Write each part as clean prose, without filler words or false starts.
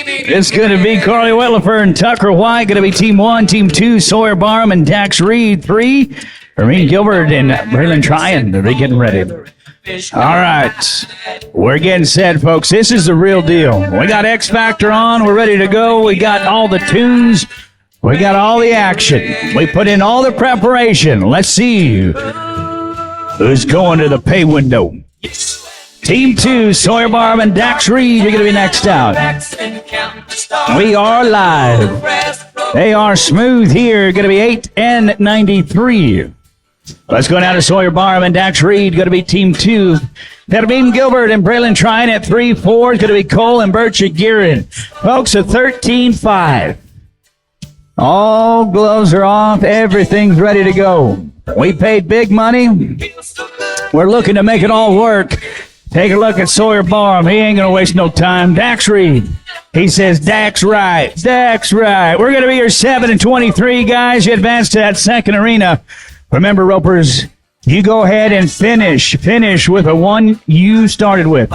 It's going to be Carly Wetlifer and Tucker White. Going to be Team 1, Team 2, Sawyer Barham and Dax Reed. 3, Irene Gilbert and Braylon Tryon. They're getting ready. All right. We're getting set, folks. This is the real deal. We got X Factor on. We're ready to go. We got all the tunes. We got all the action. We put in all the preparation. Let's see who's going to the pay window. Team 2, Sawyer Barham and Dax Reed, you're going to be next out. We are live. They are smooth here. Going to be 8 and 93. Let's go down to Sawyer Barham and Dax Reed. Going to be Team 2. That'll be Gilbert and Braylon Tryon at 3. 4 is going to be Cole and Birch Aguirre. Folks, a 13-5. All gloves are off. Everything's ready to go. We paid big money. We're looking to make it all work. Take a look at Sawyer Barham. He ain't going to waste no time. Dax Reed. He says, Dax right. Dax right. We're going to be your 7 and 23, guys. You advance to that second arena. Remember, ropers, you go ahead and finish. Finish with a 1 you started with.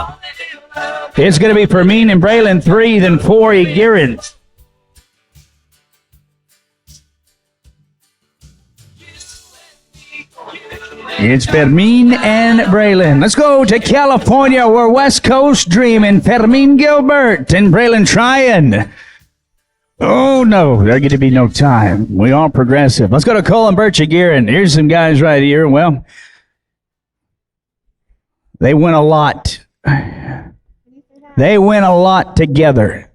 It's going to be Fermin and Braylon 3, then 4 Aguirre. It's Fermin and Braylon. Let's go to California. We're West Coast dreaming. Fermin Gilbert and Braylon Tryon. Oh, no, there's going to be no time. We are progressive. Let's go to Cole and Birch Aguirre. Here's some guys right here. Well, they win a lot. They win a lot together.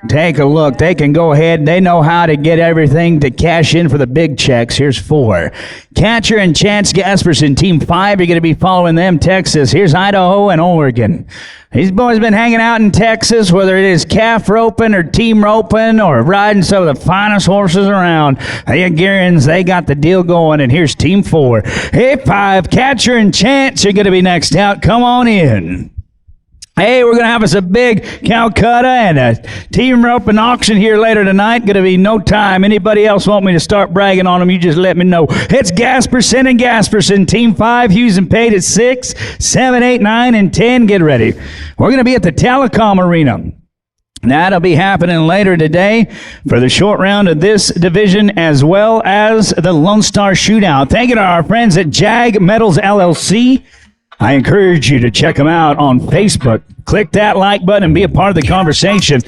Take a look. They can go ahead. They know how to get everything to cash in for the big checks. Here's 4. Catcher and Chance Gasperson, Team 5. You're going to be following them. Texas. Here's Idaho and Oregon. These boys been hanging out in Texas, whether it is calf roping or team roping or riding some of the finest horses around. The Aguirrens, they got the deal going, and here's Team 4. Hey, 5. Catcher and Chance are going to be next out. Come on in. Hey, we're going to have us a big Calcutta and a team roping auction here later tonight. Going to be no time. Anybody else want me to start bragging on them, you just let me know. It's Gasperson and Gasperson. Team 5, Hughes and Pate at 6, 7, 8, 9, and 10. Get ready. We're going to be at the Telecom Arena. That'll be happening later today for the short round of this division as well as the Lone Star Shootout. Thank you to our friends at Jag Metals LLC. I encourage you to check them out on Facebook. Click that like button and be a part of the conversation.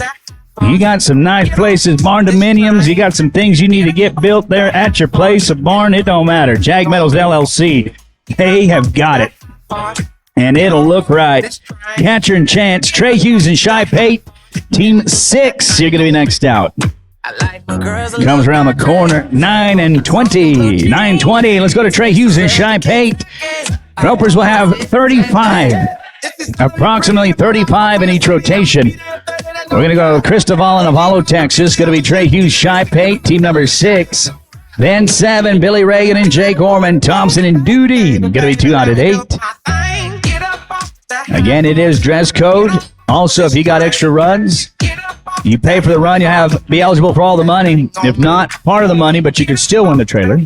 You got some nice places, barn dominiums. You got some things you need to get built there at your place, a barn. It don't matter. Jag Metals LLC. They have got it. And it'll look right. Catcher and Chance, Trey Hughes and Shy Pate. Team 6, you're going to be next out. Comes around the corner. 9 and 20. 9-20. Let's go to Trey Hughes and Shy Pate. Ropers will have 35, approximately 35 in each rotation. We're going to go to Cristobal of Hollow, Texas. Going to be Trey Hughes, Shy Pate, team number 6. Then 7, Billy Reagan and Jake Orman, Thompson and Duty. Going to be 2 out at 8. Again, it is dress code. Also, if you got extra runs, you pay for the run, you have be eligible for all the money. If not, part of the money, but you can still win the trailer.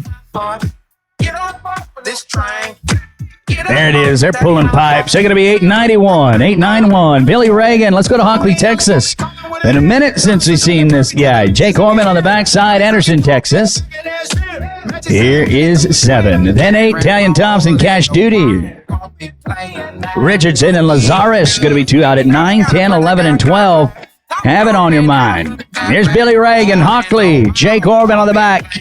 There it is. They're pulling pipes. They're going to be 891. 891. Billy Reagan. Let's go to Hockley, Texas. Been a minute since we've seen this guy. Jake Orman on the backside. Anderson, Texas. Here is 7. Then 8. Italian Thompson, Cash Duty. Richardson and Lazarus. Going to be 2 out at 9, 10, 11, and 12. Have it on your mind. Here's Billy Reagan, Hockley. Jake Orman on the back.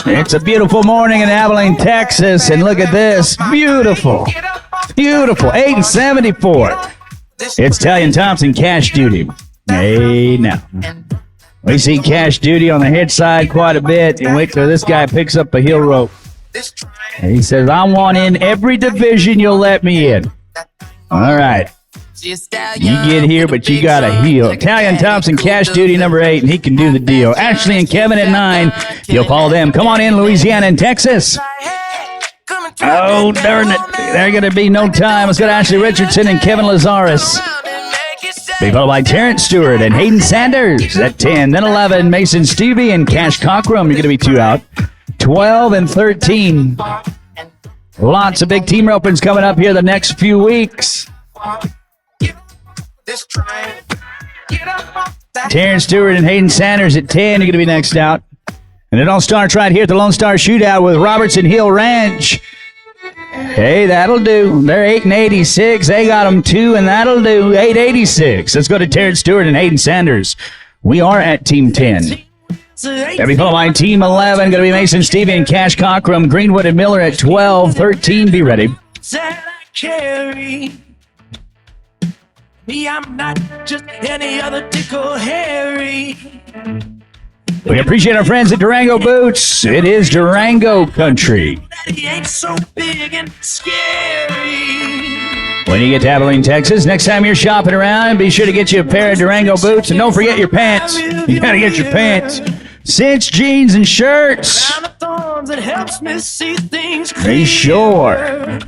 It's a beautiful morning in Abilene, Texas, and look at this. Beautiful. Beautiful. 8 and 74. It's Italian Thompson, Cash Duty. Hey, now. We see Cash Duty on the head side quite a bit, and wait till this guy picks up a heel rope. And he says, I want in every division you'll let me in. All right. You get here, but you got a heel. Italian Thompson, Cash Duty, number 8, and he can do the deal. Ashley and Kevin at 9. You'll follow them. Come on in, Louisiana and Texas. Oh, darn it. There's going to be no time. Let's go to Ashley Richardson and Kevin Lazarus. Be followed by Terrence Stewart and Hayden Sanders at 10. Then 11, Mason Stevie and Cash Cockrum. You're going to be 2 out. 12 and 13. Lots of big team ropings coming up here the next few weeks. Terrence Stewart and Hayden Sanders at 10 are going to be next out. And it all starts right here at the Lone Star Shootout with Robertson Hill Ranch. Hey, that'll do. They're 8-86. They got them 2, and that'll do. 8-86. Let's go to Terrence Stewart and Hayden Sanders. We are at Team 10. That'll be followed by Team 11. Going to be Mason Stevie and Cash Cockrum. Greenwood and Miller at 12. 13, be ready. I'm not just any other Dick or Harry. We appreciate our friends at Durango Boots. It is Durango country. When you get to Abilene, Texas, next time you're shopping around, be sure to get you a pair of Durango boots. And don't forget your pants. You got to get your pants. Cinch jeans and shirts. Be sure.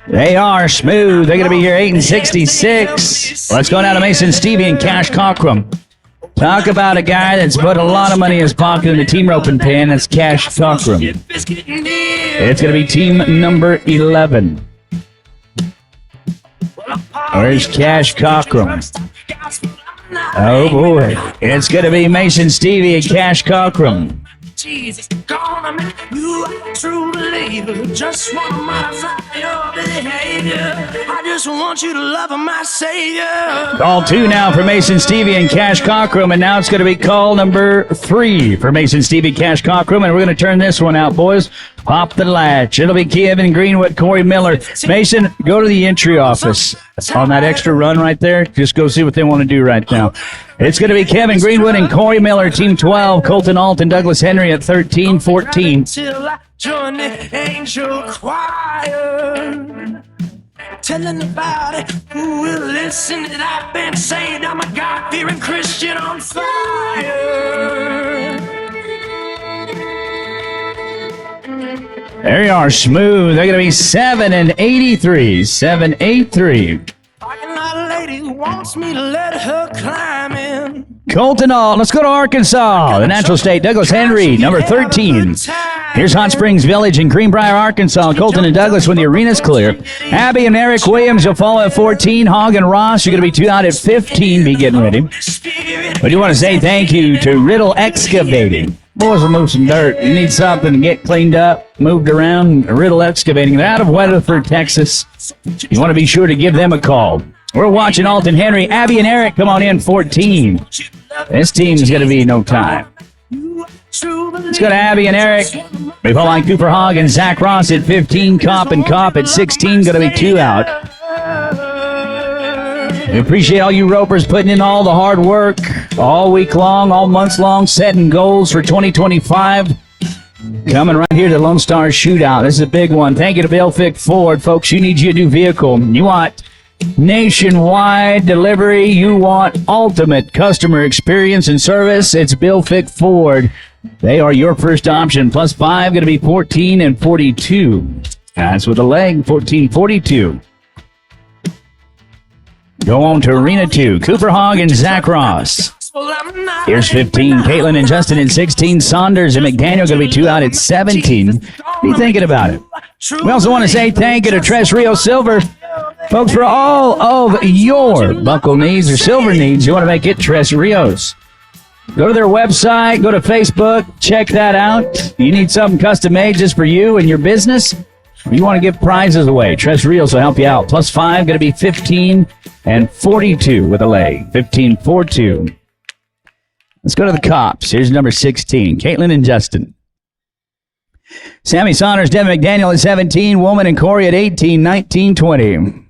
They are smooth. They're going to be here 8-66. Let's go down to Mason Stevie and Cash Cockrum. Talk about a guy that's put a lot of money in his pocket in the team roping pan. That's Cash Cockrum. It's going to be team number 11. Where's Cash Cockrum? Oh, boy. It's going to be Mason Stevie and Cash Cockrum. Jesus, gonna make you a true believer. Just want to modify your behavior. I just want you to love my Savior. Call 2 now for Mason Stevie and Cash Cockrum, and now it's going to be call number 3 for Mason Stevie, Cash Cockrum, and we're going to turn this one out, boys. Pop the latch. It'll be Kevin Greenwood, Corey Miller. Mason, go to the entry office. On that extra run right there, just go see what they want to do right now. It's going to be Kevin Greenwood and Corey Miller, Team 12. Colton Alt and Douglas Henry at 13, 14. Till I join the angel choir. Tell anybody who will listen that I've been saved. I'm a God-fearing Christian on fire. There you are, smooth. They're going to be 7-83. 7-8-3. Lady wants me to let her climb in. Colton Alt. Let's go to Arkansas. The natural state, Douglas Henry, number 13. Here's Hot Springs Village in Greenbrier, Arkansas. Colton and Douglas when the arena's clear. Abby and Eric Williams will follow at 14. Hogg and Ross, you're going to be 2 out at 15. Be getting ready. But you want to say thank you to Riddle Excavating. Boys will move some dirt. You need something to get cleaned up, moved around. Riddle Excavating. They're out of Weatherford, Texas. You want to be sure to give them a call. We're watching Alton Henry. Abby and Eric, come on in, 14. This team's going to be no time. Let's go to Abby and Eric. We follow on Cooper Hogg and Zach Ross at 15. Cop and Cop at 16. Going to be 2 out. We appreciate all you ropers putting in all the hard work all week long, all months long, setting goals for 2025. Coming right here to Lone Star Shootout. This is a big one. Thank you to Bill Fick Ford. Folks, you need you a new vehicle. You want nationwide delivery. You want ultimate customer experience and service. It's Bill Fick Ford. They are your first option. Plus 5, going to be 14 and 42. That's with a leg, 14-42. Go on to Arena 2. Cooper Hogg and Zach Ross. Here's 15. Caitlin and Justin at 16. Saunders and McDaniel going to be 2 out at 17. Be thinking about it. We also want to say thank you to Tres Rio Silver. Folks, for all of your buckle needs or silver needs, you want to make it Tres Rios. Go to their website, go to Facebook, check that out. You need something custom made just for you and your business? You want to give prizes away. Tres Rios will help you out. Plus 5, going to be 15 and 42 with a leg. 15-42. Let's go to the Cops. Here's number 16, Caitlin and Justin. Sammy Saunders, Devin McDaniel at 17, Woman and Corey at 18, 19-20.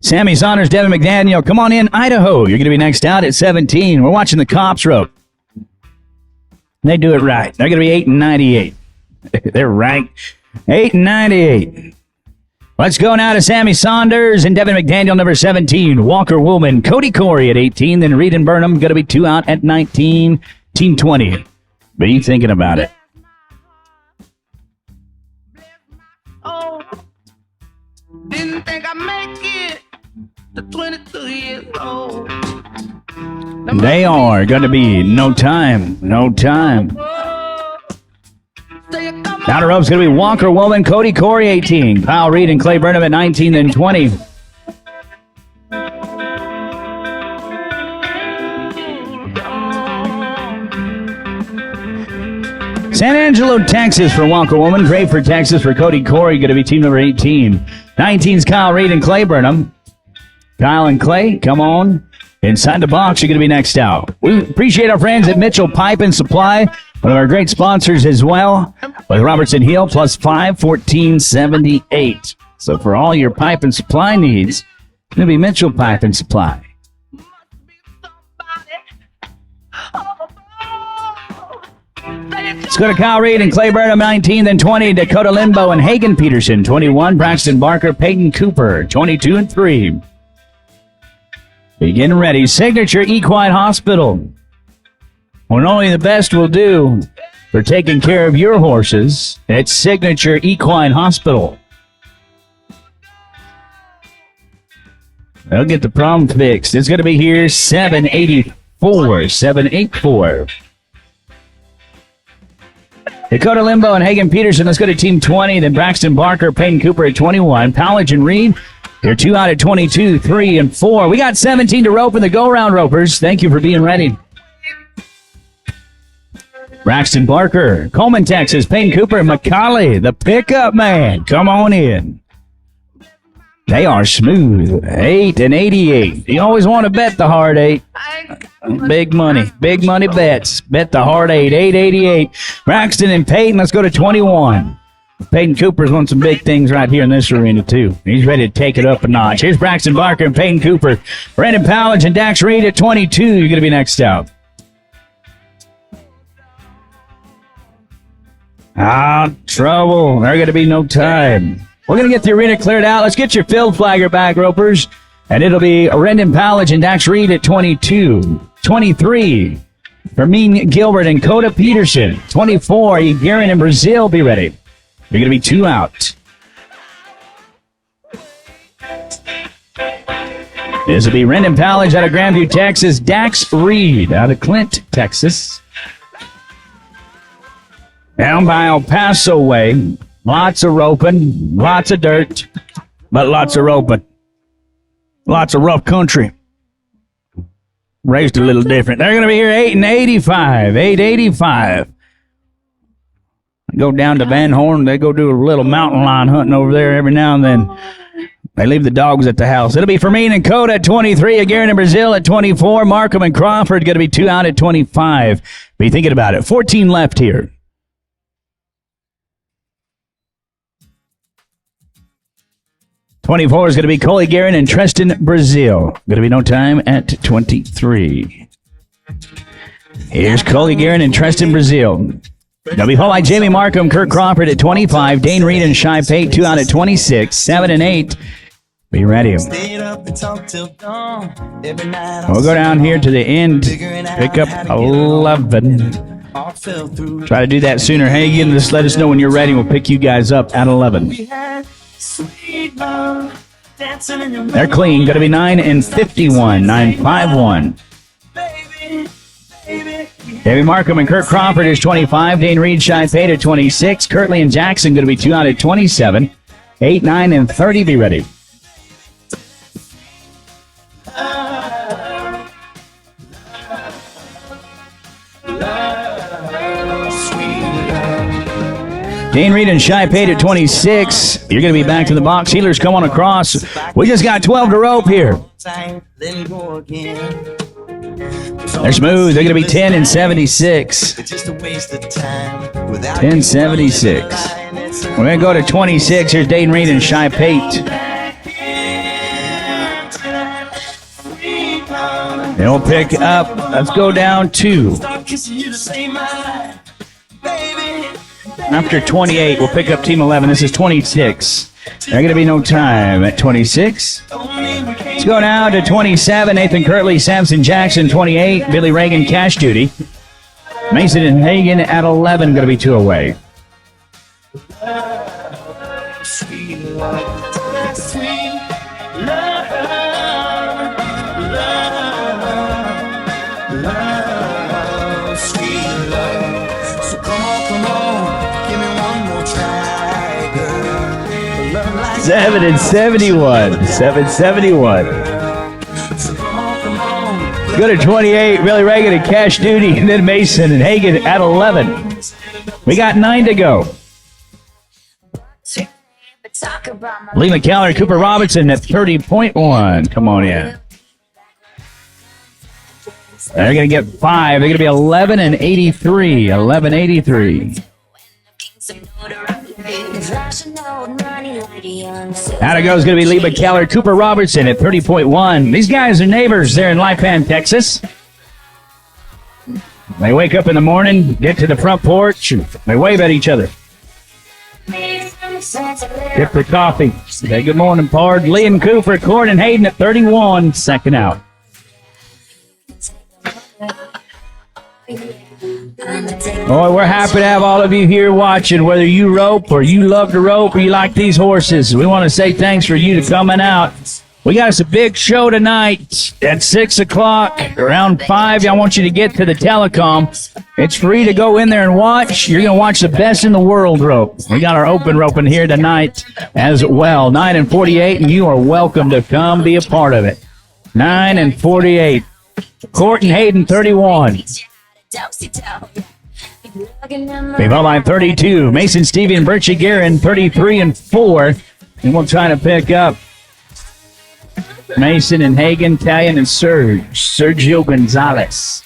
Sammy Saunders, Devin McDaniel, come on in, Idaho. You're going to be next out at 17. We're watching the Cops rope. They do it right. They're going to be 8-98. They're ranked 8-98. Let's go now to Sammy Saunders and Devin McDaniel, number 17. Walker Woolman, Cody Corey at 18. Then Reed and Burnham going to be 2 out at 19. Team 20. Be thinking about it. Oh, didn't think I'd make it to 22 years old. They are going to be no time. Outer rope's going to be Walker Woolman, Cody Corey, 18. Kyle Reed and Clay Burnham at 19, then 20. San Angelo, Texas for Walker Woman. Grapeford, Texas for Cody Corey. Going to be team number 18. 19's Kyle Reed and Clay Burnham. Kyle and Clay, come on. Inside the box, you're going to be next out. We appreciate our friends at Mitchell Pipe and Supply, one of our great sponsors as well, with Robertson Hill, +5, 1478. So for all your pipe and supply needs, it's going to be Mitchell Pipe and Supply. Let's go to Kyle Reed and Clay Burnham, 19, then 20, Dakota Limbo and Hagen Peterson, 21, Braxton Barker, Peyton Cooper, 22 and 3. Begin ready. Signature Equine Hospital. When only the best will do for taking care of your horses, it's Signature Equine Hospital. They'll get the problem fixed. It's going to be here 784. Dakota Limbo and Hagen Peterson. Let's go to team 20. Then Braxton Barker, Peyton Cooper at 21. Powledge and Reed. You're 2 out at 22, 3 and 4. We got 17 to rope in the go-round, ropers. Thank you for being ready. Braxton Barker, Coleman, Texas, Peyton Cooper, and McCauley, the pickup man. Come on in. They are smooth. 8 and 88. You always want to bet the hard 8. Big money bets. Bet the hard 8. 888. Braxton and Peyton, let's go to 21. Peyton Cooper's won some big things right here in this arena, too. He's ready to take it up a notch. Here's Braxton Barker and Peyton Cooper. Brandon Powledge and Dax Reed at 22. You're going to be next out. Trouble. There's going to be no time. We're going to get the arena cleared out. Let's get your field flagger back, ropers. And it'll be Brendan Powledge and Dax Reed at 22. 23. Fermin Gilbert and Coda Peterson. 24. Garen in Brazil. Be ready. You're going to be 2 out. This will be Brendan Powledge out of Grandview, Texas. Dax Reed out of Clint, Texas. Down by El Paso way. Lots of roping, lots of dirt, but lots of roping. Lots of rough country. Raised a little different. They're going to be here 8 and 85. 885. Go down to Van Horn. They go do a little mountain lion hunting over there every now and then. They leave the dogs at the house. It'll be Fermin and Coda at 23. Again in Brazil at 24. Markham and Crawford going to be 2 out at 25. Be thinking about it. 14 left here. '24 is going to be Coley Guerin and Treston Brazil. Going to be no time at 23. Here's Coley Guerin and Treston Brazil. They'll be followed by Jamie Markham, Kirk Crawford at 25, Dane Reed and Shy Pate 2 out at 26, 7 and 8. Be ready. We'll go down here to the end, pick up 11. Try to do that sooner. Hagen, just let us know when you're ready. We'll pick you guys up at 11. They're clean. Going to be 9 and 51, 951. David Markham and Kirk Crawford is 25. Dane Reed, Shy Pate at 26. Kirtley and Jackson going to be 2 out at 27. 8, 9, and 30. Be ready. Dane Reed and Shy Pate at 26. You're going to be back to the box. Healers come on across. We just got 12 to rope here. They're smooth. They're going to be 10 and 76. 10-76. We're going to go to 26. Here's Dane Reed and Shy Pate. Then we'll pick up. Let's go down to. After 28, we'll pick up Team 11. This is 26. There's going to be no time at 26. Let's go now to 27. Nathan Kirtley, Samson Jackson, 28. Billy Reagan, Cash Duty. Mason and Hagen at 11, going to be 2 away. Seven and 71. 771. Go to 28. Billy Reagan and Cash Duty, and then Mason and Hagen at 11. We got 9 to go. Lee McCallum, Cooper Robinson at 30.1. Come on in. They're going to get 5. They're going to be 11 and 83. 11.83. How to go is going to be Lee McCallum, Cooper Robertson at 30.1. These guys are neighbors there in Lipan, Texas. They wake up in the morning, get to the front porch, and they wave at each other. Get their coffee. Say good morning, Pard. Lee and Cooper, Cord and Hayden at 31. Second out. Boy, we're happy to have all of you here watching, whether you rope or you love to rope or you like these horses. We want to say thanks for you to coming out. We got us a big show tonight at 6 o'clock. Around 5, I want you to get to the telecom. It's free to go in there and watch. You're going to watch the best in the world rope. We got our open roping here tonight as well. 9 and 48, and you are welcome to come be a part of it. 9 and 48. Court and Hayden, 31. Female line 32. Mason, Stevie, and Birchie Guerin, 33 and 4. And we'll try to pick up Mason and Hagen, Talion, and Sergio Gonzalez.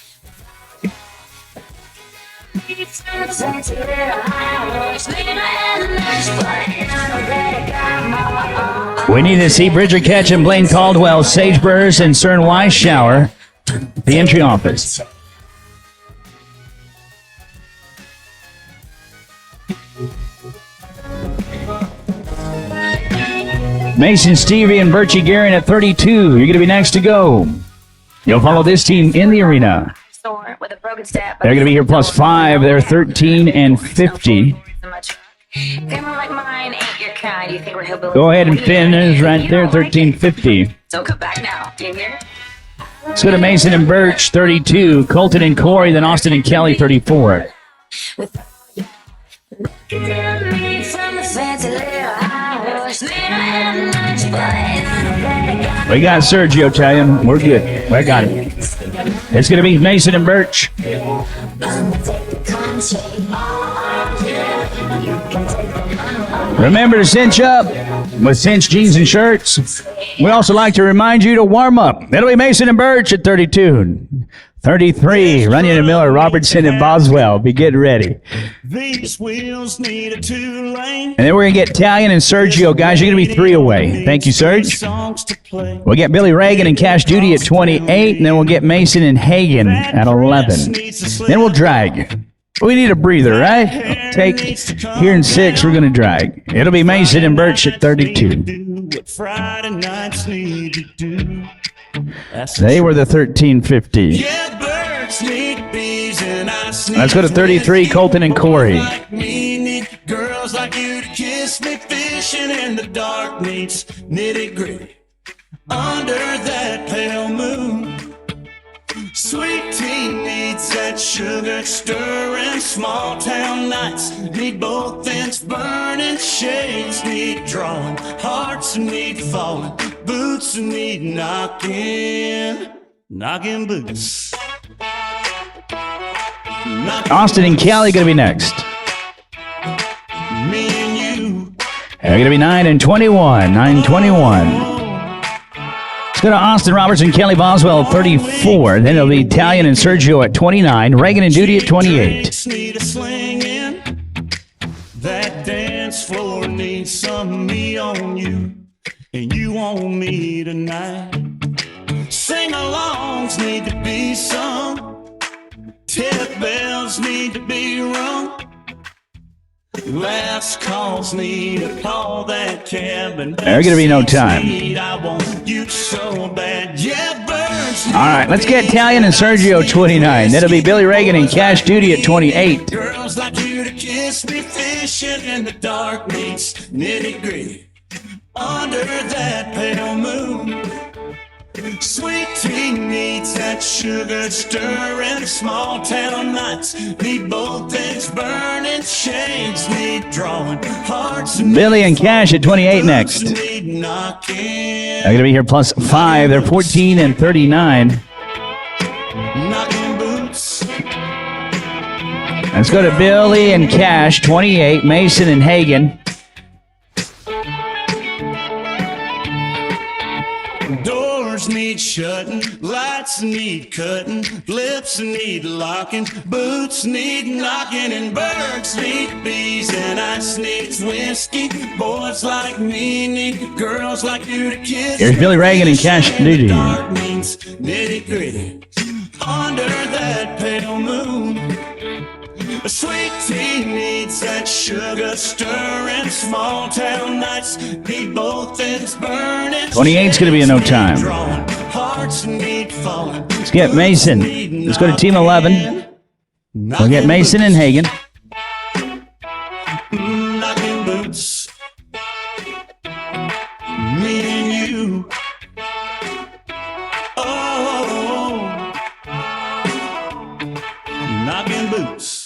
We need to see Bridger Ketchum, Blaine Caldwell, Sage Burrs, and Cern Weissschauer, the entry office. Mason, Stevie, and Birchie Guerin at 32. You're going to be next to go. You'll follow this team in the arena. They're going to be here plus 5. They're 13 and 50. Go ahead and finish right there, 13-50. Don't come back now. Do you hear? Let's go to Mason and Birch, 32. Colton and Corey, then Austin and Kelly, 34. We got Sergio, Talion. We're good. We got it. It's going to be Mason and Birch. Remember to cinch up with cinch jeans and shirts. We also like to remind you to warm up. It'll be Mason and Birch at 32. 33, Runyon and Miller, Robertson and Boswell. Be getting ready. These wheels need a 2-lane. And then we're going to get Talion and Sergio. Guys, you're going to be 3 away. Thank you, Serge. We'll get Billy Reagan and Cash Duty at 28, and then we'll get Mason and Hagen at 11. Then we'll drag. We need a breather, right? Take here in 6, we're going to drag. It'll be Mason and Birch at 32. They were the 13-50. Let's go to 33, Colton and Corey. Girls like you to kiss me, fishing in the dark meets nitty gritty under that pale moon. Sweet tea needs that sugar stirring, small town nights need both ends burning, shades need drawing, hearts need falling, boots need knocking boots. Austin and Kelly going to be next. Me and you. They're going to be 9 and 21. 9-21. Let's go to Austin Robertson, Kelly Boswell, 34. Then it'll be Talion and Sergio at 29. Reagan and Duty at 28. That dance floor needs some me on you, and you on me tonight. Sing-alongs need to be sung. Tip bells need to be rung. Last calls need to call that cabin. There's going to be no time. All right, let's get Talion and Sergio 29. That'll be Billy Reagan and Cash Duty at 28. Girls like you to kiss me, fishing in the dark meets nitty gritty under that pale moon. Sweet tea needs that sugar stirring, small town nights need both ends burning, shades need drawing, hearts. Billy and Cash at 28 next. They're going to be here plus 5. They're 14 and 39. Knocking boots. Let's go to Billy and Cash, 28. Mason and Hagen. Doors need shutting, lights need cutting, lips need locking, boots need knocking, and birds need bees, and ice needs whiskey. Boys like me need girls like you to kiss. Here's Billy Reagan and Cash Duty. Dark means nitty gritty under that pale moon. A sweet tea needs that sugar stirring. Small town nights need both ends burning. 28's going to be in no time. Hearts need falling. Let's get Mason. Let's go to Team 11. We'll get Mason and Hagen. Knocking boots. Me and you. Oh, knocking boots.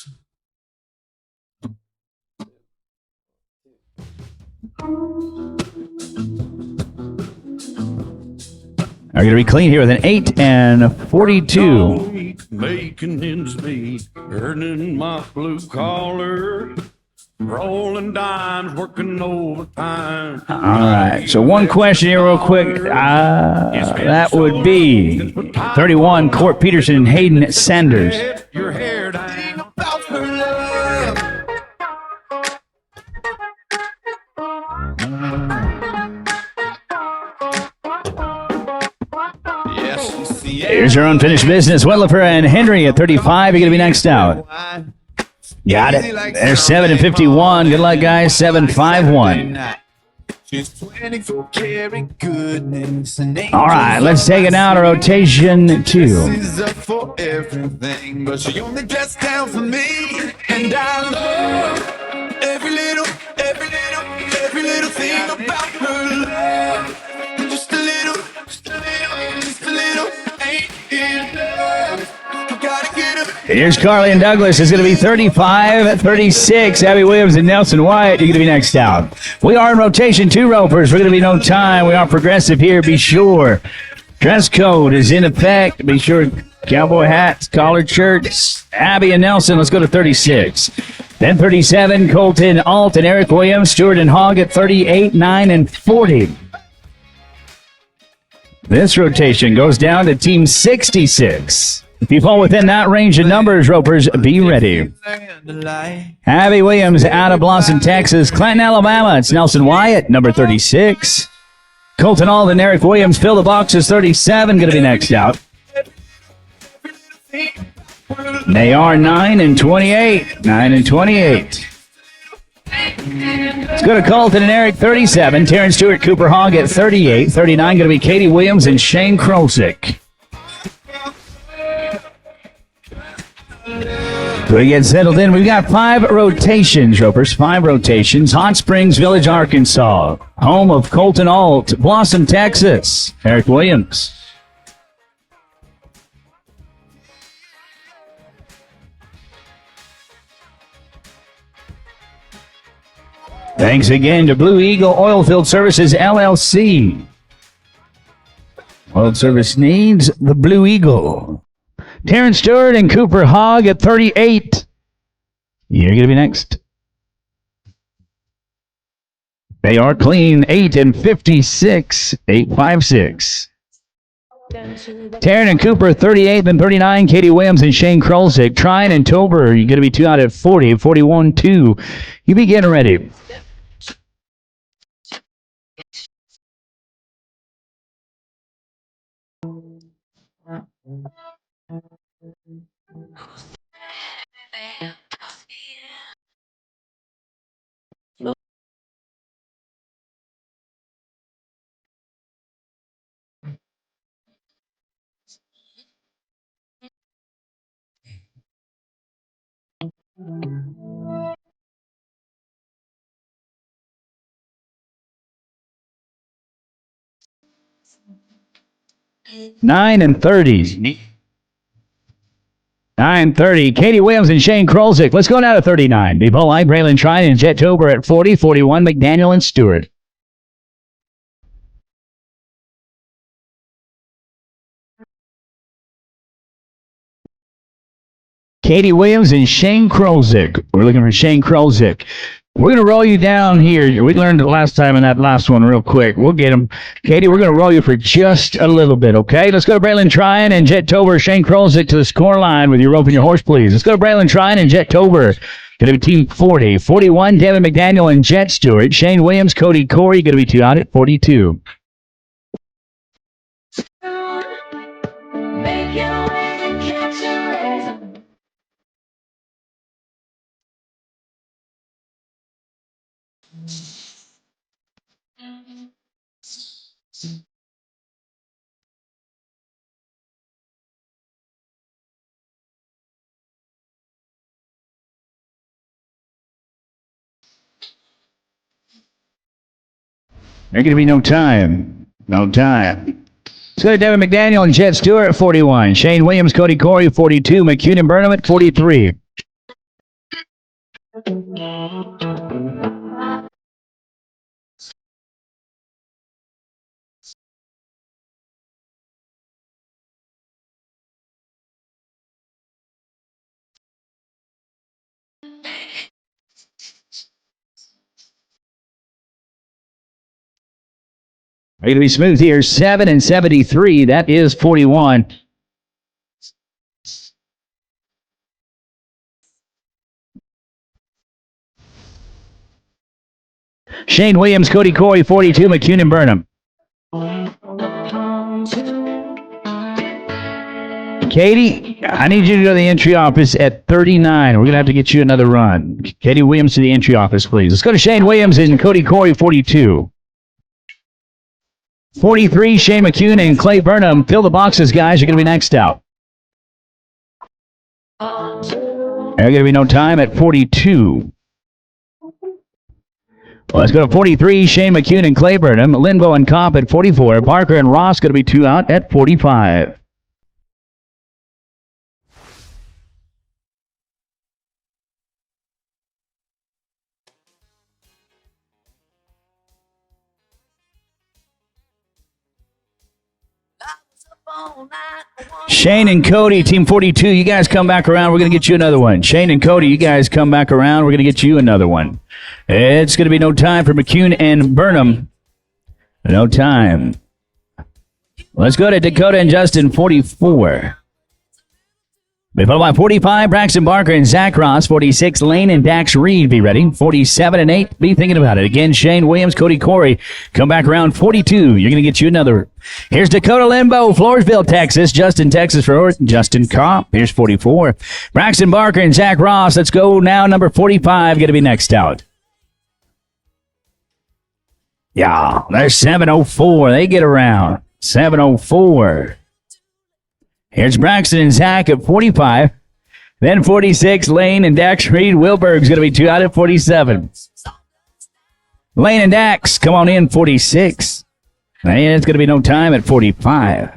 Are going to be clean here with an 8 and 42. Making ends meet, earning my blue collar, rolling dimes, working overtime. All right. So one question here real quick. That would be 31, Court Peterson and Hayden Sanders. Your hair down about her love. Here's your unfinished business. Whitlifer and Henry at 35. You're going to be next out. Got it. There's 7 and 51. Good luck, guys. 7-5-1. All right, let's take it now to rotation 2. For everything, but she only gets down for me, and I love every little thing about her love. Just a little, ain't enough. I gotta get her. Here's Carly and Douglas. It's going to be 35-36. Abby Williams and Nelson Wyatt. You're going to be next out. We are in rotation 2 ropers. We're going to be no time. We are progressive here. Be sure. Dress code is in effect. Be sure. Cowboy hats, collared shirts. Abby and Nelson. Let's go to 36. Then 37. Colton Alt and Eric Williams. Stewart and Hogg at 38, 9, and 40. This rotation goes down to Team 66. If you fall within that range of numbers, ropers, be ready. Abby Williams out of Blossom, Texas. Clinton, Alabama. It's Nelson Wyatt, number 36. Colton Alt and Eric Williams fill the boxes, 37. Going to be next out. They are 9 and 28. 9 and 28. Let's go to Colton and Eric, 37. Terrence Stewart, Cooper Hogg at 38. 39 going to be Katie Williams and Shane Krolsick. So we get settled in. We've got 5 rotations, ropers. 5 rotations. Hot Springs Village, Arkansas. Home of Colton Alt. Blossom, Texas. Eric Williams. Thanks again to Blue Eagle Oilfield Services, LLC. Oil service needs the Blue Eagle. Terrence Stewart and Cooper Hogg at 38. You're going to be next. They are clean, 8 and 56, 8-5-6. Taryn and Cooper, 38 and 39. Katie Williams and Shane Krolsick. Trine and Tober, you're going to be 2 out at 40, 41-2. You be getting ready. Nine and 30. 9:30. Katie Williams and Shane Krolsick. Let's go now to 39. Bevo Light, Braylon Trine, and Jet Tober at 40, 41. McDaniel and Stewart. Katie Williams and Shane Krozik. We're looking for Shane Krozik. We're going to roll you down here. We learned it last time in that last one real quick. We'll get him. Katie, we're going to roll you for just a little bit, okay? Let's go to Braylon Tryon and Jet Tober, Shane Krozik to the score line with your rope and your horse, please. Let's go to Braylon Tryon and Jet Tober. Going to be team 40. 41, Devin McDaniel and Jet Stewart. Shane Williams, Cody Corey, going to be two out at 42. There's going to be no time. No time. Let's go to Devin McDaniel and Jet Stewart at 41. Shane Williams, Cody Corey, 42. McCune and Burnham at 43. Are you going to be smooth here? 7 and 73. That is 41. Shane Williams, Cody Corey, 42. McCune and Burnham. Katie, I need you to go to the entry office at 39. We're going to have to get you another run. Katie Williams to the entry office, please. Let's go to Shane Williams and Cody Corey, 42. 43, Shane McCune and Clay Burnham. Fill the boxes, guys. You're going to be next out. There's going to be no time at 42. Well, let's go to 43, Shane McCune and Clay Burnham. Linbo and Kopp at 44. Parker and Ross going to be two out at 45. Shane and Cody, team 42, you guys come back around. We're going to get you another one. Shane and Cody, you guys come back around. We're going to get you another one. It's going to be no time for McCune and Burnham. No time. Let's go to Dakota and Justin, 44. Be followed by 45, Braxton Barker and Zach Ross. 46, Lane and Dax Reed. Be ready. 47 and 8, be thinking about it. Again, Shane Williams, Cody Corey. Come back around 42. You're going to get you another. Here's Dakota Limbo, Floresville, Texas. Justin, Texas for Justin Kopp. Here's 44. Braxton Barker and Zach Ross. Let's go now. Number 45 going to be next out. Yeah, there's 704. They get around. 704. Here's Braxton and Zach at 45. Then 46, Lane and Dax Reed. Wilberg's going to be two out at 47. Lane and Dax, come on in, 46. And it's going to be no time at 45.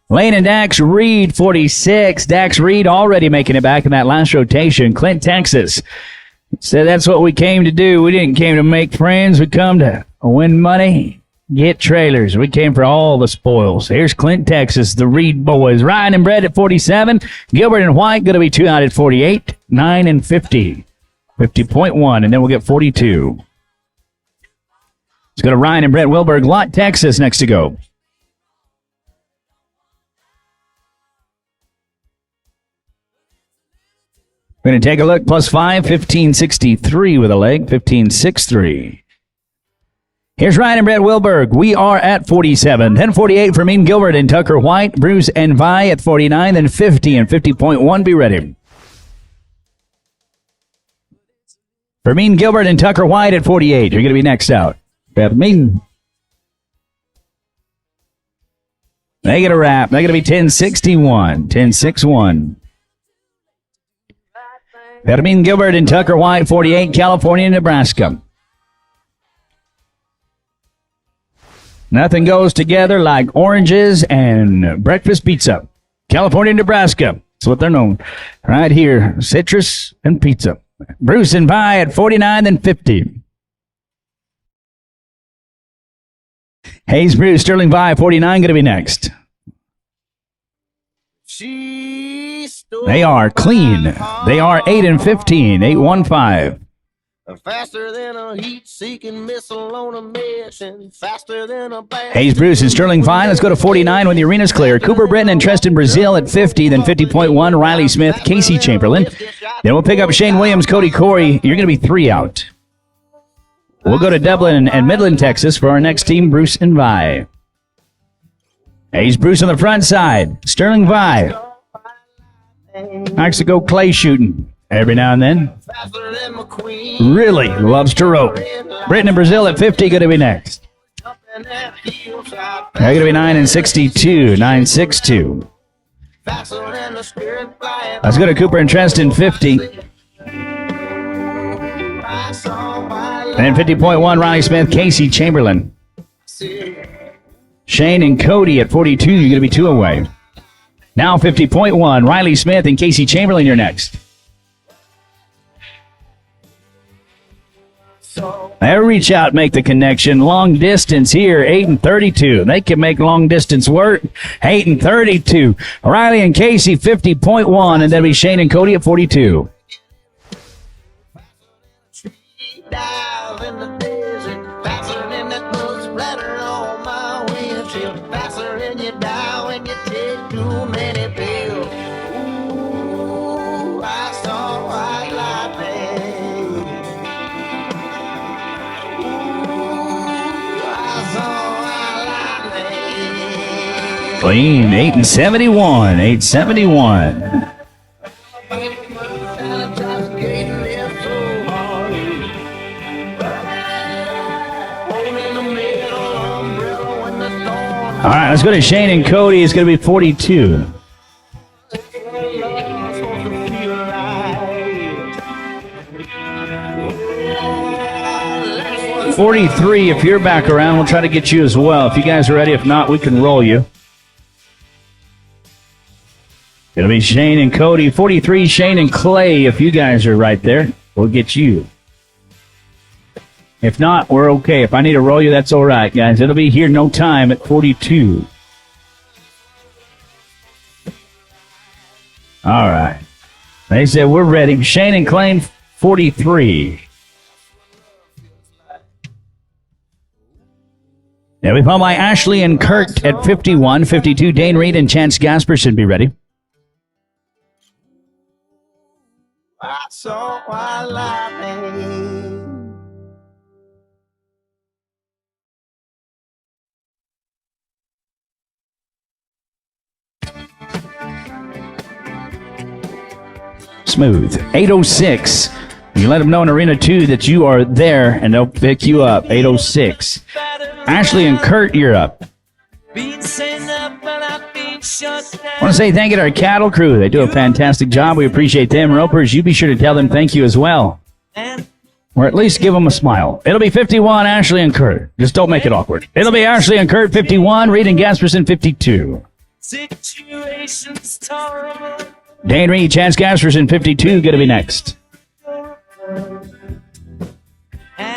Lane and Dax Reed, 46. Dax Reed already making it back in that last rotation. Clint, Texas. So that's what we came to do. We didn't came to make friends. We come to win money. Get trailers. We came for all the spoils. Here's Clint, Texas, the Reed boys. Ryan and Brett at 47. Gilbert and White going to be two out at 48. 9 and 50. 50.1, and then we'll get 42. Let's go to Ryan and Brett Wilberg. Lott, Texas, next to go. We're going to take a look. +5, 1563 with a leg. 1563. Here's Ryan and Brett Wilberg. We are at 47. Then 48 for Mean Gilbert and Tucker White. Bruce and Vi at 49. Then 50 and 50.1. Be ready. For Mean Gilbert and Tucker White at 48. You're going to be next out. Mean. They get a wrap. They're going to be 1061. 1061. Mean Gilbert and Tucker White, 48. California, Nebraska. Nothing goes together like oranges and breakfast pizza. California, Nebraska. That's what they're known. Right here, citrus and pizza. Bruce and Vi at 49 and 50. Hayes, Bruce, Sterling Vi, 49, going to be next. She They are clean. They are 8 and 15, 8-1-5. Faster than a heat-seeking missile on a mission. Faster than a Hayes, Bruce, and Sterling fine. Let's go to 49 when the arena's clear. Cooper Britton and Tristan Brazil at 50, then 50.1, Riley Smith, Casey Chamberlain. Then we'll pick up Shane Williams, Cody Corey. You're going to be 3 out. We'll go to Dublin and Midland, Texas for our next team, Bruce and Vi. Hayes, Bruce on the front side. Sterling Vi. Likes to go clay shooting every now and then. Really loves to rope. Britain and Brazil at 50 going to be next. They're going to be 9 and 62, 9-6-2. Let's go to Cooper and Tristan 50. And 50.1, Riley Smith, Casey Chamberlain. Shane and Cody at 42, you're going to be 2 away. Now 50.1, Riley Smith and Casey Chamberlain, you're next. They'll reach out, make the connection. Long distance here, 8 and 32. They can make long distance work. 8 and 32. Riley and Casey, 50.1, and that'll be Shane and Cody at 42. Clean, 8 and 71, 8-71. All right, let's go to Shane and Cody. It's going to be 42. $43, if you're back around, we'll try to get you as well. If you guys are ready, if not, we can roll you. It'll be Shane and Cody. 43, Shane and Clay. If you guys are right there, we'll get you. If not, we're okay. If I need to roll you, that's all right, guys. It'll be here no time at 42. All right. They said we're ready. Shane and Clay, 43. Now we followed by Ashley and Kurt at 51. 52, Dane Reed and Chance Gasper should be ready. I saw my lightning. Smooth. 806. You let them know in Arena 2 that you are there, and they'll pick you up. 806. Ashley and Kurt, you're up. I want to say thank you to our cattle crew. They do a fantastic job. We appreciate them. Ropers, you be sure to tell them thank you as well. Or at least give them a smile. It'll be 51, Ashley and Kurt. Just don't make it awkward. It'll be Ashley and Kurt, 51. Reed and Gasperson, 52. Dane Reed, Chance Gasperson, 52. Going to be next.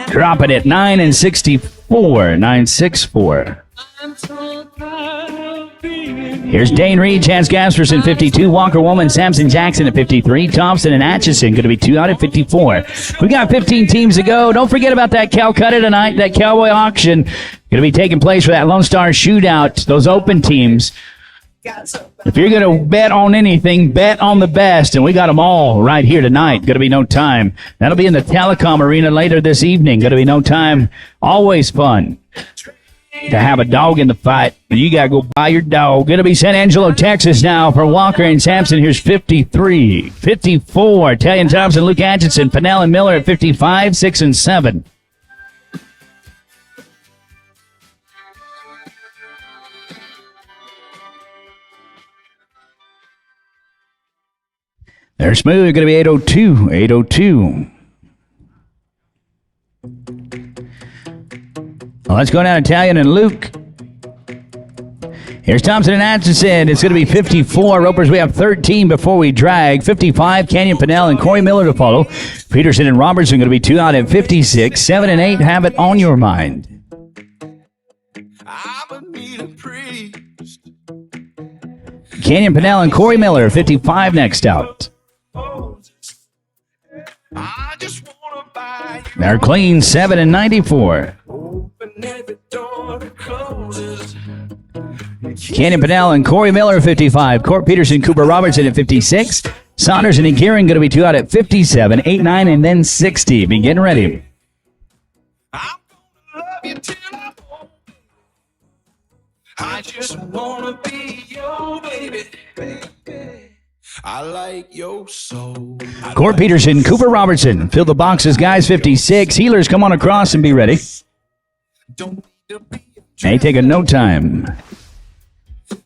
Dropping it, 9 and 64. 9-6-4. Here's Dane Reed, Chance Gasperson, 52. Walker Woman, Samson Jackson at 53. Thompson and Atchison going to be 2 out at 54. We got 15 teams to go. Don't forget about that Calcutta tonight, that Cowboy auction. Going to be taking place for that Lone Star Shootout, those open teams. If you're going to bet on anything, bet on the best, and we got them all right here tonight. Going to be no time. That'll be in the Telecom Arena later this evening. Going to be no time. Always fun to have a dog in the fight. You got to go buy your dog. Going to be San Angelo, Texas now for Walker and Sampson. Here's 53. 54, Italian Thompson, Luke Atchison, Pennell and Miller at 55, 6 and 7. They're smooth. Going to be 802. 802. Well, let's go down Italian and Luke. Here's Thompson and Atchison. It's going to be 54. Ropers, we have 13 before we drag. 55, Canyon Pennell and Corey Miller to follow. Peterson and Robertson going to be 2 out at 56. 7 and 8, have it on your mind. Canyon Pinnell and Corey Miller, 55 next out. I just wanna buy you. They're clean, 7 and 94. Open every door that closes. Canyon Pinnell and Corey Miller, 55. Court Peterson, Cooper Robertson at 56. Saunders and Gearing going to be 2 out at 57, 8, 9, and then 60. Be getting ready. I'm gonna love you till I'm old. I just wanna be your baby. I like your soul. Court Peterson, Cooper Robertson. Fill the boxes, guys, 56. Healers, come on across and be ready. Don't need to be Hey, taking no time.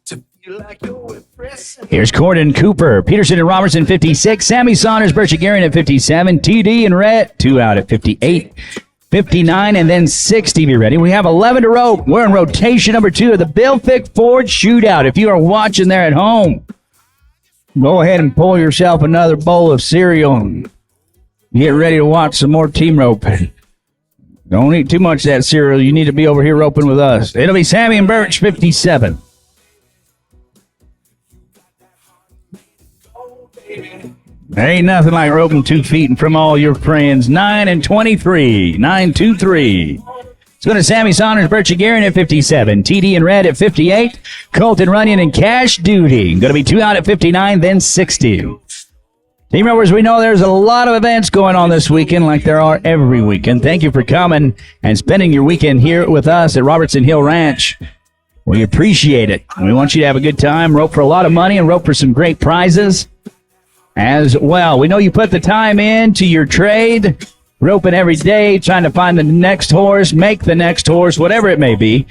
to feel like you're impressive. Here's Corden Cooper, Peterson and Robertson, 56. Sammy Saunders, Bertie Guerin at 57. TD and Rhett, 2 out at 58. 59 and then 60. Be ready. We have 11 to rope. We're in rotation number 2 of the Bill Fick Ford Shootout. If you are watching there at home, go ahead and pull yourself another bowl of cereal and get ready to watch some more team roping. Don't eat too much of that cereal. You need to be over here roping with us. It'll be Sammy and Birch, 57. There ain't nothing like roping 2 feet and from all your friends. 9 and 23. 9-2-3. Let's go to Sammy Saunders, Bertie Guerin at 57. TD and Red at 58. Colton Runyon and Cash Duty. Going to be 2 out at 59, then 60. Team Rovers, we know there's a lot of events going on this weekend like there are every weekend. Thank you for coming and spending your weekend here with us at Robertson Hill Ranch. We appreciate it. We want you to have a good time, rope for a lot of money, and rope for some great prizes as well. We know you put the time into your trade, roping every day, trying to find the next horse, make the next horse, whatever it may be.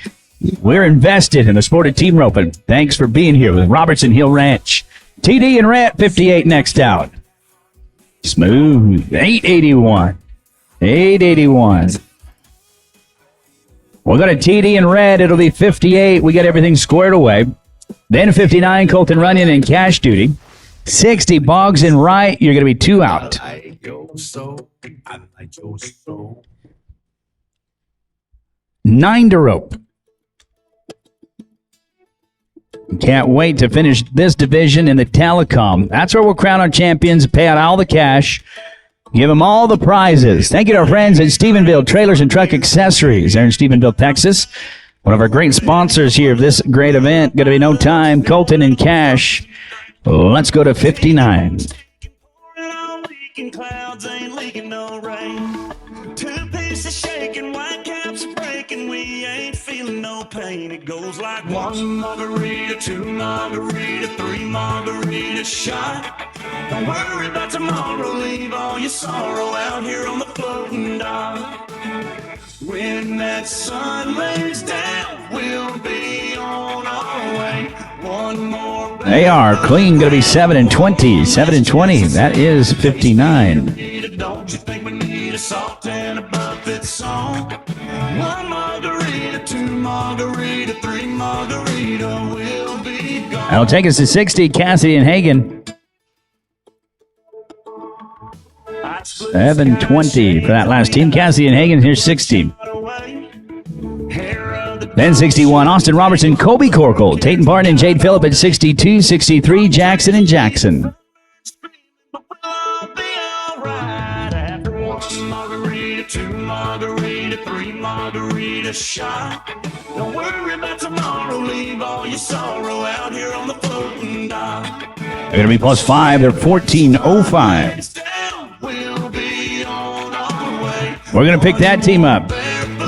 We're invested in the sport of team roping. Thanks for being here with Robertson Hill Ranch. TD and Rat, 58 next out. Smooth. 881. 881. We'll go to TD and Red. It'll be 58. We got everything squared away. Then 59, Colton Runyon and Cash Duty. 60, Boggs and Wright. You're going to be 2 out. I like your soul. I like your soul. 9 to rope. Can't wait to finish this division in the telecom. That's where we'll crown our champions, pay out all the cash, give them all the prizes. Thank you to our friends at Stephenville Trailers and Truck Accessories. They're in Stephenville, Texas. One of our great sponsors here of this great event. Going to be no time. Colton and Cash. Let's go to 59. Clouds ain't leaking no rain. 2 pieces shaking, white caps are breaking. We ain't feeling no pain. It goes like 1 margarita, 2 margarita, 3 margarita shot. Don't worry about tomorrow. Leave all your sorrow out here on the floating dock. When that sun lays down, we'll be on our way. 1 more. They are clean. Going to be 7 and 20. 7 and 20. That is 59. Don't you think we need a salt and a buffet song? 1 margarita, 2 margarita, 3 margarita, we'll be gone. That'll take us to 60. Cassidy and Hagen. 7:20 for that last team. Cassidy and Hagen. Here's 60. Then 61, Austin Robertson, Kobe Corkle, Tayton Barton and Jade Phillip at 62, 63, Jackson and Jackson. Margarita, 2 margarita, 3 margarita shot. Don't worry about tomorrow. Leave all your sorrow out here on the floating dock. They're going to be +5. They're 14:05. We'll be on our way. We're going to pick that team up.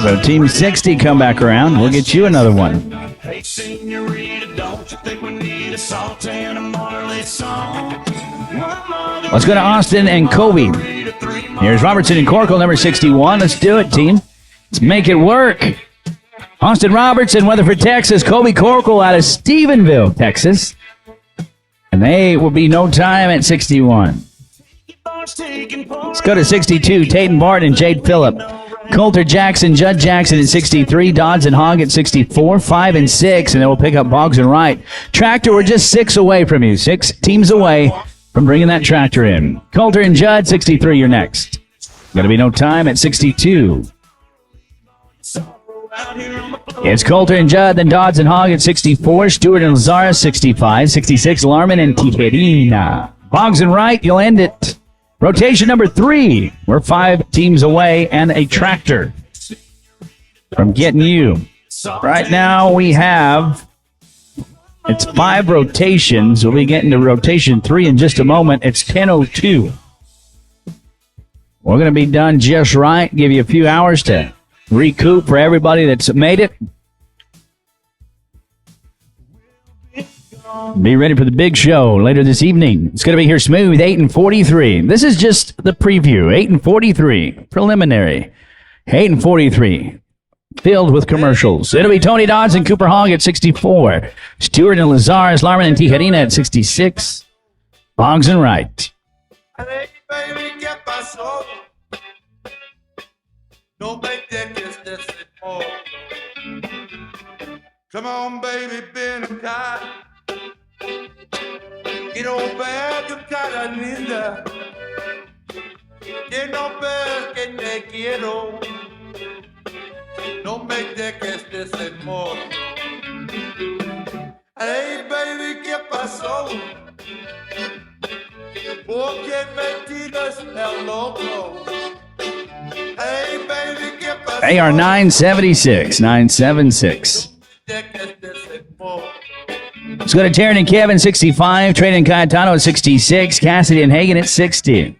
So Team 60 come back around. We'll get you another one. Hey, senorita, don't you think we need a salt and a Marley song? Let's go to Austin and Kobe. Here's Robertson and Corkle, number 61. Let's do it, team. Let's make it work. Austin Robertson, Weatherford, Texas. Kobe Corkle out of Stephenville, Texas. And they will be no time at 61. Let's go to 62, Tayton Barton and Jade Phillip. Coulter Jackson, Judd Jackson at 63, Dodds and Hogg at 64, 5 and 6, and then we'll pick up Boggs and Wright. Tractor, we're just 6 away from you. 6 teams away from bringing that tractor in. Coulter and Judd, 63, you're next. Going to be no time at 62. Out here on the It's Coulter and Judd, then Dodds and Hogg at 64, Stewart and Lazara 65, 66 Larman and Tijerina. Boggs and Wright, you'll end it. Rotation number 3. We're 5 teams away and a tractor from getting you. Right now we have, it's 5 rotations. We'll be getting to rotation 3 in just a moment. It's 10:02. We're going to be done just right. Give you a few hours to recoup for everybody that's made it. Be ready for the big show later this evening. It's going to be here smooth, 8:43. This is just the preview, 8:43, preliminary. 8:43, filled with commercials. It'll be Tony Dodds and Cooper Hogg at 64. Stewart and Lazarus, Larman and Tijerina at 66. Boggs and Wright. Hey, baby, get my soul. Don't make that distance anymore. Come on, baby, bend and tie. Get on back, you got a linda. Get no back, get that quiero. Don't make that distance anymore. Hey, baby, get my soul. Porque mentiras el loco. Hey, baby, get my soul. AR 976, 976. Let's go to Taryn and Kevin, 65. Trey and Cayetano at 66. Cassidy and Hagen at 60.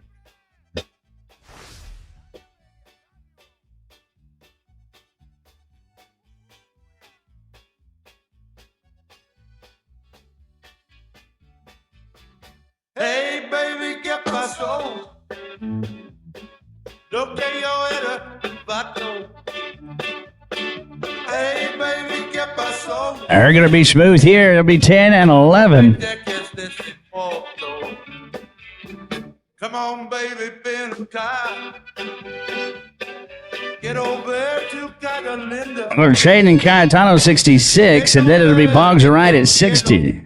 Hey, baby, get my soul. Look at your head, vato. Hey, baby, get my soul. They're going to be smooth here. It'll be 10 and 11. Come on, baby, bend time. Get over there to Catalinda. We're trading Cayetano 66, and then it'll be Boggs and Wright at 60.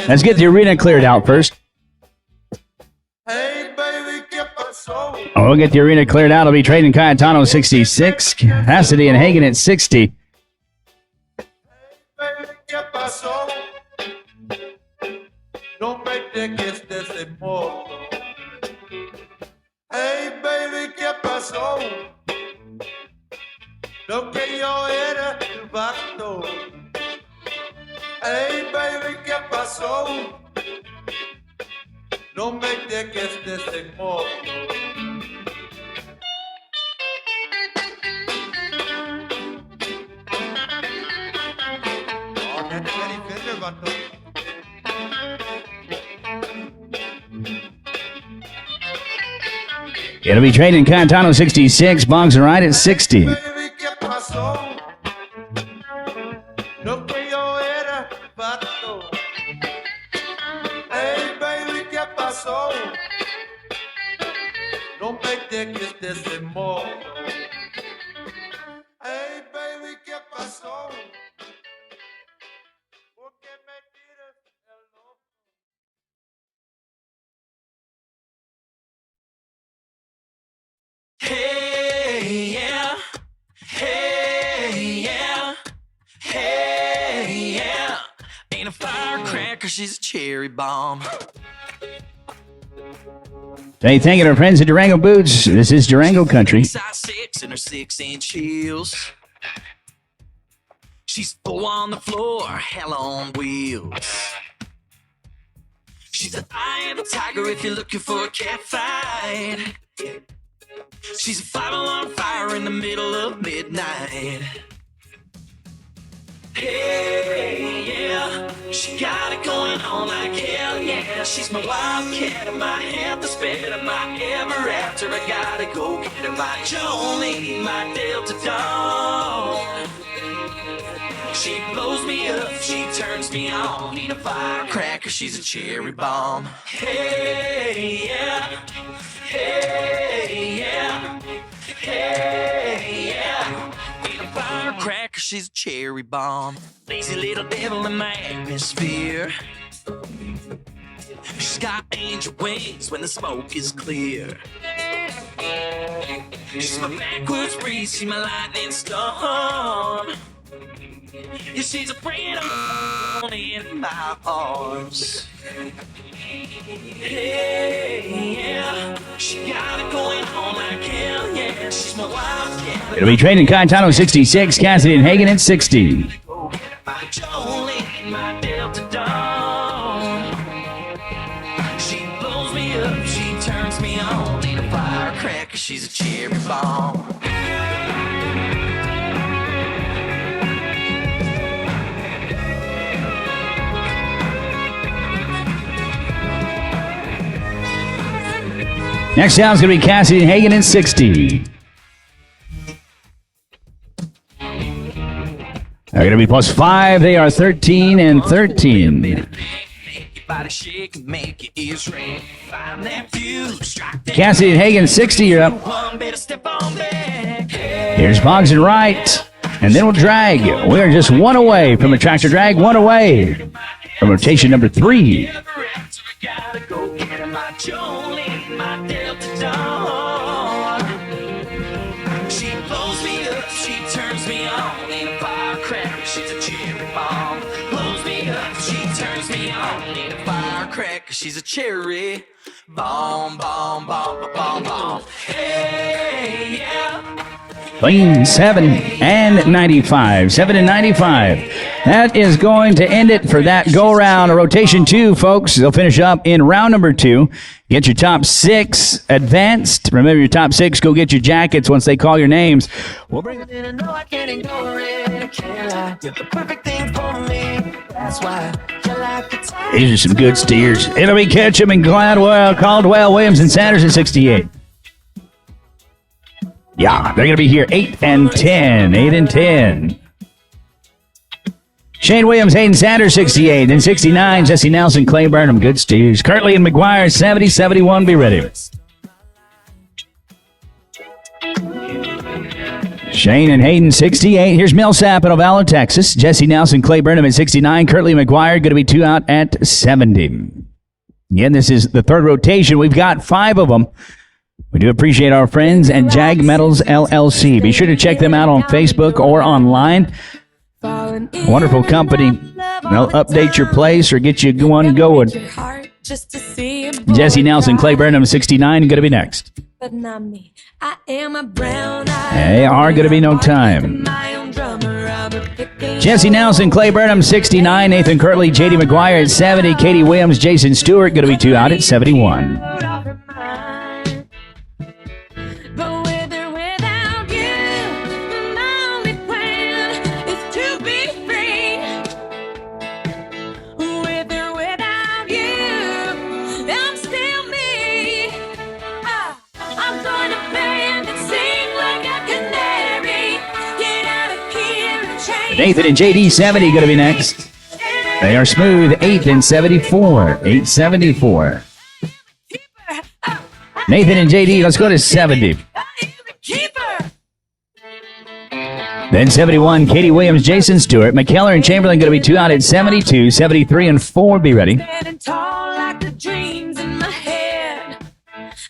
Let's get the arena cleared out first. Hey, baby, get my soul. We'll get the arena cleared out. It'll be trading Cayetano 66, Cassidy and Hagen at 60. Baby, get my soul. Don't make that kiss this anymore. Hey, baby, get my soul. Don't get your head up to vato. Hey, baby, get my soul. Don't make that kiss this anymore. Oh, that's very tender, vato. It'll be trading Cayetano 66, Boggs and Wright at 60. Baby, get my soul. Don't get your head up, vato. Hey, baby, get my soul. Don't make that kiss this anymore. Hey, baby, get my soul. Porque me tiras el loco. Hey, yeah. Hey, yeah. Hey, yeah. Ain't a firecracker, she's a cherry bomb. Hey, thank you to our friends at Durango Boots. This is Durango Country. Size 6 in her 6-inch heels. She's 4 on the floor, hell on wheels. She's the eye of the tiger if you're looking for a cat fight. She's a 5-alarm fire in the middle of midnight. Hey, yeah, she got it going on like hell, yeah. She's my wildcat and my health is better, my ever after. I gotta go get her, my Jolene, my Delta Dawn. She blows me up, she turns me on. Ain't a firecracker, she's a cherry bomb. Hey, yeah. Hey, yeah. Hey, yeah. Ain't a firecracker, she's a cherry bomb. Lazy little devil in my atmosphere. She's got angel wings when the smoke is clear. She's my backwards breeze, she's my lightning storm. Yeah, she's a friend of in my arms. Hey, yeah, she got it going on like hell, yeah. She's my wildcat. It'll be trading Caetano 66, Cassidy and Hagen at 60. My Jolene, my Delta Dawn. She blows me up, she turns me on. Need a firecracker, she's a cherry bomb. Next down is going to be Cassidy and Hagen at 60. They're going to be plus 5. They are 13 and 13. Body shake and make your ears ring. Find that fuse, strike that Cassidy and Hagen 60. You're up. one, better step on back. Here's Boggs and Wright. And then we'll drag. We are just one away from a tractor drag, one away from rotation number 3. Gotta go get my Jolene, my Delta Dawn. She blows me up, she turns me on. Ain't a firecracker, she's a cherry bomb. Blows me up, she turns me on. Ain't a firecracker, she's a cherry bomb, bomb, bomb, bomb, bomb. Hey, yeah. Clean 7 and 95. 7 and 95. That is going to end it for that go-round of rotation 2, folks. They'll finish up in round number 2. Get your top 6 advanced. Remember your top 6. Go get your jackets once they call your names. We'll bring it. Didn't know I can't ignore it. Can't lie. You're the perfect thing for me. That's why you like the time. These are some good steers. It'll be Ketchum and Gladwell, Caldwell, Williams, and Sanders at 68. Yeah, they're going to be here 8 and 10. 8 and 10. Shane Williams, Hayden Sanders, 68. Then 69, Jesse Nelson, Clay Burnham, good steers. Kirtley and McGuire, 70, 71, be ready. Shane and Hayden, 68. Here's Millsap at Ovalo, Texas. Jesse Nelson, Clay Burnham at 69. Kirtley and McGuire going to be 2 out at 70. Again, this is the third rotation. We've got 5 of them. We do appreciate our friends at Jag Metals LLC. Be sure to check them out on Facebook or online. Wonderful company. They'll update your place or get you one going. Jesse Nelson, Clay Burnham, 69, going to be next. But not me. I am a brown They are going to be no time. Jesse Nelson, Clay Burnham, 69. Nathan Kirtley, J.D. McGuire at 70. Katie Williams, Jason Stewart, going to be 2 out at 71. Nathan and JD 70 going to be next. They are smooth 8 and 74. 874. Nathan and JD, let's go to 70. Then 71, Katie Williams, Jason Stewart, McKellar and Chamberlain going to be 2 out at 72. 73 and 4, be ready.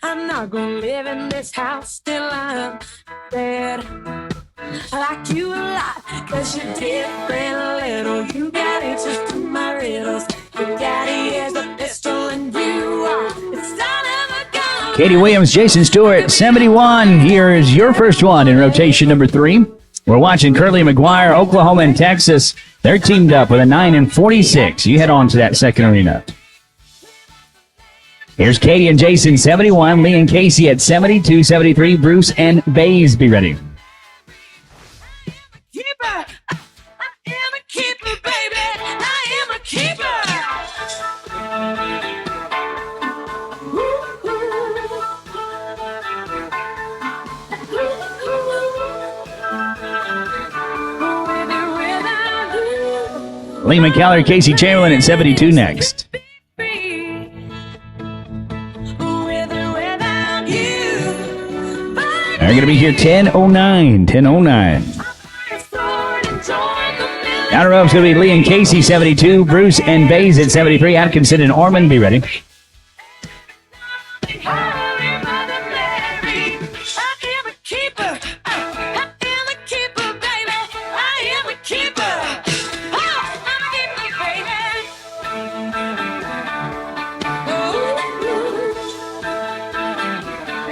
I'm not gonna live in this house till I'm dead. I like you a lot, cause you're different a little. You got answers to my riddles. Your daddy is a pistol and you are the son of a gun. Katie Williams, Jason Stewart, 71. Here is your first one in rotation number 3. We're watching Kirtley McGuire, Oklahoma and Texas. They're teamed up with a 9 and 46. You head on to that second arena. Here's Katie and Jason, 71. Lee and Casey at 72, 73. Bruce and Bays, be ready. Keeper, I am a keeper, baby. I am a keeper. Lee McKellar, Casey Chamberlain at 72 next. They're going to be here 10:09. 10:09. Outer row is going to be Lee and Casey, 72. Bruce and Bays at 73. Atkinson and Orman, be ready.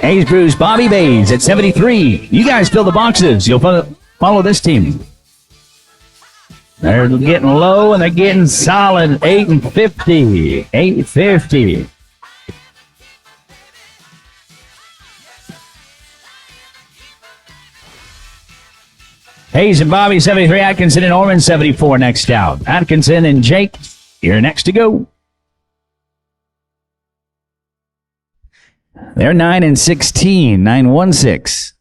Hayes Bruce, Bobby Bays at 73. You guys fill the boxes. You'll follow this team. They're getting low and they're getting solid. 8 and 50. 850. Hayes and Bobby, 73. Atkinson and Orman, 74 next out. Atkinson and Jake, you're next to go. They're 9 and 16. 9-1-6.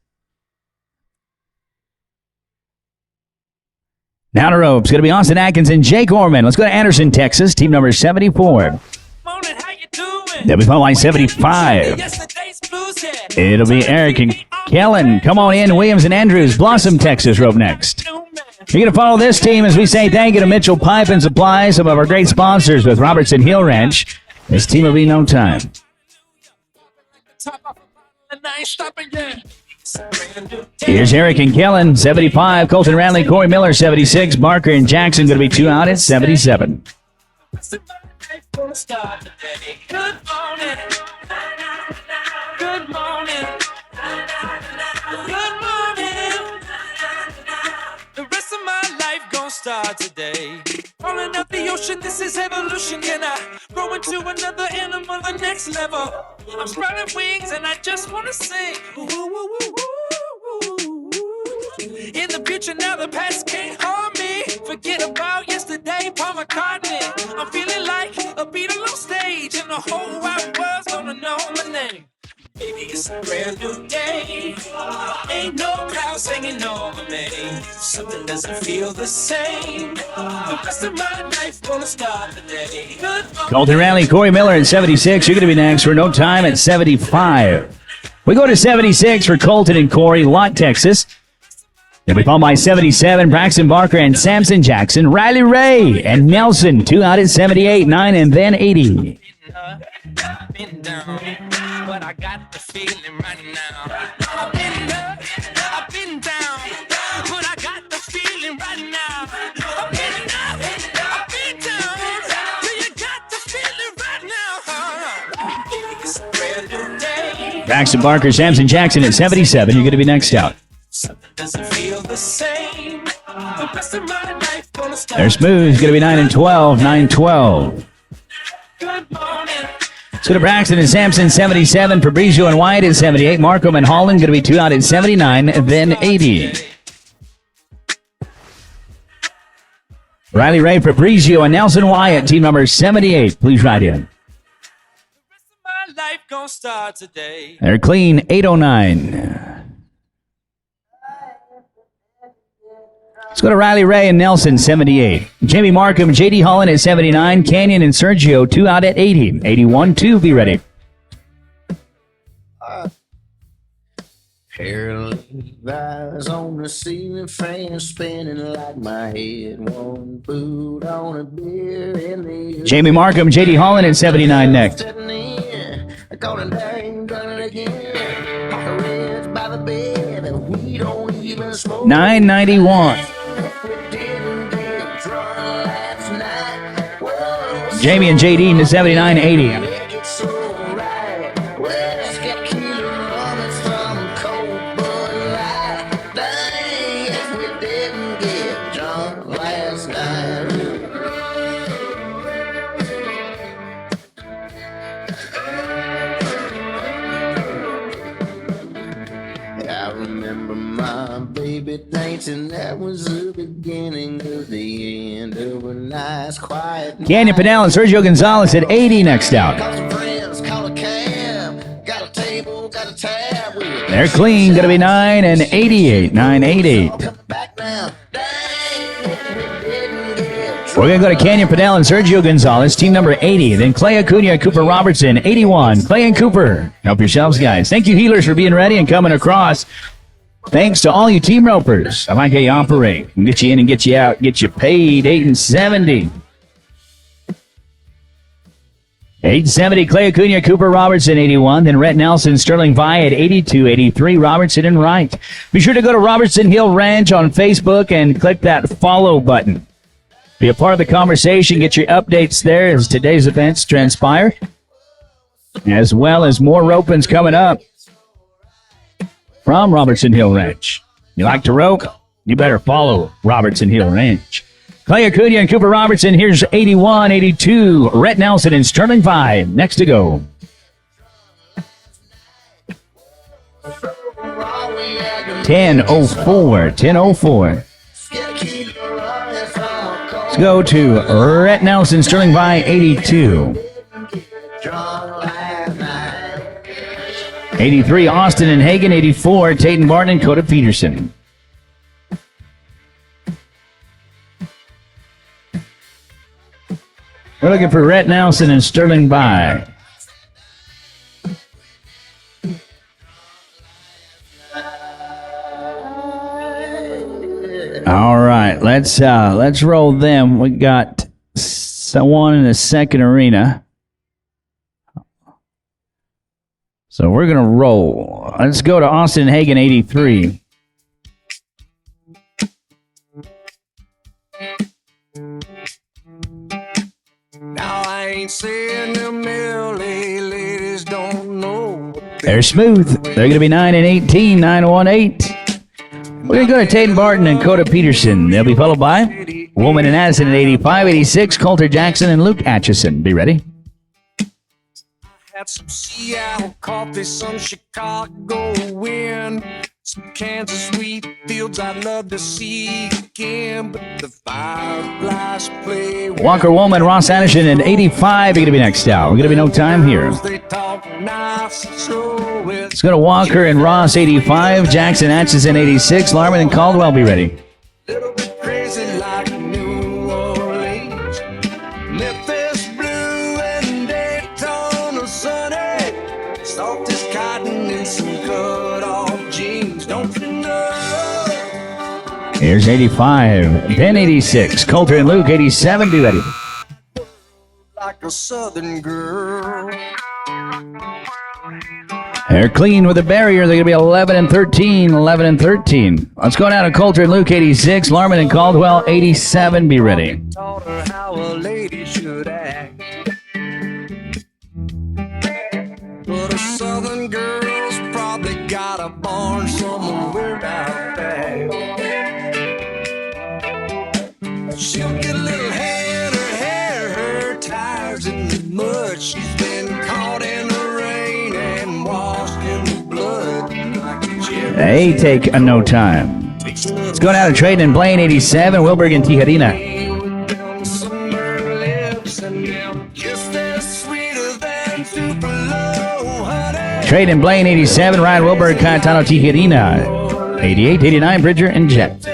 Now to ropes. Going to be Austin Atkinson, Jake Orman. Let's go to Anderson, Texas. Team number 74. They'll be followed by 75. It'll be Eric and Kellen. Come on in. Williams and Andrews, Blossom, Texas, rope next. You're going to follow this team as we say thank you to Mitchell Pipe and Supply, some of our great sponsors with Robertson Hill Ranch. This team will be no time. Here's Eric and Kellen, 75. Colton Ranley, Corey Miller, 76. Barker and Jackson going to be 2 out at 77. Good morning. Good morning. Good morning. The rest of my life gon' start today. Falling up the ocean, this is evolution. Can I grow into another animal, the next level? I'm spreading wings and I just wanna sing. Ooh, ooh, ooh, ooh, ooh, ooh. In the future, now the past can't harm me. Forget about yesterday, Paul McCartney. I'm feeling like a Beatle on stage, and the whole wide world's gonna know my name. Baby, it's a brand new day. Ain't no clouds hanging over me. Something doesn't feel the same. The rest of my life gonna start today. Colton Ranley, Corey Miller at 76. You're going to be next for no time at 75. We go to 76 for Colton and Corey, Lott, Texas. They'll be followed by 77, Braxton Barker and Samson Jackson. Riley Ray and Nelson, 2 out at 78, 9, and then 80. I've been down, but I got the feeling right now. I've been up, I've been down, but I got the feeling right now. I've been up, I've been down, do you got the feeling right now? It's a brand new day. Braxton Barker, Samson Jackson at 77. You're going to be next out. Something doesn't feel the same. The rest of my life gonna start. They're smooth. Going to be 9 and 12, 9-12. Good morning. Let's go to Braxton and Sampson, 77. Fabrizio and Wyatt at 78. Markham and Holland going to be 2 out at 79, then 80. Riley Ray, Fabrizio, and Nelson Wyatt, team number 78. Please write in. The rest of my life gonna start today. They're clean, 809. Let's go to Riley Ray and Nelson, 78. Jamie Markham, J.D. Holland at 79. Canyon and Sergio, 2 out at 80. 81-2, be ready. Pair of Levi's on the ceiling fan spinning like my head. One boot on a beer in the Jamie Markham, J.D. Holland at 79 next. Sitting in, going down, done it again. Parker Red's by the bed, and we don't even smoke. 991. Jamie and JD in the 79-80. I remember my baby dancing. That was the beginning of the end of a nice quiet night. Canyon Pinell and Sergio Gonzalez at 80 next out. Call some friends, call a cab. Got a table, got a tab. They're clean, going to be 9 and 88. 988. Come back now. Dang, we didn't get We're going to go to Canyon Pinell and Sergio Gonzalez, team number 80. Then Clay Acuna, Cooper Robertson, 81. Clay and Cooper, help yourselves, guys. Thank you, healers, for being ready and coming across. Thanks to all you team ropers. I like how you operate. Can get you in and get you out, get you paid. 8 and 70. 870, Clay Acuna, Cooper Robertson, 81. Then Rhett Nelson, Sterling Vi at 82, 83, Robertson and Wright. Be sure to go to Robertson Hill Ranch on Facebook and click that follow button. Be a part of the conversation. Get your updates there as today's events transpire, as well as more ropings coming up. from Robertson Hill Ranch. You like to rope? You better follow Robertson Hill Ranch. Clay Acuna and Cooper Robertson. Here's 81, 82. Rhett Nelson and Sterling 5. Next to go. 10:04. 10:04. Let's go to Rhett Nelson, Sterling by 82. 83, Austin and Hagen. 84, Tatum Barton and Coda Peterson. We're looking for Rhett Nelson and Sterling by. All right, let's roll them. We got someone in the second arena. So we're going to roll. Let's go to Austin Hagen, 83. Now I ain't saying them LA ladies don't know. They're smooth. They're going to be 9 and 18, 918. We're going to go to Tatum Barton and Coda Peterson. They'll be followed by Woman and Addison at 85, 86, Coulter Jackson and Luke Atchison. Be ready. Had some Seattle coffee, some Chicago wind, some Kansas wheat fields I'd love to see again, but the fireflies play. Walker Woman, Ross Addison at 85 are going to be next out. We're going to be no time here. They talk nice, so Let's go to Walker and Ross, 85, Jackson Atchison, 86, Larman and Caldwell. Be ready. little bit crazy like New Orleans, Memphis blue and Daytona sunny, soft as cotton and some cut-off jeans. Don't you know? Here's 85, Ben 86, Coulter and Luke, 87. Be ready. Like a southern girl. They're clean with a barrier. They're going to be 11 and 13, 11 and 13. Let's go down to Coulter and Luke, 86, Larman and Caldwell, 87. Be ready. Taught her how a lady should act. But a southern girl's probably got a barn somewhere out there. She'll get a little head, her hair, her tires in the mud. She's been caught in the rain and washed in the blood. Like a cherry. They take a no time. Let's go down to Trayton and Blaine, 87, Wilberg and Tijerina. Trayton and Blaine, 87, Ryan Wilberg, Cayetano Tijerina, 88, 89, Bridger and Jet.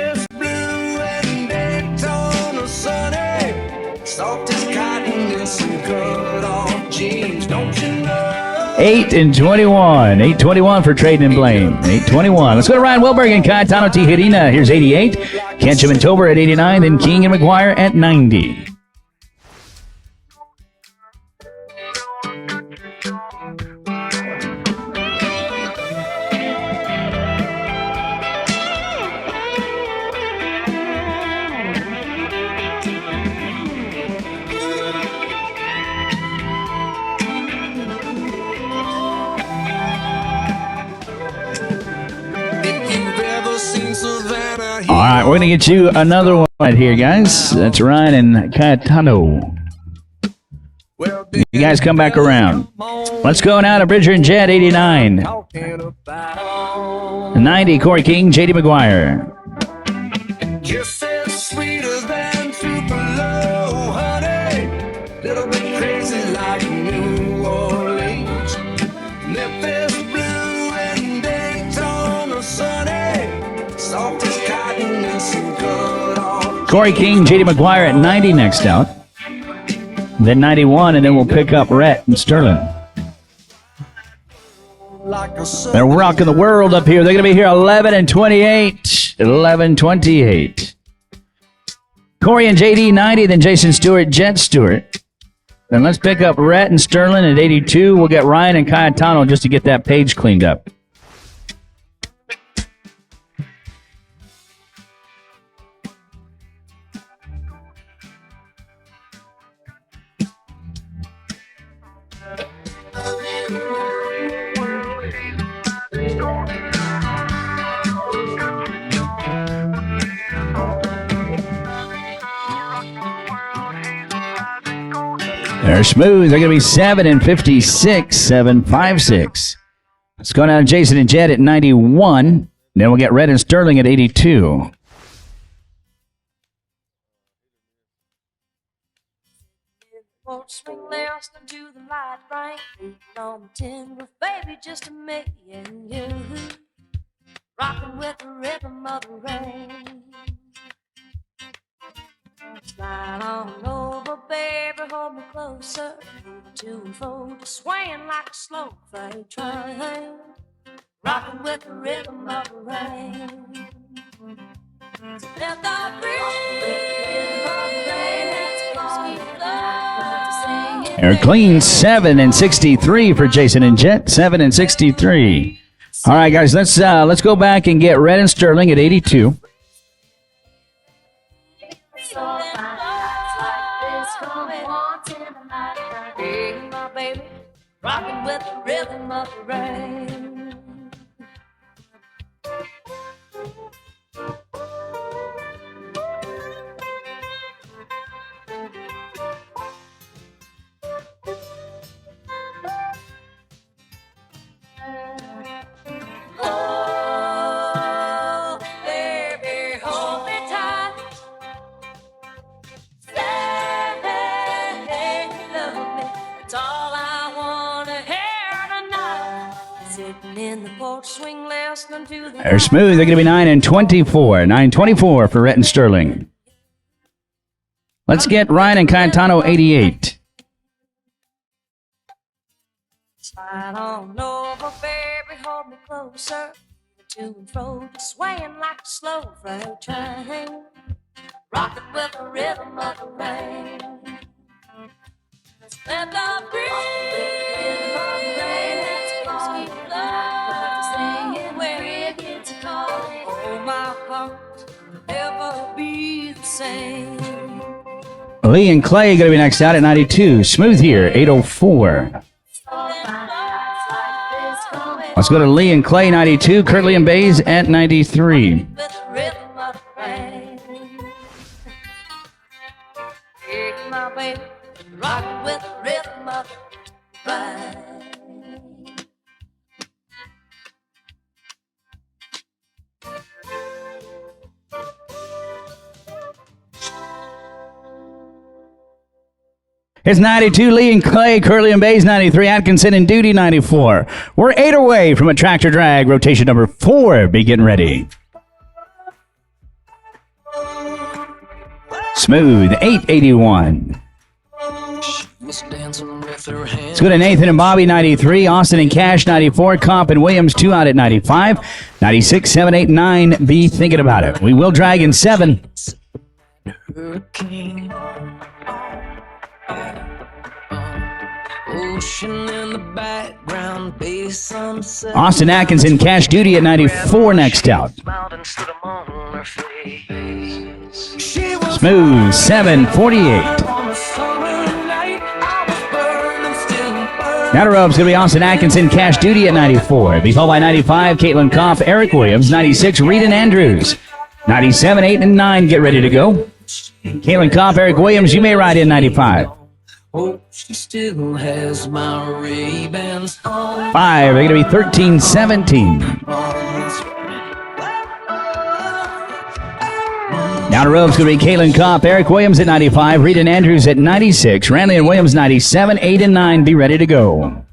8 and 21. 8:21 for Trayton and Blaine. 8:21. Let's go to Ryan Wilberg and Cayetano Tijerina. Here's 88. Ketchum and Tober at 89. Then King and McGuire at 90. All right, we're going to get you another one right here, guys. That's Ryan and Cayetano. You guys come back around. Let's go now to Bridger and Jet, 89. 90, Corey King, J.D. McGuire. Kisses sweeter than Tupelo, honey. Little bit crazy like New Orleans. Memphis blue and Daytona sunny. Soft as cotton and some cut-off. Corey King, J.D. McGuire at 90 next out. Then 91, and then we'll pick up Rhett and Sterling. Like a They're rocking the world up here. They're going to be here 11 and 28. 11-28. Corey and JD 90, then Jason Stewart, Jet Stewart. Then let's pick up Rhett and Sterling at 82. We'll get Ryan and Cayetano just to get that page cleaned up. They're smooth. They're going to be 7 and 56, 756. Let's go down to Jason and Jet at 91. Then we'll get Red and Sterling at 82. Swing last into the light rain on the tin roof, baby, just me and you, rocking with the rhythm of the rain. Slide on over, baby, hold me closer, to and fro, just swaying like a slow freight train, rocking with the rhythm of the rain. Let the breeze of the rain They're clean 7 and 63 for Jason and Jet. 7 and 63. All right, guys, let's go back and get Red and Sterling at 82. Rocking with the rhythm of the rain. Oh, baby, hold me tight. Say you love me. It's all I wanna hear tonight. Sitting in the porch swing, listening to the. They're smooth. They're going to be 9 and 24. 9-24 for Red and Sterling. Let's get Ryan and Cayetano 88. Slide on over, baby, hold me closer, to and fro, just swaying like a slow freight train, rocking with the rhythm of the rain. Let the breeze of the rain that's blowing where it gets calling. Oh, my heart will never be the same. Lee and Clay going to be next out at 92. Smooth here, 804. Let's go to Lee and Clay, 92. Curtly and Bays at 93. It's 92, Lee and Clay, Curly and Bays, 93, Atkinson and Duty, 94. We're 8 away from a tractor drag, rotation number 4. Be getting ready. Smooth, 881. Let's go to Nathan and Bobby, 93, Austin and Cash, 94, Comp and Williams, 2 out at 95, 96, 7, 8, 9. Be thinking about it. We will drag in 7. Hurricane. Ocean in the background, bass sunset. Austin Atkinson, Cash Duty at 94 next out. Smooth, 748. Outer Rope's going to be Austin Atkinson, Cash Duty at 94. Be followed by 95, Caitlin Kopp, Eric Williams, 96, Reed and Andrews. 97, 8, and 9, get ready to go. Caitlin Kopp, Eric Williams, you may ride in 95. Oh, she still has my Ray-Bans on. 5, they're going to be 13, 17. Down the rope's going to be Caitlin Kopp, Eric Williams at 95, Reed and Andrews at 96, Ranley and Williams 97, 8 and 9. Be ready to go.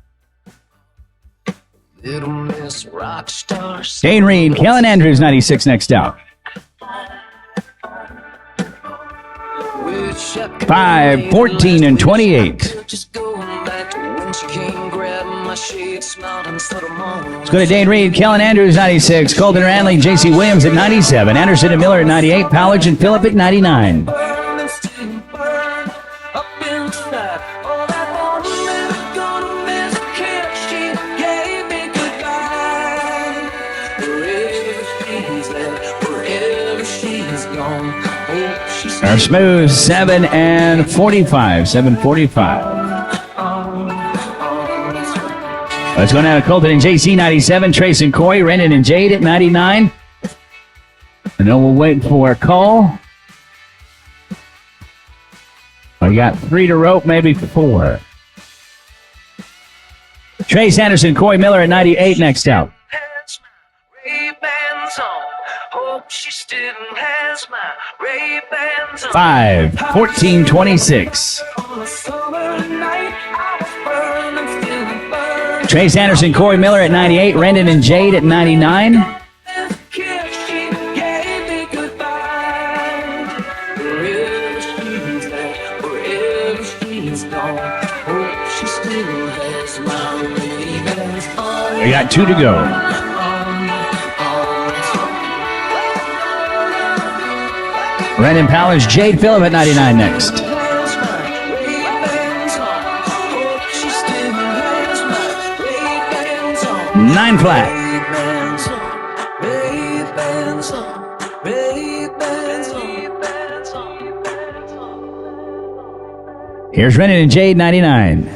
Little Miss Rockstar. Dane Reed, Kellen Andrews 96 next out. 5, 14, and 28. Just going back to when she came, grabbed my shade, smiled and slid them on. Let's go to Dane Reed, Kellen Andrews 96, Colton Ranley, J.C. Williams at 97, Anderson and Miller at 98, Powledge and Phillip at 99. Burn and still burn up inside. Oh, that woman never gonna miss a kiss. She gave me goodbye. Wherever she's gone. Oh, she's Our smooth 7 and 45. 745. Let's go now to Colton and JC 97, Trace and Coy, Renan and Jade at 99. And then we'll wait for a call. We got 3 to rope, maybe 4. Trace Anderson, Corey Miller at 98 next out. Ray-Bans on. Hope she still has my Ray-Bans on. 5, 14, 26. On a summer night, I was burning, feeling burned. Trace Anderson, Corey Miller at 98. Rendon and Jade at 99. This kiss she gave me goodbye. Wherever she's at, wherever she's gone, hope she still has my Ray-Bans on. We got 2 to go. Brandon Powers, Jade Phillip at 99 next. 9 flat. Here's Rendon and Jade, 99.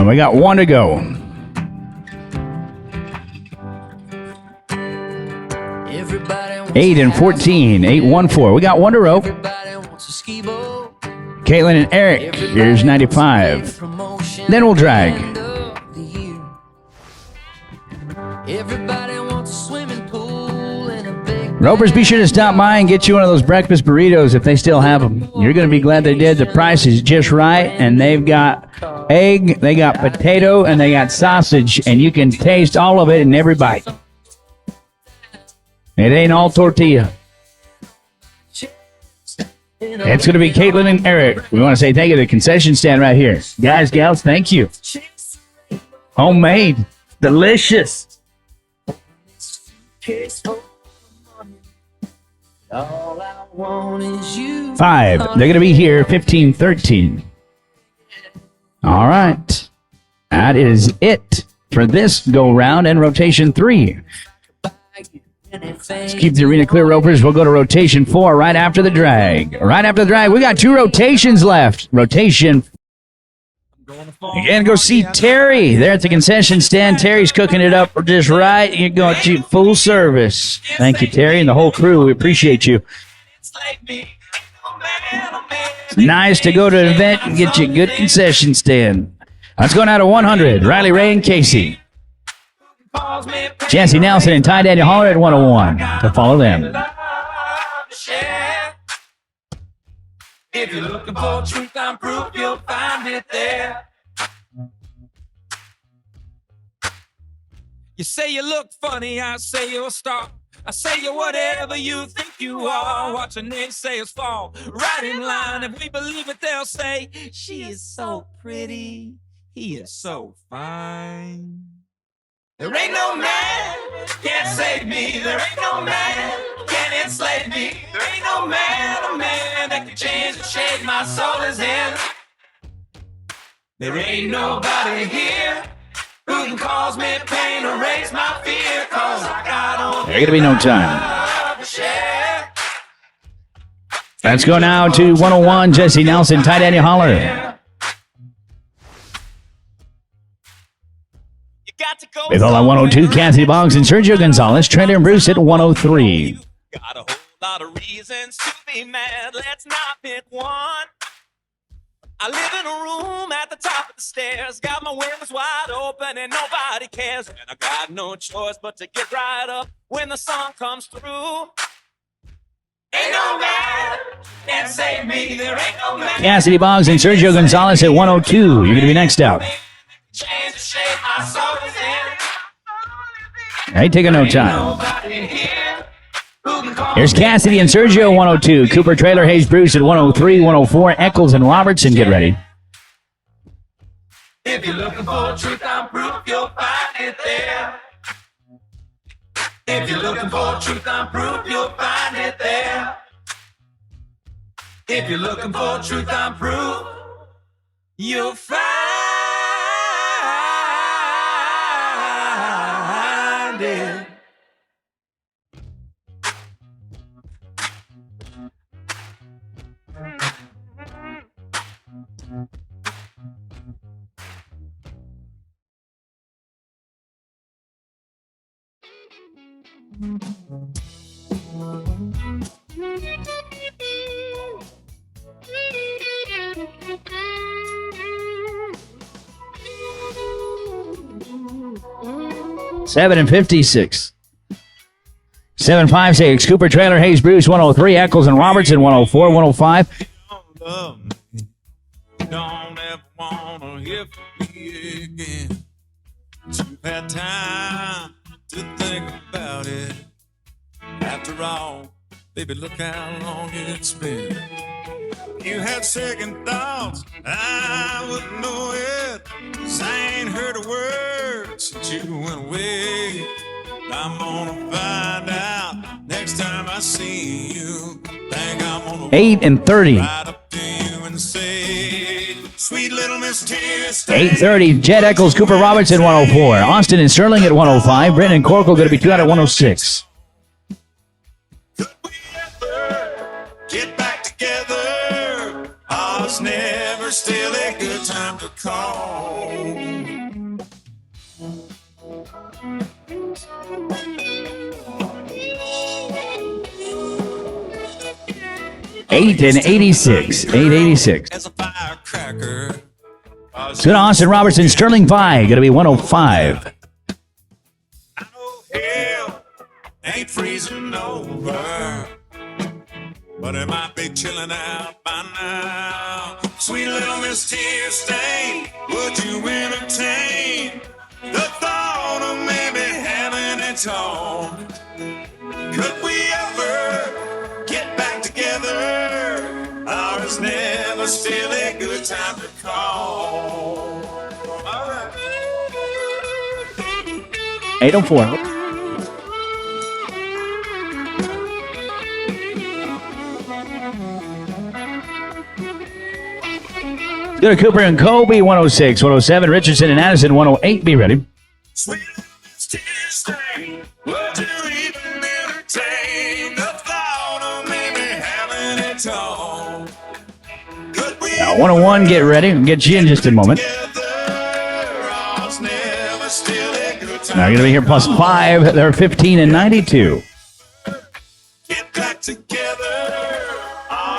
And we got 1 to go. Everybody 8 and 14. 8, 1, 4. We got 1 to rope. wants a ski boat. Caitlin and Eric. Here's 95. Then we'll drag. Everybody wants a swimming pool and a big Ropers, be sure to stop by and get you one of those breakfast burritos if they still have them. You're going to be glad they did. The price is just right, and they've got egg, they got potato, and they got sausage, and you can taste all of it in every bite. It ain't all tortilla. It's going to be Caitlin and Eric. We want to say thank you to the concession stand right here. Guys, gals, thank you. Homemade. Delicious. all I want is you. 5. They're going to be here 15, 13. All right. That is it for this go round and rotation 3. Let's keep the arena clear, Ropers. We'll go to rotation 4 right after the drag. Right after the drag, we got 2 rotations left. Rotation. Again, go see Terry there at the concession stand. Terry's cooking it up just right. You're going to full service. Thank you, Terry, and the whole crew. We appreciate you. It's nice to go to an event and get you a good concession stand. Let's go now to 100. Riley Ray and Casey. Jesse Nelson and Ty Daniel Holler at 101 to follow them. If you're looking for truth and proof, you'll find it there. You say you look funny, I say you're a star. I say you're whatever you think you are. Watching naysayers fall right in line. If we believe it, they'll say, she is so pretty, he is so fine. There ain't no man can't save me. There ain't no man can enslave me. There ain't no man, a man that can change the shape my soul is in. There ain't nobody here who can cause me pain or raise my fear, cause I got on. There's going to be no time. Let's go now to 101. Jesse Nelson, Ty Daniel Holler. With all on 102, Kathy Boggs and Sergio Gonzalez, Trent and Bruce at 103. Got a whole lot of reasons to be mad. Let's not pick one. I live in a room at the top of the stairs. Got my windows wide open and nobody cares. And I got no choice but to get right up when the sun comes through. Ain't no man can save me. There ain't no man. Cassidy Boggs and Sergio Gonzalez at 102. You're going to be next out. Change the shape my soul is in. Hey, take a no time. Nobody here who can call Here's Cassidy and Sergio 102. Cooper Trailer, Hayes Bruce at 103, 104. Eccles and Robertson, get ready. If you're looking for truth and proof, you'll find it there. If you're looking for truth and proof, you'll find it there. If you're looking for truth and proof, you'll find it. Seven and 56. 756. Cooper, Trailer, Hayes, Bruce, 103. Eccles and Robertson, 104, 105. Love me. Don't ever wanna hear from me again. You've had time to think about it. After all, baby, look how long it's been. You had second thoughts, I wouldn't know it. 'Cause I ain't heard a word since you went away. I'm gonna find out next time I see you. Think I'm gonna 8 and 30. ride up to you and say, sweet little Miss Tears. 8:30. Jed Eccles, Cooper, Robertson, 104. Austin and Sterling at 105. Brendan Corkle going to be 2 out at 106. Could we ever get back together? Oh, it's never still a good time to call. 8 and 86. 886. As a firecracker. Let's go to Austin Robertson, Sterling Vi, going to be 105. I know hell ain't freezing over, but it might be chilling out by now. Sweet little Miss Tear Stain, would you entertain the thought of maybe having it on? Could we ever get back together? Or is never still a good time to call? All right. 804. Go to Cooper and Kobe, 106, 107. Richardson and Addison, 108. Be ready. Sweet Miss Tear Stain, would you even entertain the thought of maybe having it on? Could we Now, 101, get ready. We'll get you in just a moment. Now, you're going to be here plus 5. They're 15 and 92. Get back together.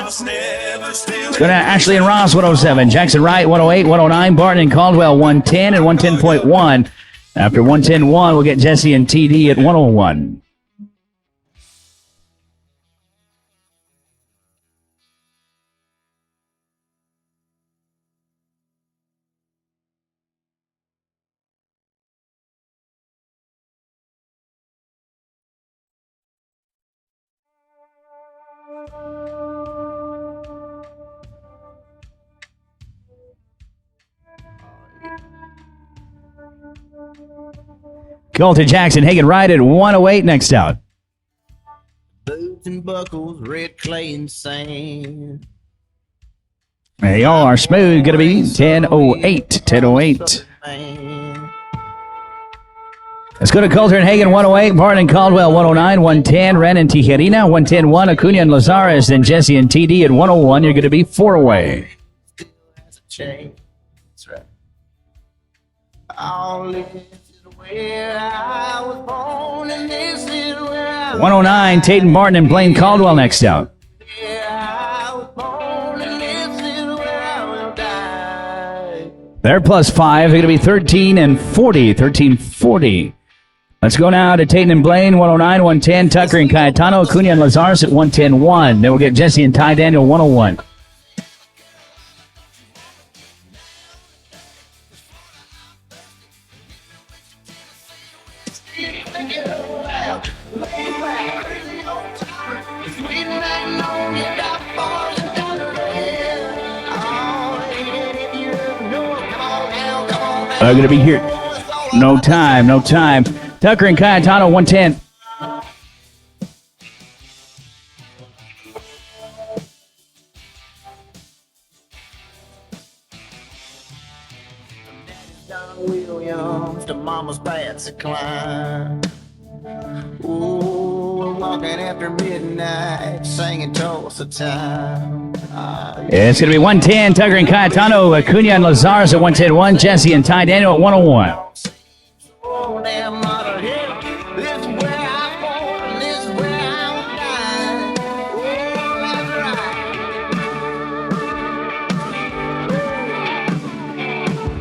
Let's go to Ashley and Ross, 107. Jackson Wright, 108, 109. Barton and Caldwell, 110 and 110.1. After 110.1, we'll get Jesse and TD at 101. Colton Jackson, Hagen Wright at 108 next out. Boots and buckles, red clay and sand. They all are smooth. Going to be 10:08. 10:08. Man. Let's go to Coulter and Hagen, 108. Barton and Caldwell, 109. 110. Ren and Tijerina, 110.1. Acuna and Lazares. Then Jesse and TD at 101. You're going to be 4 away. Has a change. That's right. All this is where I was born, and this is where I 109. Tatum Barton and Blaine Caldwell next out. was born, and this is where I will die. They're plus 5. They're going to be 13 and 40. 13-40. Let's go now to Tatum and Blaine, 109, 110. Tucker and Cayetano, Acuna and Lazares at 110.1. Then we'll get Jesse and Ty Daniel, 101. They're going to be here. No time, no time. Tucker and Cayetano, 110. Don Williams to Mama's Bats Climb. Ooh, we're walking after midnight, singing Tulsa time. It's going to be 110. Tucker and Cayetano, Acuna and Lazares at 110.1. Jesse and Ty Daniel at 101. Oh, damn, mother, this is where I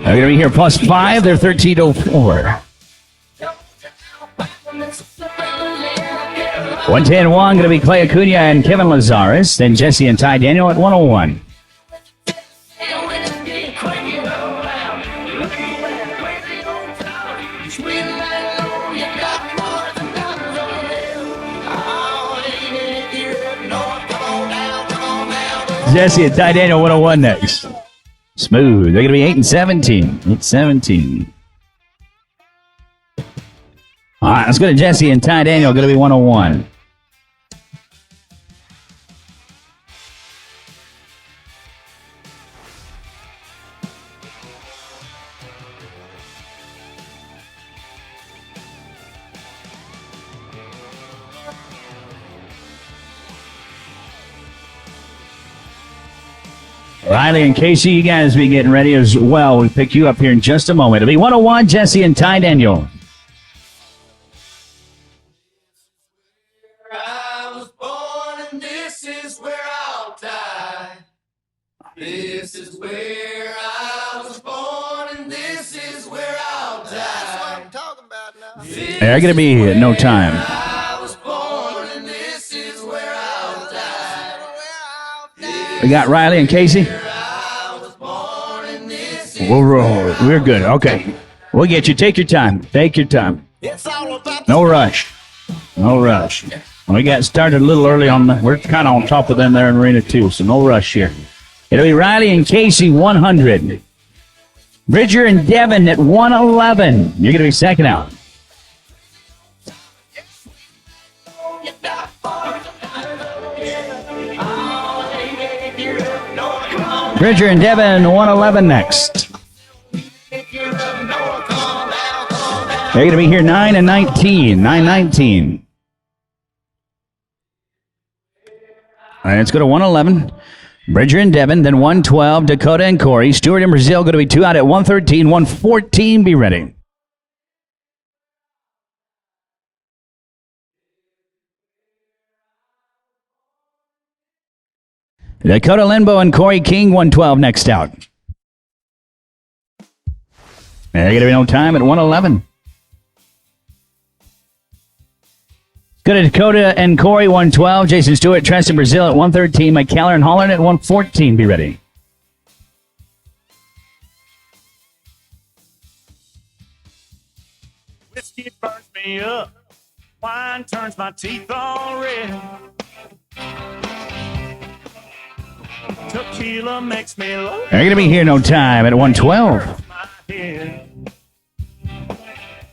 They're going to be here +5. They're 1304. 110-1 going to be Clay Acuna and Kevin Lazarus. Then Jesse and Ty Daniel at 101. Jesse and Ty Daniel 101 next. Smooth. They're going to be 8 and 17. 8-17. All right, let's go to Jesse and Ty Daniel. Going to be 101. Riley and Casey, you guys be getting ready as well. We'll pick you up here in just a moment. It'll be 101, Jesse and Ty Daniel. I was born and this is where I'll die. This is where I was born and this is where I'll die. That's what I'm talking about now. They're going to be here at no time. I was born and this is where I'll die. We got Riley and Casey. We're good. Okay. We'll get you. Take your time. Take your time. No rush. No rush. We got started a little early on. We're kind of on top of them there in Arena 2, so no rush here. It'll be Riley and Casey 100. Bridger and Devin at 111. You're going to be second out. Bridger and Devin 111 next. They're going to be here 9 and 19. 9-19. All right, let's go to 111. Bridger and Devin, then 112. Dakota and Corey. Stewart and Brazil going to be 2 out at 113. 114, be ready. Dakota Limbo and Corey King, 112 next out. They're going to be no time at 111. Go to Dakota and Corey, 112. Jason Stewart, Tristan Brazil at 113. McKellar and Holland at 114. Be ready. Whiskey burns me up. Wine turns my teeth all red. Tequila makes me look. They're going to be here no time at 112.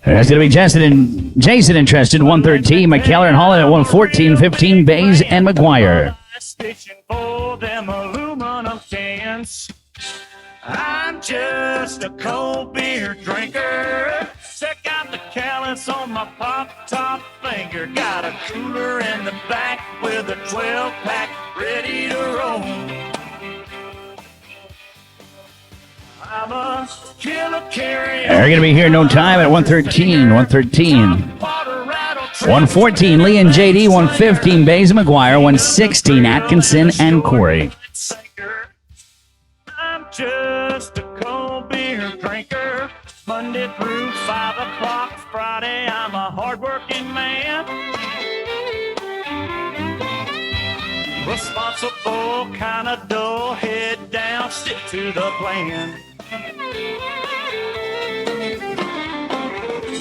That's going to be Jason and Tristan, 113. McKellar and Holland at 114. 15, Bays and McGuire. Stitching for them aluminum cans. I'm just a cold beer drinker. Check out the callus on my pop-top finger. Got a cooler in the back with a 12-pack ready to roll. I'm a killer carrier. They're going to be here no time at 113. 114, Lee and JD. 115, Bays and McGuire. 116, Atkinson and Corey. I'm just a cold beer drinker. Monday through 5 o'clock. Friday, I'm a hardworking man. Responsible, kind of dull, head down, stick to the plan.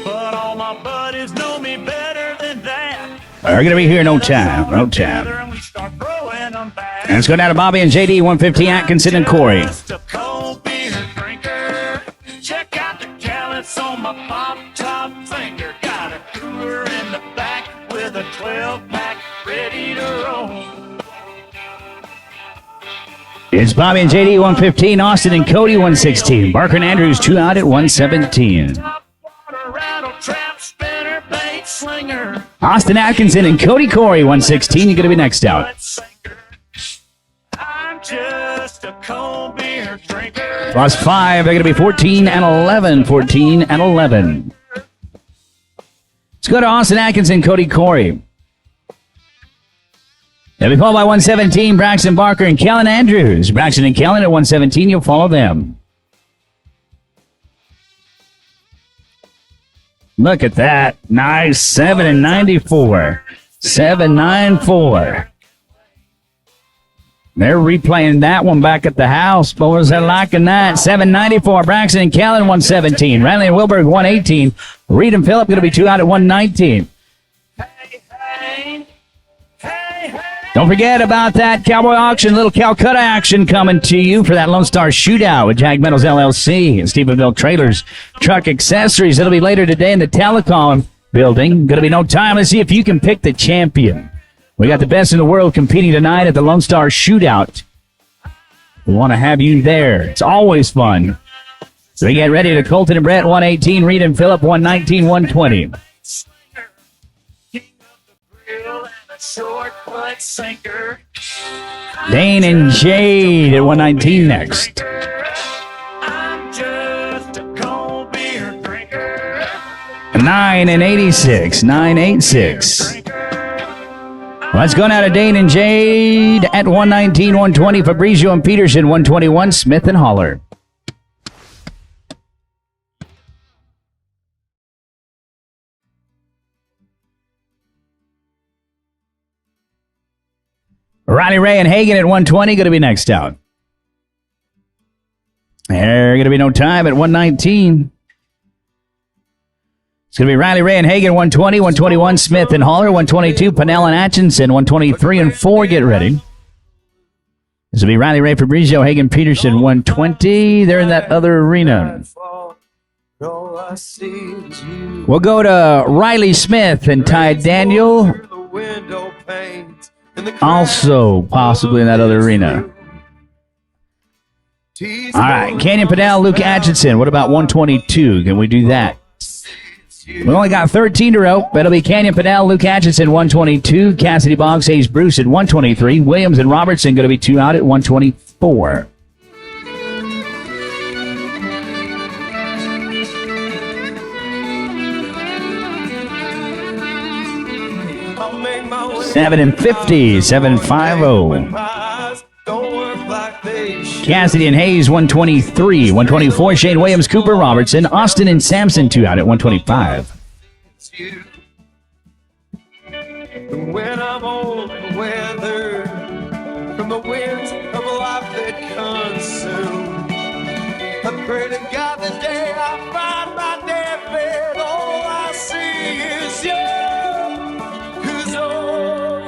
But all my buddies know me better than that. They're going to be here no time. No time. And we start throwing them back. And let's go down to Bobby and JD. 115, Atkinson and Corey. Just a cold beer drinker. Check out the callus on my pop-top finger. Got a cooler in the back with a 12-pack ready to roll. It's Bobby and JD, 115. Austin and Cody, 116. Barker and Andrews, 2 out at 117. Austin Atkinson and Cody Corey, 116. You're going to be next out. I'm just a cold beer drinker. Plus 5, they're going to be 14 and 11. 14 and 11. Let's go to Austin Atkinson, Cody Corey. They'll be followed by 117, Braxton Barker and Kellen Andrews. Braxton and Kellen at 117, you'll follow them. Look at that. Nice. 7 and 94. 794. They're replaying that one back at the house. Boys are liking that. 794. Braxton and Callan 117. Ranley and Wilberg 118. Reed and Phillip going to be 2 out at 119. Don't forget about that Cowboy Auction, little Calcutta action coming to you for that Lone Star Shootout with Jag Metals LLC and Stephenville Trailers Truck Accessories. It'll be later today in the Telecom building. Going to be no time. Let's see if you can pick the champion. We got the best in the world competing tonight at the Lone Star Shootout. We want to have you there. It's always fun. So we get ready to Colton and Brett 118, Reed and Phillip 119, 120. Dane and Jade at 119 next. I'm just a cold beer drinker. 9 and 86. 986. Let's go now to Dane and Jade at 119, 120. Fabrizio and Peterson 121. Smith and Holler. Riley Ray and Hagen at 120 going to be next out. There going to be no time at 119. It's going to be Riley Ray and Hagen 120, 121 Smith and Holler, 122 Pennell and Atchison, 123 and 4 get ready. This will be Riley Ray, Fabrizio, Hagen, Peterson 120. They're in that other arena. We'll go to Riley Smith and Ty Daniel. Also, possibly in that other arena. All right, Canyon Pennell, Luke Atchison. What about 122? Can we do that? We only got 13 to row. That'll be Canyon Pennell, Luke Atchison, 122. Cassidy Boggs, Hayes Bruce at 123. Williams and Robertson going to be 2 out at 124. Seven and 50, 750. Cassidy and Hayes, 123. 124, Shane Williams, Cooper Robertson. Austin and Sampson, 2 out at 125. When I'm old and weathered from the winds of life that consume, I pray to God the day I find my deathbed, all I see is you. 'Cause all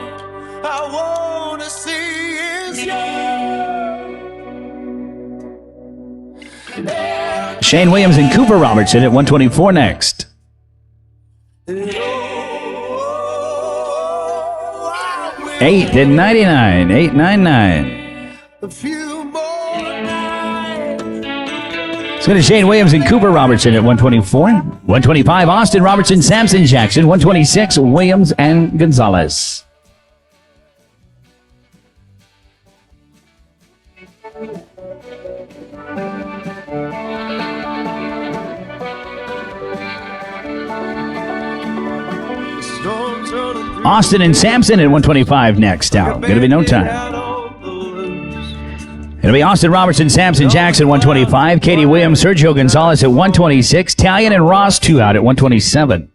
I want to see is you. Shane Williams and Cooper Robertson at 124 next. 8 and 99, 899. A few more nights. Let's go to Shane Williams and Cooper Robertson at 124. 125, Austin Robertson, Sampson Jackson. 126, Williams and Gonzalez. Austin and Sampson at 125 next out. Gonna be no time. It'll be Austin Robertson, Sampson Jackson, 125. Katie Williams, Sergio Gonzalez at 126. Talion and Ross, 2 out at 127.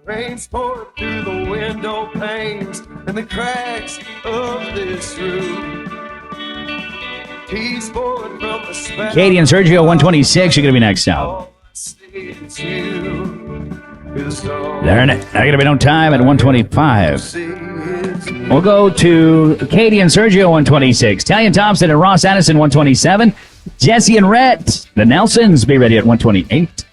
Rain's pouring through the window panes and the cracks of this room. He's pouring from the spout. Katie and Sergio, 126. You're gonna be next out. They're in it. They're going to be no time at 125. We'll go to Katie and Sergio, 126. Talion Thompson and Ross Addison, 127. Jesse and Rhett, the Nelsons, be ready at 128.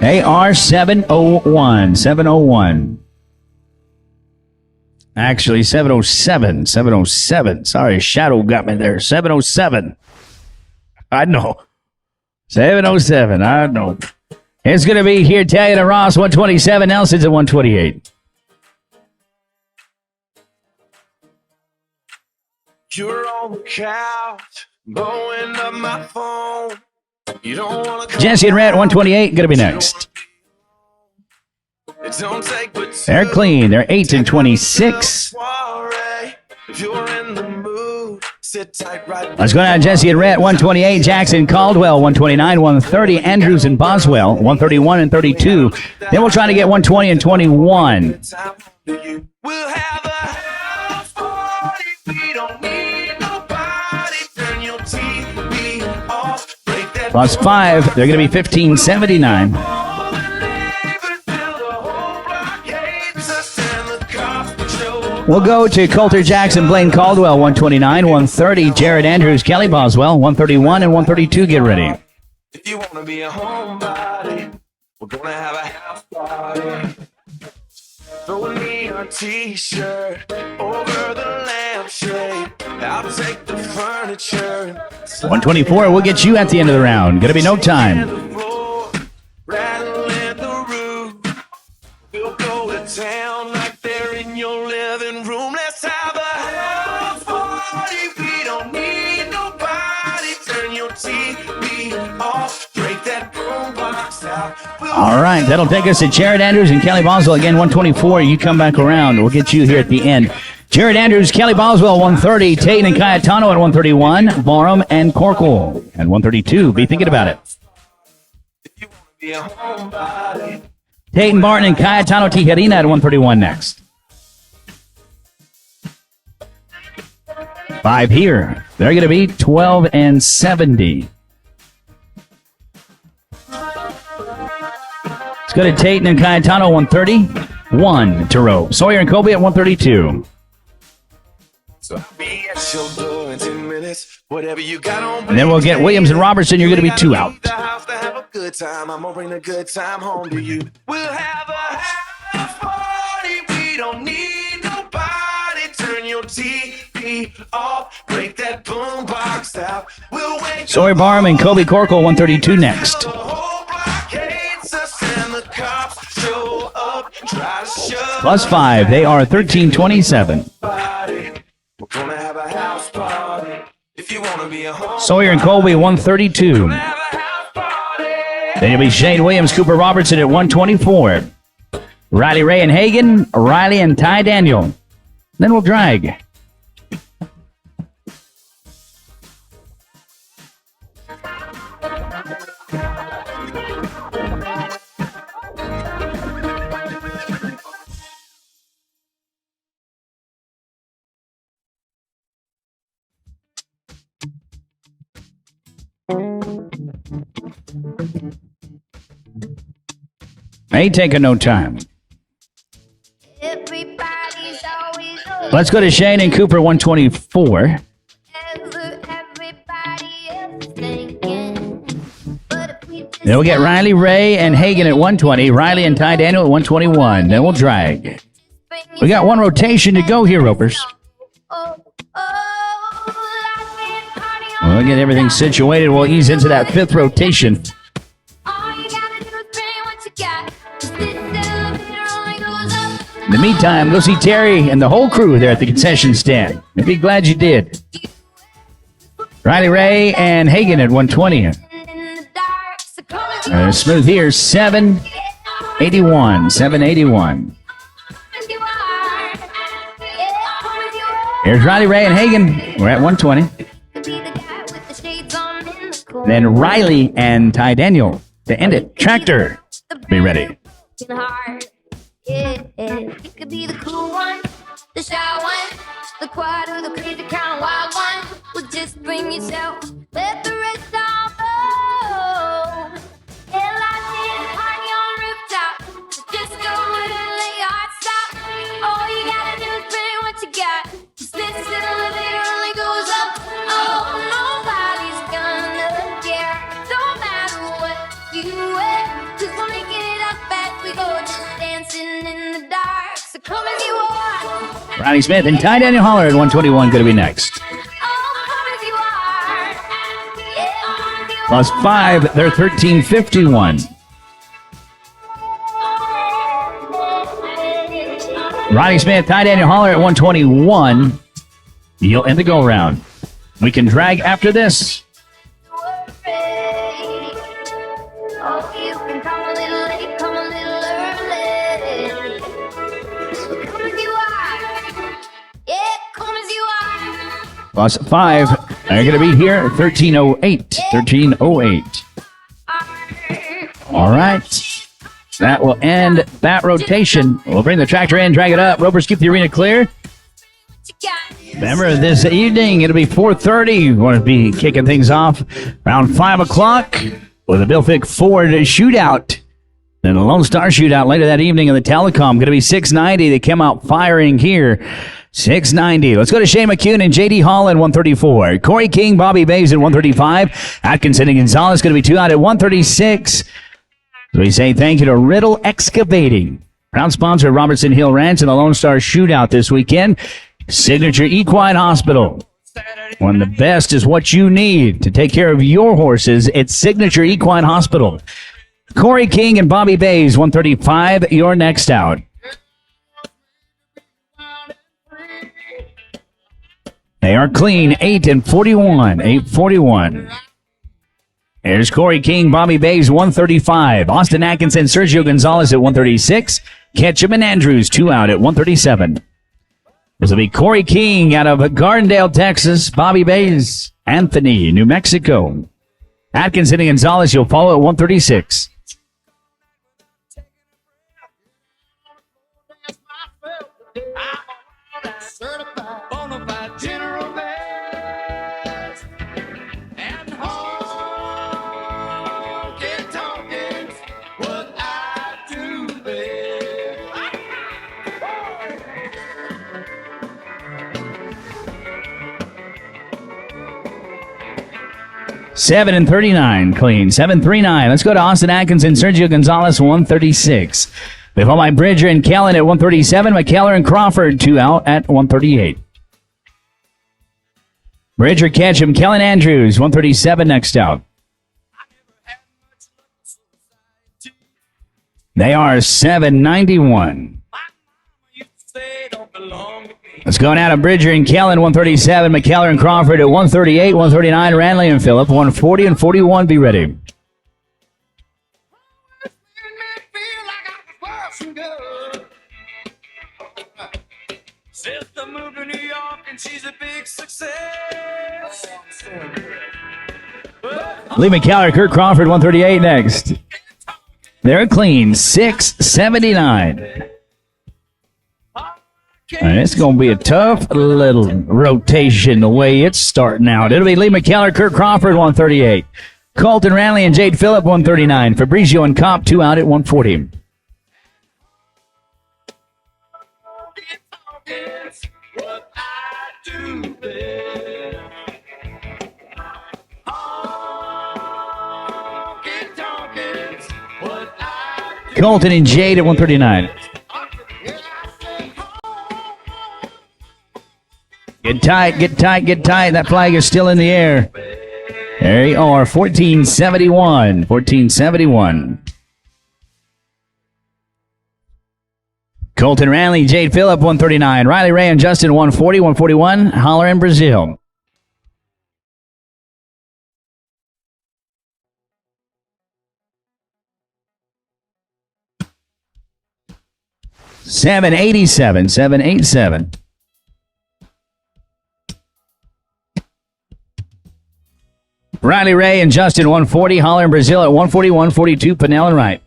AR 701. 701. Actually, 707. 707. Sorry, Shadow got me there. 707. I know. 707. I know. It's going to be here, Talion and Ross, 127. Nelson's at 128. You're on the couch, blowing up my phone. You don't wanna come Jesse and Rat 128 going to be next. It don't take but They're clean. They're 8 and 26. soiree. If you're in the mood, sit tight right Let's go down. Jesse and Rat 128. Jackson Caldwell 129, 130. Andrews and Boswell 131 and 32. Then we'll try to get 120 and 21. time to you. We'll have a house party. We don't need nobody. Turn your TV off. Break that Plus 5. They're going to be 1579. We'll go to Coulter Jackson, Blaine Caldwell, 129, 130. Jared Andrews, Kelly Boswell, 131 and 132. Get ready. If you want to be a homebody, we're going to have a house party. Throw a neon t-shirt over the lampshade. I'll take the furniture. 124. We'll get you at the end of the round. Going to be no time. Rattle in the roof. We'll go to town like they're in your living room. Let's have a house party. We don't need nobody. Turn your TV off. Break that boombox out. All right, that'll take us to Jared Andrews and Kelly Boswell. Again, 124. You come back around. We'll get you here at the end. Jared Andrews, Kelly Boswell, 130. Tate and Cayetano at 131. Barham and Corkle at 132. Be thinking about it. If you want to be a homebody. Tate and Barton and Cayetano Tijerina at 131 next. 5 here. They're going to be 12 and 70. Let's go to Tate and Cayetano, 130. 1 to rope. Sawyer and Kobe at 132. So I'll be at your door in 10 minutes. Whatever you got on. And then we'll get Williams and Robertson. You're going to be 2 out. The house to have a good time. I'm gonna bring a good time home to you. We'll have a house party. We don't need nobody. Turn your TV off. Break that boombox out. We'll wake Sawyer Barham and Kobe Corkle, 132 next. the whole block hates us and the cops show up. Try to shove Plus 5. They are 1327. body. We're gonna have a house party. If you wanna be a home. Sawyer and Colby, 132. Have a house party. Then it'll be Shane Williams, Cooper Robertson at 124. Riley Ray and Hagan, Riley and Ty Daniel. Then we'll drag. Ain't taking no time. Everybody's always looking Let's go to Shane and Cooper, 124. at everybody else thinking. But if we just Then we'll get Riley Ray and Hagan at 120. Riley and Ty Daniel at 121. Then we'll drag. We got one rotation to go here, Ropers. We'll get everything situated. We'll ease into that 5th rotation. In the meantime, go see Terry and the whole crew there at the concession stand. You'll be glad you did. Riley Ray and Hagan at 120. Smooth here, 781. 781. Here's Riley Ray and Hagan. We're at 120. Then Riley and Ty Daniel to end it. Tractor. Be ready. Hard. Yeah, you could be the cool one, the shy one, the quiet or the crazy kind of wild one. Well, just bring yourself, let the rest all go. Yeah, like this party on the rooftop, so just go ahead and let your heart stop. All you gotta do is bring what you got. Just listen to the elevator only goes up. Oh, nobody's gonna care, no matter what you wear. 'Cause we're making it up as we go, just dancing in the dark. So come as you are. Ronnie Smith and Ty Daniel Holler at 121 going to be next. Oh, come as you are. Yeah, come as you Plus 5, they're 1351. Ronnie Smith, Ty Daniel Holler at 121. You'll end the go round. We can drag after this. plus 5. They're going to be here at 13:08. 13:08. All right. That will end that rotation. We'll bring the tractor in, drag it up. Ropers, keep the arena clear. Remember, this evening, it'll be 4:30. We're going to be kicking things off around 5 o'clock with a Bill Fick Ford Shootout. Then a Lone Star Shootout later that evening in the Telecom. Going to be 690. They came out firing here. 690. Let's go to Shane McCune and J.D. Hall at 134. Corey King, Bobby Bays at 135. Atkinson and Gonzalez going to be 2 out at 136. So we say thank you to Riddle Excavating. Proud sponsor of Robertson Hill Ranch and the Lone Star Shootout this weekend. Signature Equine Hospital. One of the best is what you need to take care of your horses. It's Signature Equine Hospital. Corey King and Bobby Bays, 135. You're next out. They are clean, 8 and 41. 8:41. There's Corey King, Bobby Bays, 135. Austin Atkinson, Sergio Gonzalez at 136. Ketchum and Andrews, 2 out at 137. This will be Corey King out of Gardendale, Texas. Bobby Bays, Anthony, New Mexico. Atkinson and Gonzalez, you'll follow at 136. Seven and 39, clean. 7:39. Let's go to Austin Atkinson, Sergio Gonzalez, 136. We have all my Bridger and Kellen at 137. McKellar and Crawford, 2 out at 138. Bridger, Ketchum, Kellen Andrews, 137 next out. They are 791. Let's go now to Bridger and Kellen, 137. McKellar and Crawford at 138, 139. Ranley and Phillip, 140 and 41. Be ready. Sister moved to New York and she's a big success. Lee McKellar, Kurt Crawford, 138 next. They're clean, 679. And it's going to be a tough little rotation the way it's starting out. It'll be Lee McKellar, Kurt Crawford, 138. Colton Ranley and Jade Phillip, 139. Fabrizio and Kopp, 2 out at 140. Colton and Jade at 139. Get tight, get tight, get tight. That flag is still in the air. There you are, 1471. 1471. Colton Ranley, Jade Phillip, 139. Riley Ray and Justin, 140, 141. Holler in Brazil. $787, 787. Riley Ray and Justin, 140. Holler in Brazil at 140, 142. Pinnell and Wright.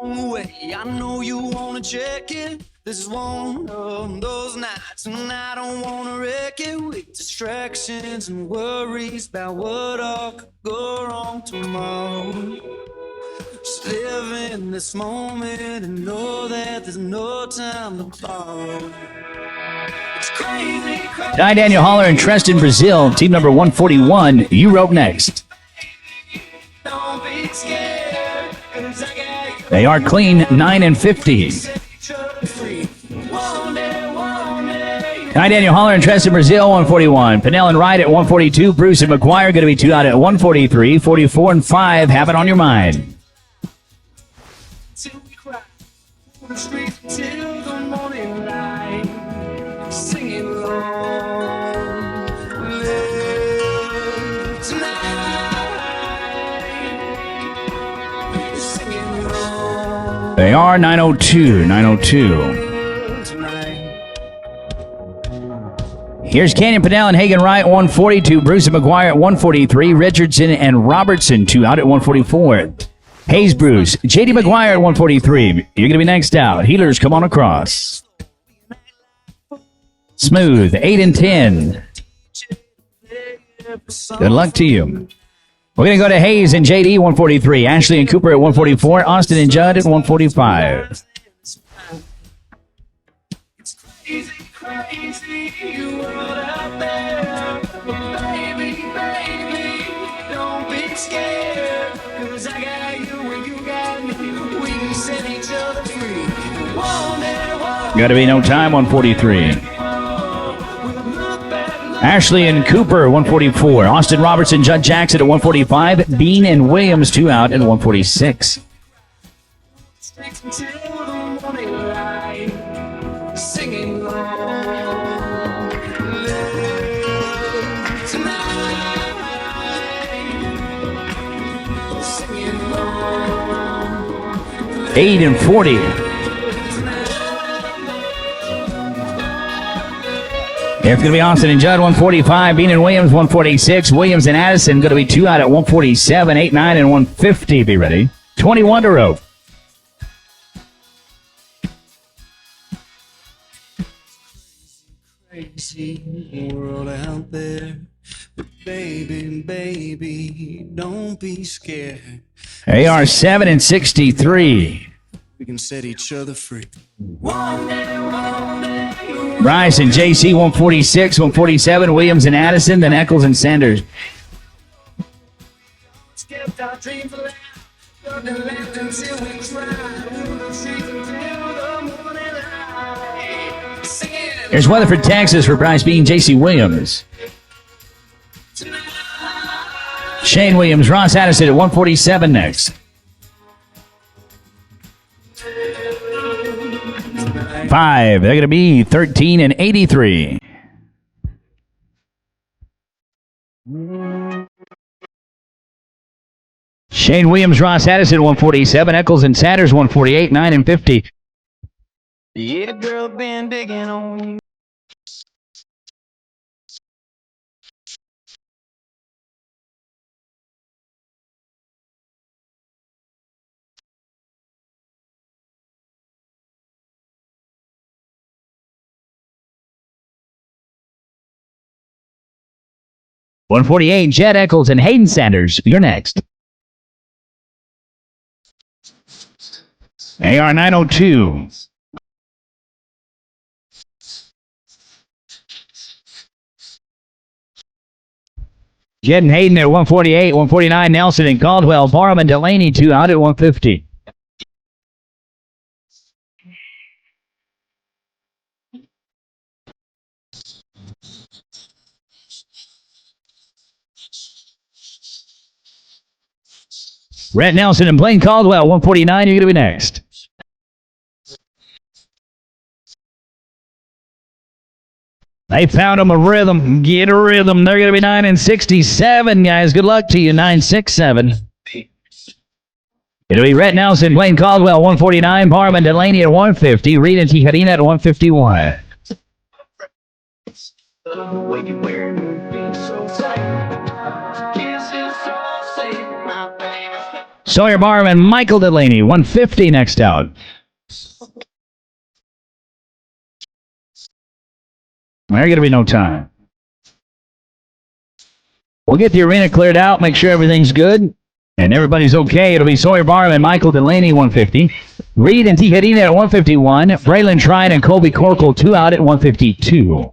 I know you wanna check it. This is one of those nights, and I don't wanna wreck it with distractions and worries about what all could go wrong tomorrow. Just live in this moment and know that there's no time to borrow. It's crazy, crazy. Ty Daniel Holler and Treston Brazil, team number 141. You rope next. Don't be scared, 'cause I got you. They are clean, 9 and 50. Ty Daniel Holler and Treston Brazil, 141. Pinnell and Wright at 142. Bruce and McGuire going to be 2 out at 143. 44 and 5. Have it on your mind. Till we cry, on the street till the morning light, singing along, live tonight, singing along. They are 902, 902. Here's Canyon Padell and Hagen Wright, 142. Bruce and McGuire at 143. Richardson and Robertson, 2 out at 144. Hayes Bruce, JD McGuire at 143. You're going to be next out. Healers, come on across. Smooth, 8 and 10. Good luck to you. We're going to go to Hayes and JD, 143. Ashley and Cooper at 144. Austin and Judd at 145. Crazy, crazy world out there. Baby, baby, don't be scared. 'Cause I got you and you got me. We can set each other free. Got to be no time, 143. Ashley and Cooper, 144. Austin Robertson, Judd Jackson at 145. Bean and Williams, 2 out at 146. Singing long, 8 and 40. It's going to be Austin and Judd, 145. Bean and Williams, 146. Williams and Addison going to be 2 out at 147. 8, 9, and 150. Be ready. 21 to row. Crazy world out there. But baby, baby, don't be scared. AR 7 and 63. We can set each other free. Bryce and JC, 146, 147. Williams and Addison, then Eccles and Sanders. Here's Weatherford, Texas for Bryce Bean, JC Williams. Shane Williams, Ross Addison at 147 next. 5, they're going to be 13 and 83. Shane Williams, Ross Addison, 147. Eccles and Sanders, 148, 9 and 50. yeah, girl, been digging on you. $148, Jed Eccles and Hayden Sanders. You're next. AR 902. Jed and Hayden at 148, 149. Nelson and Caldwell. Barham and Delaney, 2 out at 150. Brett Nelson and Blaine Caldwell, 149. You're going to be next. They found them a rhythm. Get a rhythm. They're going to be 9 and 67, guys. Good luck to you, 967. It'll be Rhett Nelson, Blaine Caldwell, 149. Barham and Delaney at 150. Reed and Tijarina at 151. Sawyer Barham and Michael Delaney, 150 next out. There's going to be no time. We'll get the arena cleared out, make sure everything's good, and everybody's okay. It'll be Sawyer Barham and Michael Delaney, 150. Reed and Tijarina at 151. Braylon Trine and Colby Corkle, 2 out at 152.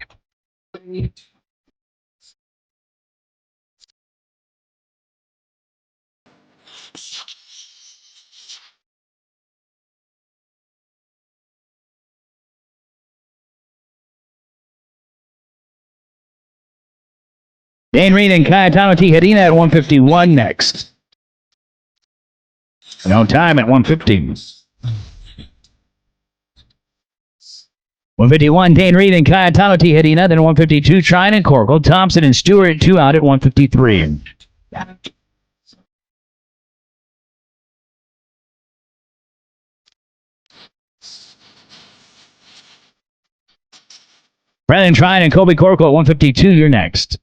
Dane Reed and Cayetano Tijarina at 151 next. No time at 150. 151, Dane Reed and Cayetano Tijarina, then 152, Trine and Corkle, Thompson and Stewart, 2 out at 153. Brandon Trine and Kobe Corkle at 152. You're next.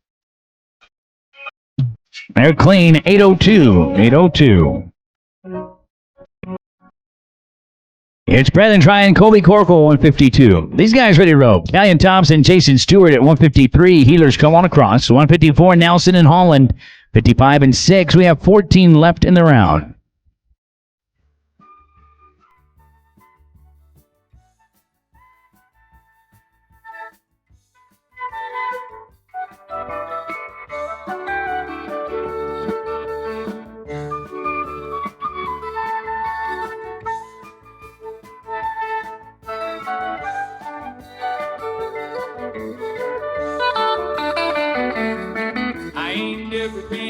They're clean. 802. 802. It's Brandon Trine and Kobe Corkle 152. These guys ready to roll. Italian Thompson, Jason Stewart at 153. Healers come on across. 154, Nelson and Holland. 55 and 6. We have 14 left in the round.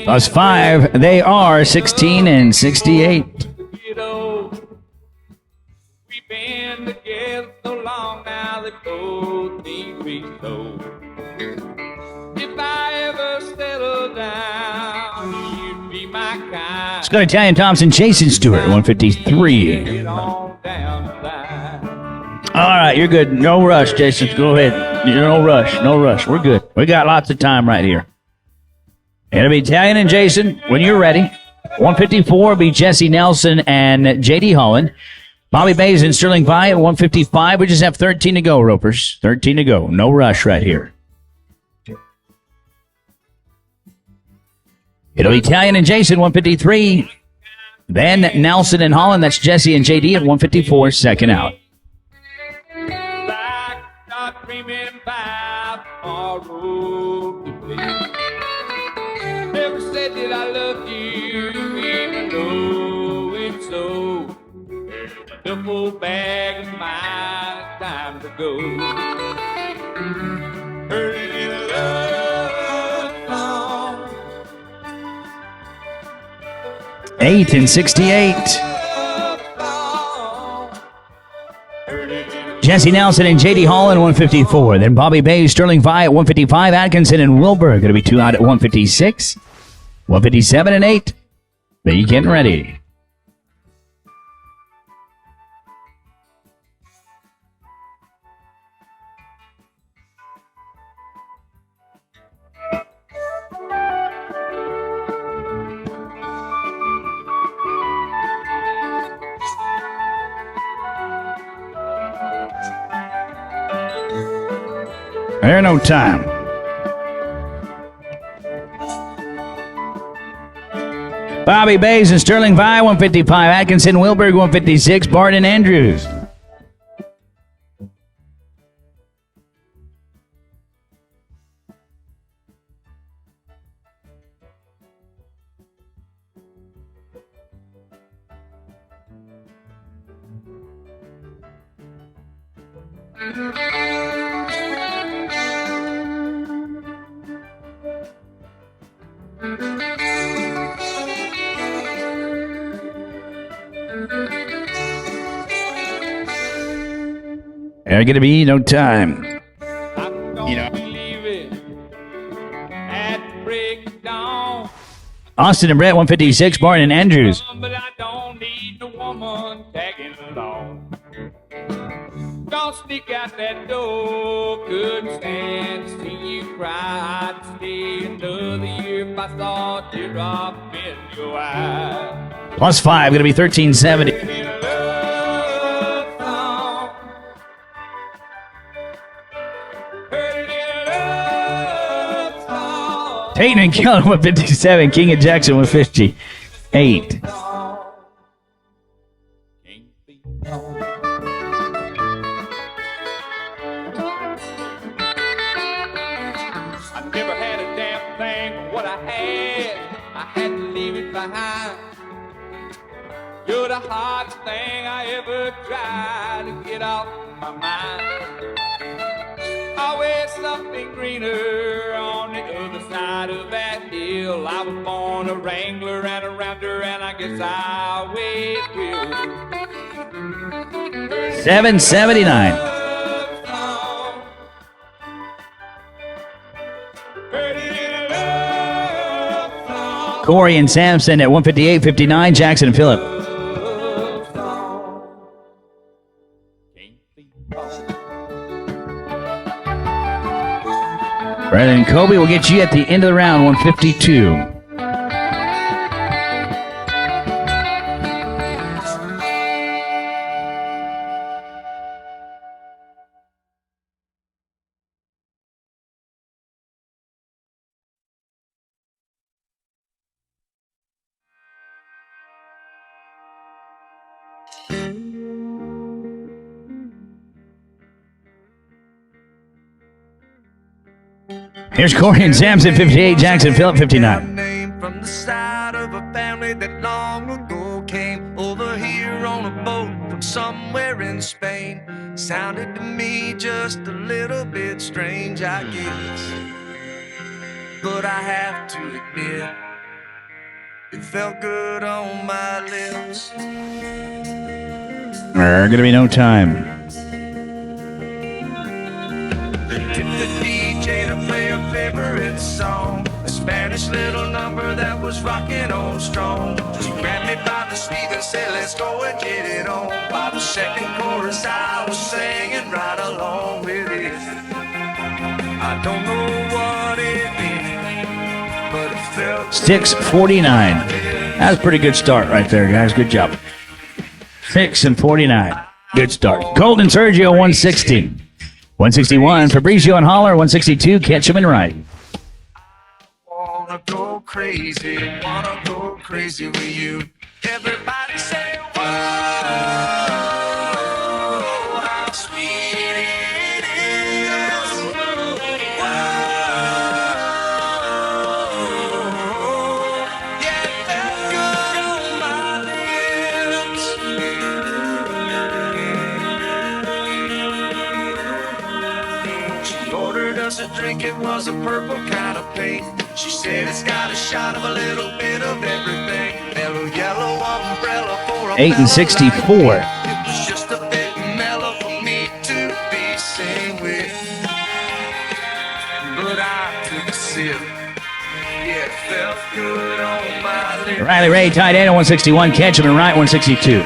Plus 5, they are 16 and 68. We've been together so long now that both need reload. If I ever settle down, you'd be my kind. Let's go to Italian Thompson, Jason Stewart, 153. Get on down the line. All right, you're good. No rush, Jason. Go ahead. No rush. No rush. We're good. We got lots of time right here. It'll be Italian and Jason when you're ready. 154 will be Jesse Nelson and J.D. Holland. Bobby Bays and Sterling Vi at 155. We just have 13 to go, Ropers. 13 to go. No rush right here. It'll be Italian and Jason, 153. Then Nelson and Holland. That's Jesse and J.D. at 154, second out. Like not dreaming about tomorrow today. Never said that I loved you, even though it's so. The full bag is mine, it's time to go. Heard it in a love song. 8 and 68. Jesse Nelson and J.D. Holland, 154. Then Bobby Bays, Sterling Vi at 155. Atkinson and Wilbur going to be 2 out at 156. 157 and 8. Be getting ready. There's no time. Bobby Bays and Sterling Vi, 155. Atkinson, Wilberg, 156. Barton Andrews. There's going to be no time. You know. At break of dawn. Austin and Brett, 156. Barton and Andrews. But I don't need no woman tagging along. Don't sneak out that door. Couldn't stand to see you cry. I'd stay another year if I saw a teardrop in your eye. Plus 5, going to be 1370. Peyton and Kelly, 157. King and Jackson, 158. I never had a damn thing. What I had to leave it behind. You're the hardest thing I ever tried to get off my mind. Always something greener on the other side of that hill. I was born a wrangler and a rounder, and I guess I always will. 779. Corey and Sampson at 158, 59. Jackson and Phillip. Rather than Kobe, we'll get you at the end of the round, 152. Here's Corey and Samson, 58, Jackson Phillip, 59. Name from the side of a family that long ago came over here on a boat from somewhere in Spain. Sounded to me just a little bit strange, I guess. But I have to admit, it felt good on my lips. Gonna be no time. Tip the DJ to play a favorite song, a Spanish little number that was rocking on strong. She grabbed me by the sleeve and said, let's go and get it on. By the second chorus I was singing right along with it. I don't know what it meant, but it felt 6:49. That was a pretty good start right there, guys. Good job. 6:49. Good start. Colton Sergio, 160. 161, Fabrizio and Holler, 162, Ketchum and Wright. wanna go crazy with you. Everybody say, whoa, how sweet it is. Whoa, yeah, it felt good on my lips. She ordered us a drink, it was a purple kind of paint. She said it's got a shot of a little bit of everything. Mellow yellow umbrella for a 8 and 64. It was just a bit mellow for me to be seen with. But I took a sip. Yeah, it felt good on my lips. Riley Ray tied in at 161, Ketchum and Wright, 162.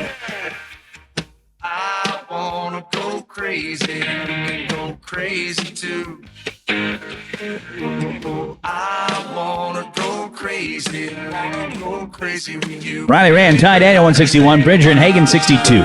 I wanna go crazy and go crazy too. I wanna go crazy with you. Riley Ray and tied in at 161, Bridger and Hagen, 62.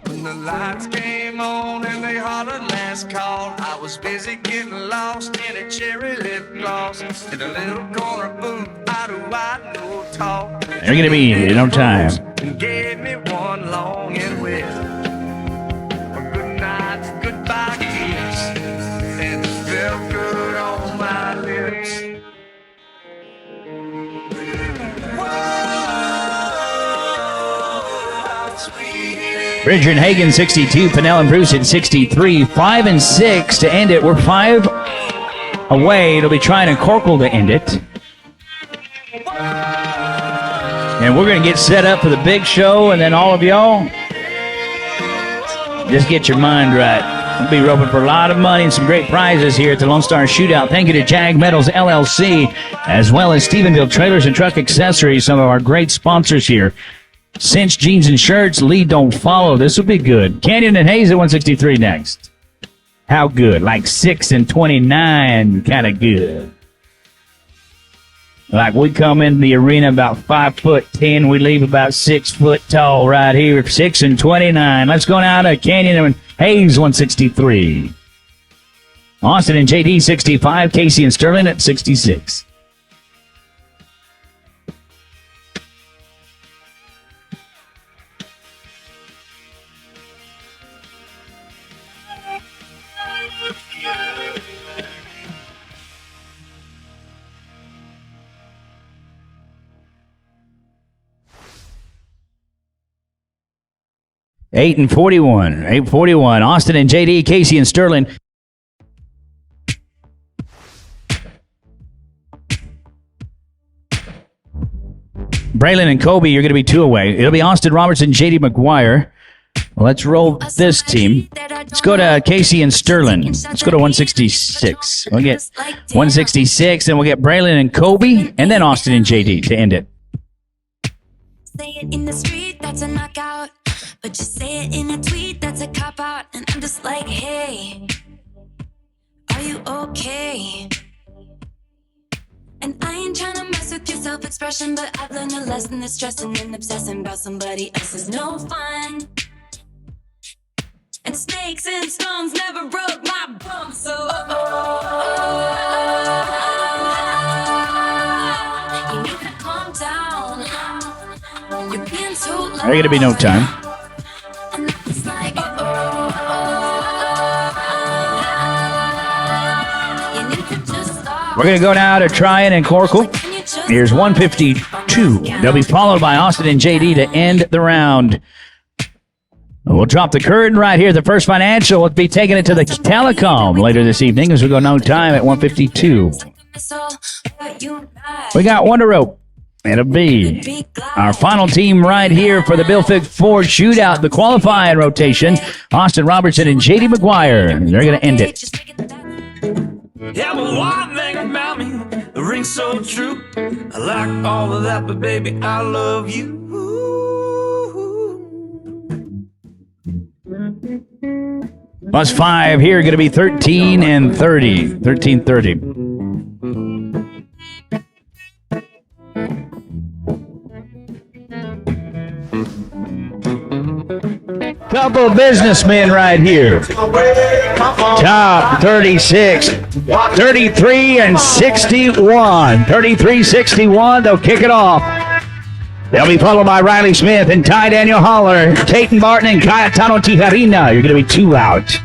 When the lights came on and they hollered last call, I was busy getting lost in a cherry lip gloss in a little corner booth out of wide no talk. They're gonna be in no time. And gave me one long and wet a good night, goodbye kiss, and it felt good on my lips. Bridger and Hagen, 62, Pinnell and Bruce at 63. 5 and 6 to end it. We're 5 away. It'll be trying to Corkle to end it. And we're going to get set up for the big show, and then all of y'all, just get your mind right. We'll be roping for a lot of money and some great prizes here at the Lone Star Shootout. Thank you to Jag Metals LLC, as well as Stephenville Trailers and Truck Accessories, some of our great sponsors here. Cinch Jeans and Shirts, Lead Don't Follow. This will be good. Canyon and Hayes at 163 next. How good? Like 6 and 29, kind of good. Like we come in the arena about 5'10", we leave about 6 foot tall right here. 6 and 29. Let's go now to Canyon and Hayes, 163. Austin and JD, 65. Casey and Sterling at 66. Eight and 41. 8:41. Austin and JD, Casey and Sterling. Braylon and Kobe, you're going to be 2 away. It'll be Austin Robertson, JD McGuire. Let's roll this team. Let's go to Casey and Sterling. Let's go to 166. We'll get 166, and we'll get Braylon and Kobe, and then Austin and JD to end it. Say it in the street, that's a knockout. But you say it in a tweet, that's a cop out. And I'm just like, hey, are you okay? And I ain't trying to mess with your self-expression, but I've learned a lesson that stressing and obsessing about somebody else is no fun. And snakes and stones never broke my bum, so you need to calm down. You're being so loud. There's going to be no time. And it's like, you need to just stop. We're going to go now to Tryon and Corkle. Here's 152. They'll be followed by Austin and JD to end the round. We'll drop the curtain right here. The first financial will be taking it to the telecom later this evening as we go no time at 152. We got Wonder Rope and a B. Our final team right here for the Bill Fick Ford Shootout, the qualifying rotation, Austin Robertson and JD McGuire. They're going to end it. Yeah, but one thing about me, the ring's so true. I like all of that, but baby, I love you. Plus 5 here, going to be 13 and 30. 13-30. Couple of businessmen right here. Top 36, 33 and 61. 33-61, they'll kick it off. They'll be followed by Riley Smith and Ty Daniel Holler, Tatum Barton and Cayetano Tijarina. You're going to be 2 out.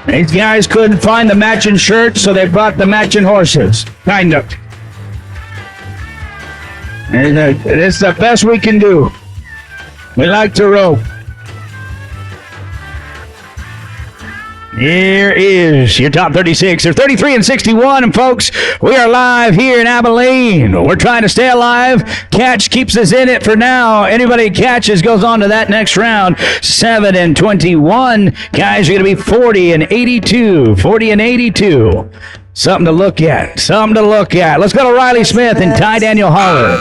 These guys couldn't find the matching shirts, so they brought the matching horses. Kind of. It's the best we can do. We like to rope. Here is your top 36. They're 33 and 61, and folks, we are live here in Abilene. We're trying to stay alive. Catch keeps us in it for now. Anybody catches goes on to that next round. 7 and 21. Guys are going to be 40 and 82. 40 and 82. Something to look at. Something to look at. Let's go to Riley Smith and Ty Daniel Holler.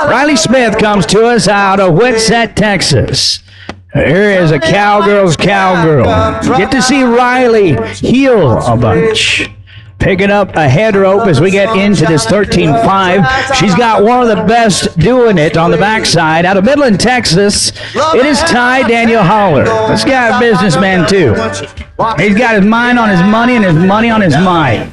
Riley Smith comes to us out of Whitsett, Texas. Here is a cowgirl's cowgirl. Get to see Riley heel a bunch. Picking up a head rope as we get into this 13-5. She's got one of the best doing it on the backside. Out of Midland, Texas, it is Ty Daniel Holler. This guy a businessman, too. He's got his mind on his money and his money on his mind.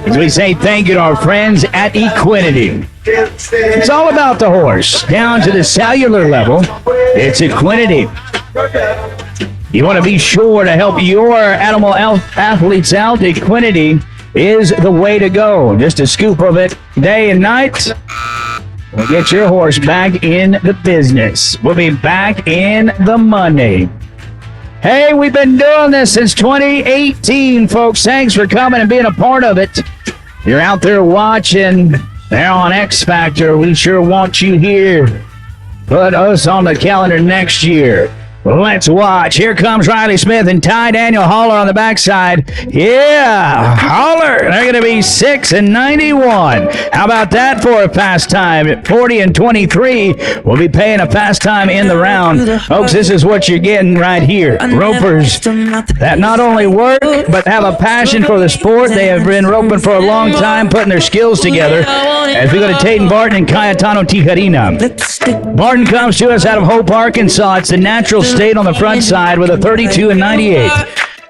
As we say thank you to our friends at Equinity. It's all about the horse. Down to the cellular level, it's Equinity. You want to be sure to help your animal athletes out. Equinity is the way to go. Just a scoop of it day and night. We'll get your horse back in the business. We'll be back in the money. Hey, we've been doing this since 2018, folks. Thanks for coming and being a part of it. You're out there watching. They're on X Factor. We sure want you here. Put us on the calendar next year. Let's watch. Here comes Riley Smith and Ty Daniel Holler on the backside. Yeah, Holler. They're going to be 6 and 91. How about that for a fast time? At 40 and 23, we'll be paying a fast time in the round. Folks, this is what you're getting right here. Ropers that not only work, but have a passion for the sport. They have been roping for a long time, putting their skills together. As we go to Tatum Barton and Cayetano Tijarina. Barton comes to us out of Hope, Arkansas. It's the natural state on the front side with a 32 and 98.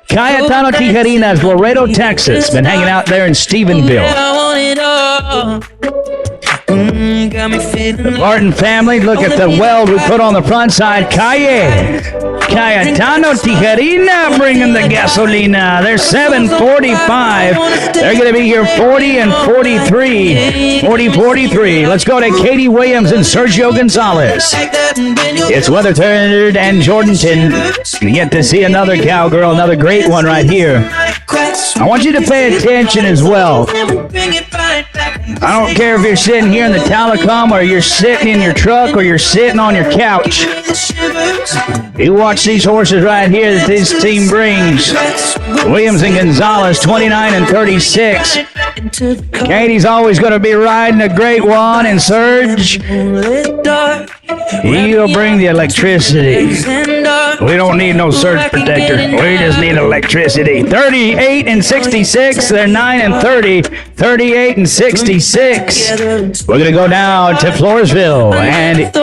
Cayetano Tijarina is Laredo, Texas. Been hanging out there in Stephenville. The Barton family, look at the weld we put on the front side. Cayetano Tijarina bringing the gasolina. They're 7:45. They're going to be here 40 and 43. 40-43. Let's go to Katie Williams and Sergio Gonzalez. It's Weatherford and Jordanton. You get to see another cowgirl, another great one right here. I want you to pay attention as well. I don't care if you're sitting here in the telecom or you're sitting in your truck or you're sitting on your couch. You watch these horses right here that this team brings. Williams and Gonzalez, 29 and 36. Katie's always going to be riding a great one, and Surge, he'll bring the electricity. We don't need no surge protector. We just need electricity. 38 and 66. They're 9 and 30. 38 and 66. We're going to go now to Floresville and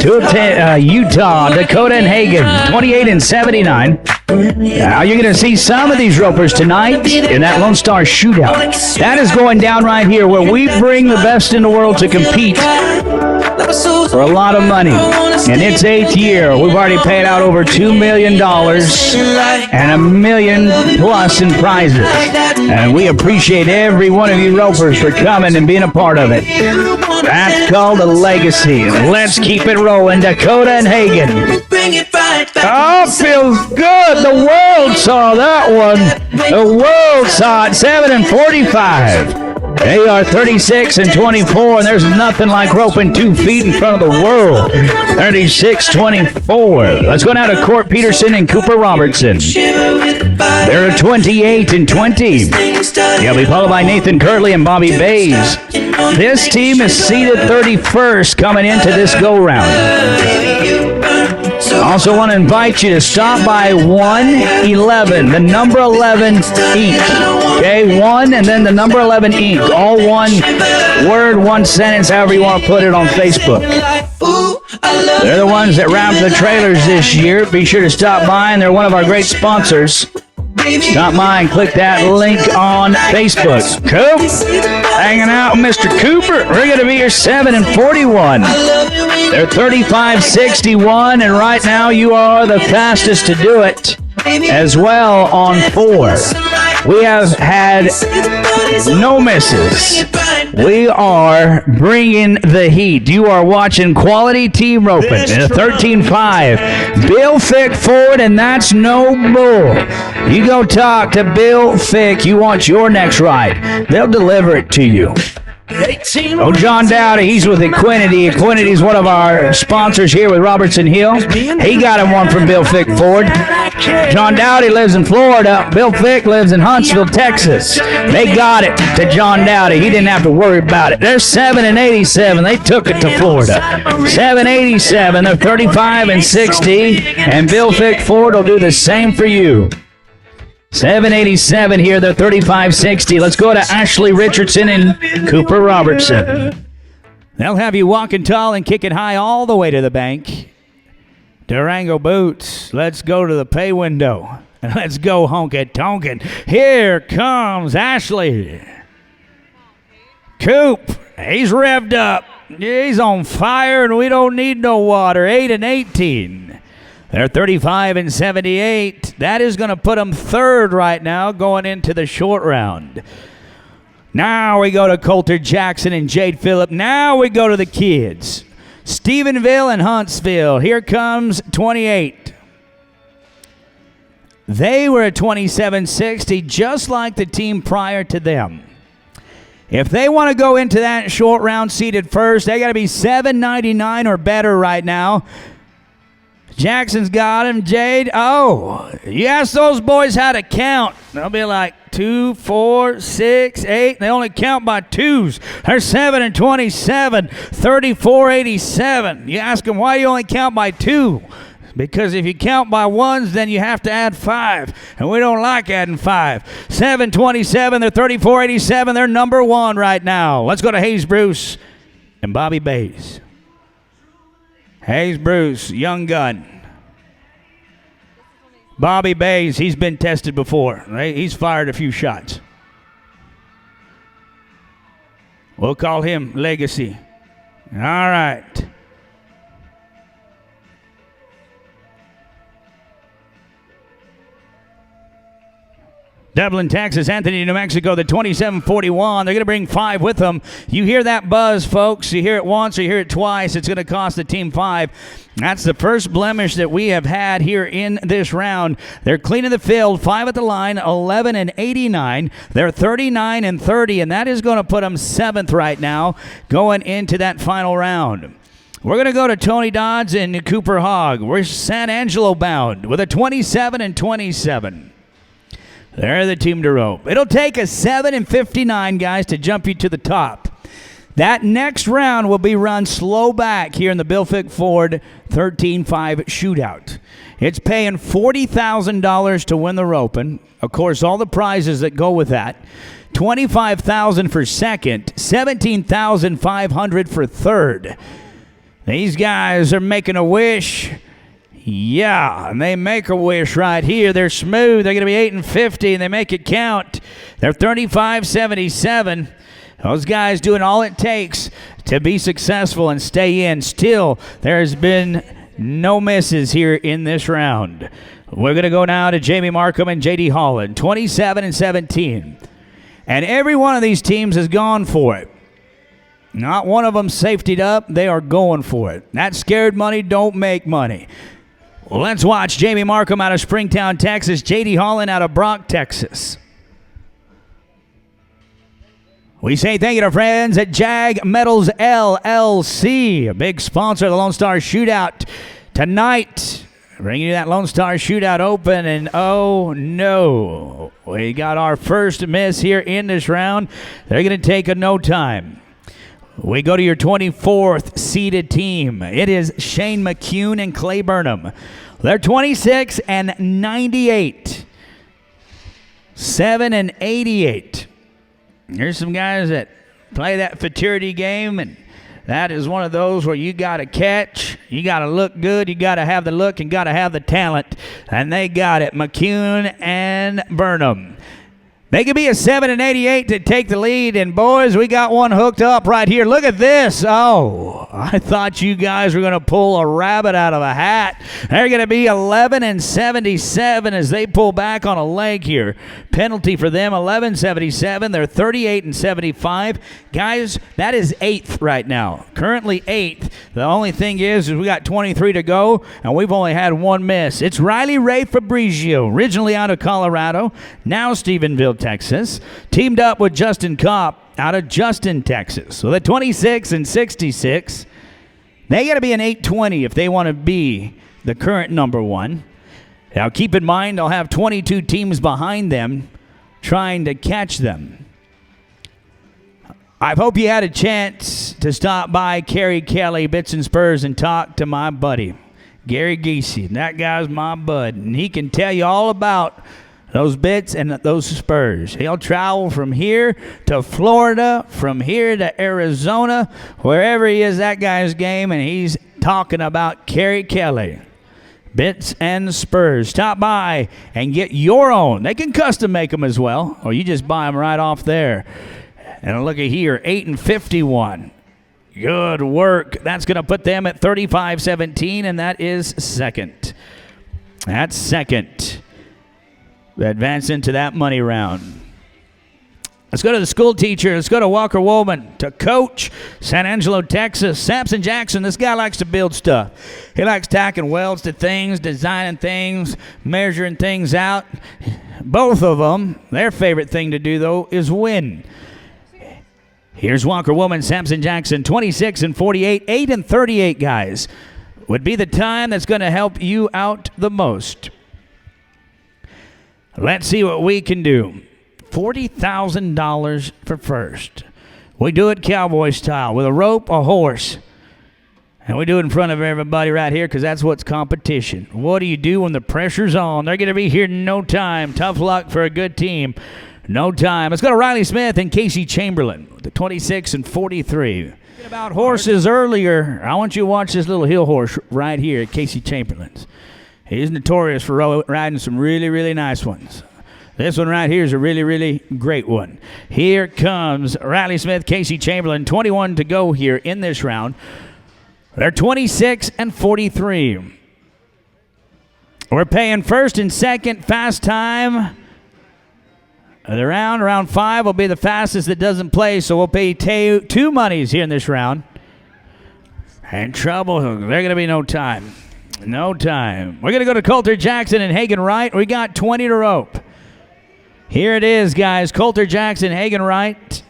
to Utah, Dakota and Hagen, 28 and 79. Now you're going to see some of these ropers tonight in that Lone Star Shootout. That is going down right here where we bring the best in the world to compete for a lot of money. In its 8th year, we've already paid out over $2 million and $1 million plus in prizes. And we appreciate every one of you ropers for coming and being a part of it. That's called a legacy. Let's keep it rolling. Dakota and Hagen. Oh, feels good. The world saw that one. The world saw it. 7 and 45. They are 36 and 24, and there's nothing like roping 2 feet in front of the world. 36-24. Let's go now to Court Peterson and Cooper Robertson. They're 28 and 20. They'll be followed by Nathan Curley and Bobby Bays. This team is seated 31st coming into this go-round. Also want to invite you to stop by 111, the number 11 ink. Okay, 1 and then the number 11 ink. All one word, one sentence, however you want to put it on Facebook. They're the ones that wrapped the trailers this year. Be sure to stop by, and they're one of our great sponsors. Stop by and click that link on Facebook. Coop, hanging out with Mr. Cooper. We're going to be here 7 and 41. They're 35-61, and right now you are the fastest to do it as well on 4. We have had no misses. We are bringing the heat. You are watching Quality Team Roping in a 13-5. Bill Fick forward, and that's no bull. You go talk to Bill Fick. You want your next ride. They'll deliver it to you. Oh, John Dowdy, he's with Equinity. Equinity is one of our sponsors here with Robertson Hill. He got him one from Bill Fick Ford. John Dowdy lives in Florida. Bill Fick lives in Huntsville, Texas. They got it to John Dowdy. He didn't have to worry about it. They're 7 and 87. They took it to Florida. 7-87. They're 35 and 60. And Bill Fick Ford will do the same for you. 787 here, they're 35-60. Let's go to Ashley Richardson and Cooper Robertson. They'll have you walking tall and kicking high all the way to the bank. Durango boots. Let's go to the pay window. And let's go honky-tonkin'. Here comes Ashley. Coop, he's revved up. He's on fire, and we don't need no water. 8 and 18. They're 35 and 78. That is going to put them third right now going into the short round. Now we go to Coulter Jackson and Jade Phillip. Now we go to the kids. Stephenville and Huntsville. Here comes 28. They were at 27-60, just like the team prior to them. If they want to go into that short round seated first, they got to be 799 or better right now. Jackson's got him. Jade, oh, you ask those boys how to count. They'll be like 2, 4, 6, 8. They only count by twos. They're 7 and 27, 34-87. You ask them why you only count by 2. Because if you count by ones, then you have to add 5. And we don't like adding 5. 7-27, they're 34-87. They're number 1 right now. Let's go to Hayes Bruce and Bobby Bays. Hayes Bruce, young gun. Bobby Bays, he's been tested before. Right? He's fired a few shots. We'll call him Legacy. All right. Dublin, Texas, Anthony, New Mexico, the 2741. They're going to bring 5 with them. You hear that buzz, folks. You hear it once or you hear it twice. It's going to cost the team 5. That's the first blemish that we have had here in this round. They're cleaning the field, 5 at the line, 11 and 89. They're 39 and 30, and that is going to put them 7th right now going into that final round. We're going to go to Tony Dodds and Cooper Hogg. We're San Angelo bound with a 27 and 27. They're the team to rope. It'll take a 7 and 59, guys, to jump you to the top. That next round will be run slow back here in the Bill Fick Ford 13-5 shootout. It's paying $40,000 to win the roping. Of course, all the prizes that go with that. $25,000 for second, $17,500 for third. These guys are making a wish. Yeah, and they make a wish right here. They're smooth. They're going to be 8 and 50, and they make it count. They're 35-77. Those guys doing all it takes to be successful and stay in. Still, there's been no misses here in this round. We're going to go now to Jamie Markham and J.D. Holland, 27 and 17. And every one of these teams has gone for it. Not one of them safetied up. They are going for it. That scared money don't make money. Well, let's watch Jamie Markham out of Springtown, Texas, J.D. Holland out of Brock, Texas. We say thank you to friends at Jag Metals LLC, a big sponsor of the Lone Star Shootout tonight. Bringing you that Lone Star Shootout open, and oh no, we got our first miss here in this round. They're going to take a no time. We go to your 24th seeded team. It is Shane McCune and Clay Burnham. They're 26 and 98. 7 and 88. There's some guys that play that futurity game, and that is one of those where you got to catch, you got to look good, you got to have the look, and got to have the talent. And they got it, McCune and Burnham. They could be a 7 and 88 to take the lead, and boys, we got one hooked up right here. Look at this. Oh, I thought you guys were going to pull a rabbit out of a hat. They're going to be 11 and 77 as they pull back on a leg here. Penalty for them, 11-77. They're 38 and 75. Guys, that is 8th right now. Currently 8th. The only thing is we got 23 to go, and we've only had one miss. It's Riley Ray Fabrizio, originally out of Colorado, now Stephenville, Texas, teamed up with Justin Kopp out of Justin, Texas. So they're 26 and 66. They got to be an 820 if they want to be the current number one. Now keep in mind, they'll have 22 teams behind them trying to catch them. I hope you had a chance to stop by Kerry Kelly Bits and Spurs and talk to my buddy, Gary Giese. That guy's my bud, and he can tell you all about those bits and those spurs. He'll travel from here to Florida, from here to Arizona, wherever he is, that guy's game, and he's talking about Kerry Kelly. Bits and Spurs. Stop by and get your own. They can custom make them as well, or you just buy them right off there. And look at here, 8 and 51. Good work. That's going to put them at 35-17, and that is second. That's second. Advance into that money round. Let's go to the school teacher. Let's go to Walker Woolman, to Coach, San Angelo, Texas. Samson Jackson, this guy likes to build stuff. He likes tacking welds to things, designing things, measuring things out. Both of them, their favorite thing to do, though, is win. Here's Walker Woolman, Samson Jackson, 26 and 48, 8 and 38, guys. Would be the time that's going to help you out the most. Let's see what we can do. $40,000 for first. We do it cowboy style with a rope, a horse. And we do it in front of everybody right here because that's what's competition. What do you do when the pressure's on? They're going to be here in no time. Tough luck for a good team. No time. Let's go to Riley Smith and Casey Chamberlain with the 26 and 43. About horses earlier, I want you to watch this little hill horse right here at Casey Chamberlain's. He's notorious for riding some really, really nice ones. This one right here is a really, really great one. Here comes Riley Smith, Casey Chamberlain, 21 to go here in this round. They're 26 and 43. We're paying first and second fast time The round 5 will be the fastest that doesn't play, so we'll pay two monies here in this round. And trouble, there's going to be no time. No time. We're going to go to Coulter Jackson and Hagen Wright. We got 20 to rope. Here it is, guys. Coulter Jackson, Hagen Wright.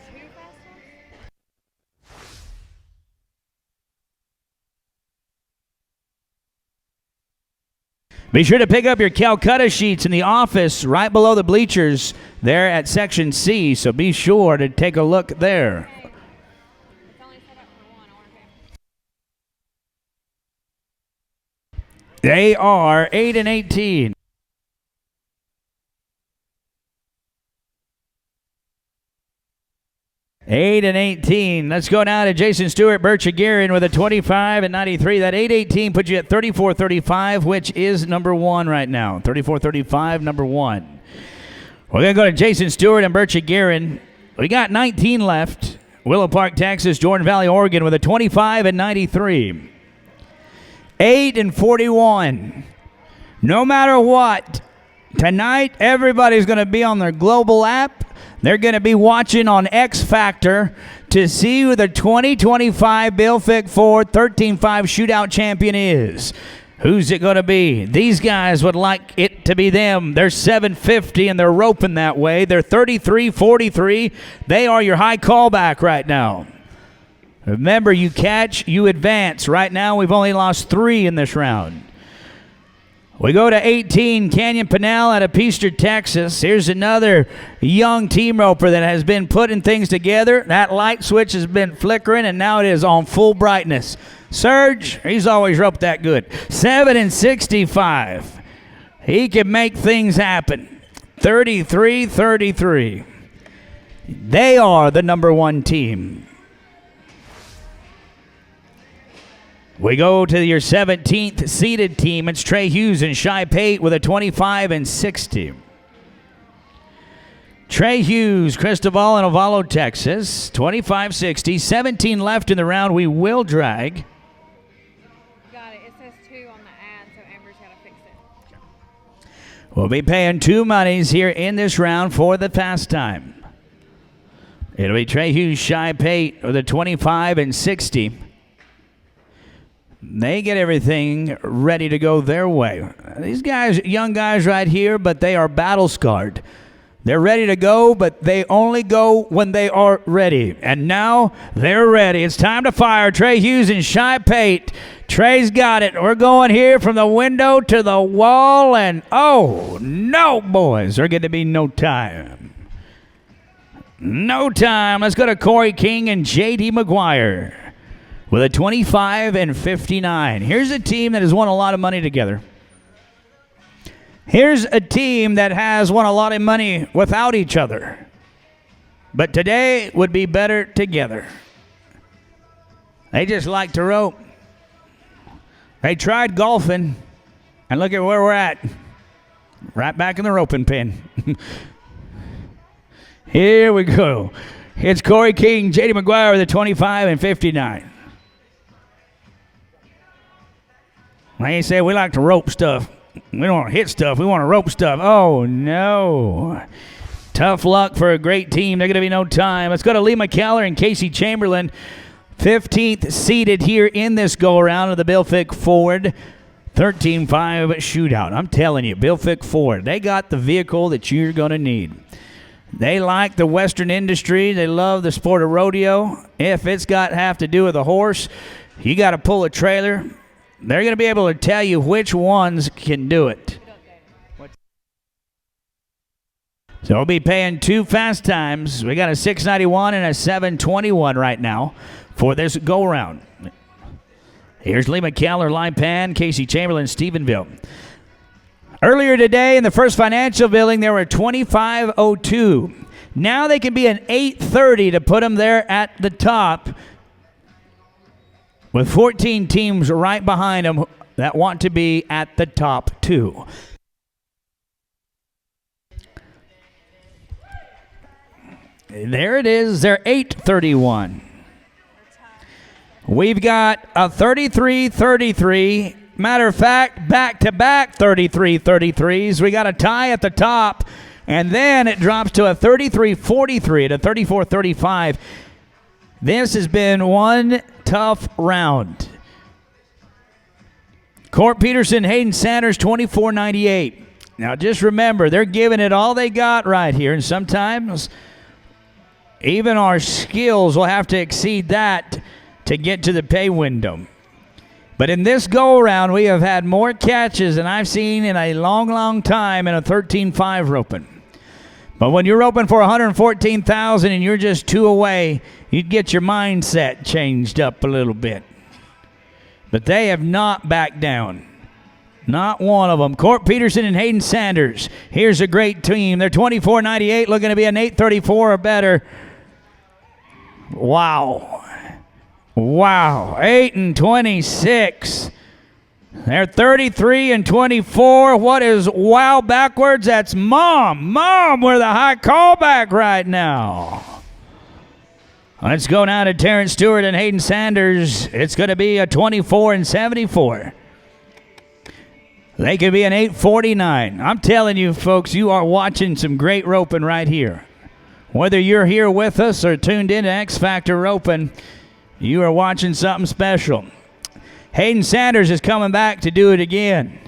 Be sure to pick up your Calcutta sheets in the office right below the bleachers there at Section C, so be sure to take a look there. They are 8 and 18. Eight and 18. Let's go now to Jason Stewart, Birch-Aguirre with a 25 and 93. That 8-18 puts you at 34-35, which is number 1 right now. 34-35, number 1. We're going to go to Jason Stewart and Birch-Aguirre. We got 19 left. Willow Park, Texas, Jordan Valley, Oregon with a 25 and 93. 8 and 41. No matter what, tonight everybody's going to be on their global app. They're going to be watching on X Factor to see who the 2025 Bill Fick Ford 13-5 Shootout champion is. Who's it going to be? These guys would like it to be them. They're 750 and they're roping that way. They're 33-43. They are your high callback right now. Remember, you catch, you advance. Right now, we've only lost 3 in this round. We go to 18, Canyon Pinnell out of Peaster, Texas. Here's another young team roper that has been putting things together. That light switch has been flickering, and now it is on full brightness. Serge, he's always roped that good. 7 and 65. He can make things happen. 33-33. They are the number 1 team. We go to your 17th seeded team. It's Trey Hughes and Shy Pate with a 25 and 60. Trey Hughes, Cristobal and Ovalo, Texas, 25-60. 17 left in the round. We will drag. Got it. It says 2 on the ad, so Amber's got to fix it. We'll be paying 2 monies here in this round for the fast time. It'll be Trey Hughes, Shy Pate with a 25 and 60. They get everything ready to go their way. These guys, young guys right here, but they are battle scarred. They're ready to go, but they only go when they are ready. And now they're ready. It's time to fire. Trey Hughes and Shy Pate. Trey's got it. We're going here from the window to the wall, and oh, no, boys. There's going to be no time. No time. Let's go to Corey King and J.D. McGuire with a 25 and 59. Here's a team that has won a lot of money together. Here's a team that has won a lot of money without each other. But today would be better together. They just like to rope. They tried golfing, and look at where we're at. Right back in the roping pen. Here we go. It's Corey King, J.D. McGuire with a 25 and 59. They say we like to rope stuff. We don't want to hit stuff. We want to rope stuff. Oh, no. Tough luck for a great team. They're going to be no time. Let's go to Lee McKellar and Casey Chamberlain. 15th seeded here in this go-around of the Bill Fick Ford 13-5 Shootout. I'm telling you, Bill Fick Ford, they got the vehicle that you're going to need. They like the Western industry. They love the sport of rodeo. If it's got have to do with a horse, you got to pull a trailer. They're going to be able to tell you which ones can do it. So we'll be paying 2 fast times. We got a 691 and a 721 right now for this go-around. Here's Lee McKellar, Lipan, Casey Chamberlain, Stephenville. Earlier today in the first financial billing, there were 2502. Now they can be an 830 to put them there at the top, with 14 teams right behind them that want to be at the top 2. There it is. They're 831. We've got a 33-33. Matter of fact, back-to-back 33-33s. We got a tie at the top, And then it drops to a 33-43 to 34-35. This has been one tough round. Court Peterson, Hayden Sanders, 24-98. Now just remember, they're giving it all they got right here, and sometimes even our skills will have to exceed that to get to the pay window. But in this go-around, we have had more catches than I've seen in a long, long time in a 13-5 roping. But when you're roping for $114,000 and you're just 2 away, you'd get your mindset changed up a little bit. But they have not backed down. Not one of them. Court Peterson and Hayden Sanders. Here's a great team. They're 24-98, looking to be an 8-34 or better. Wow. Wow. 8-26. They're 33-24. What is wow backwards? That's Mom. Mom, we're the high callback right now. Let's go now to Terrence Stewart and Hayden Sanders. It's going to be a 24-74. They could be an 8-49. I'm telling you, folks, you are watching some great roping right here. Whether you're here with us or tuned in to X Factor Roping, you are watching something special. Hayden Sanders is coming back to do it again.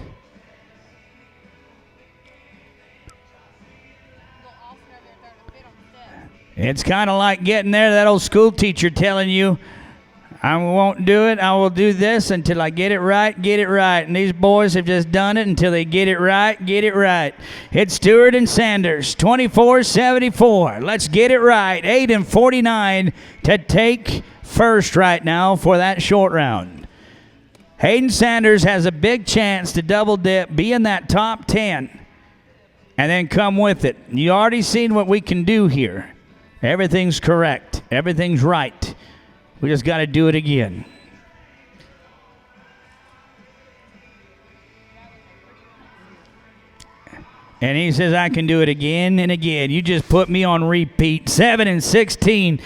It's kind of like getting there, that old school teacher telling you, I won't do it, I will do this until I get it right, get it right. And these boys have just done it until they get it right, get it right. It's Stewart and Sanders, 24-74. Let's get it right. 8-49 to take first right now for that short round. Hayden Sanders has a big chance to double dip, be in that top 10, and then come with it. You already seen what we can do here. Everything's correct. Everything's right. We just got to do it again. And he says, I can do it again and again. You just put me on repeat. 7-16.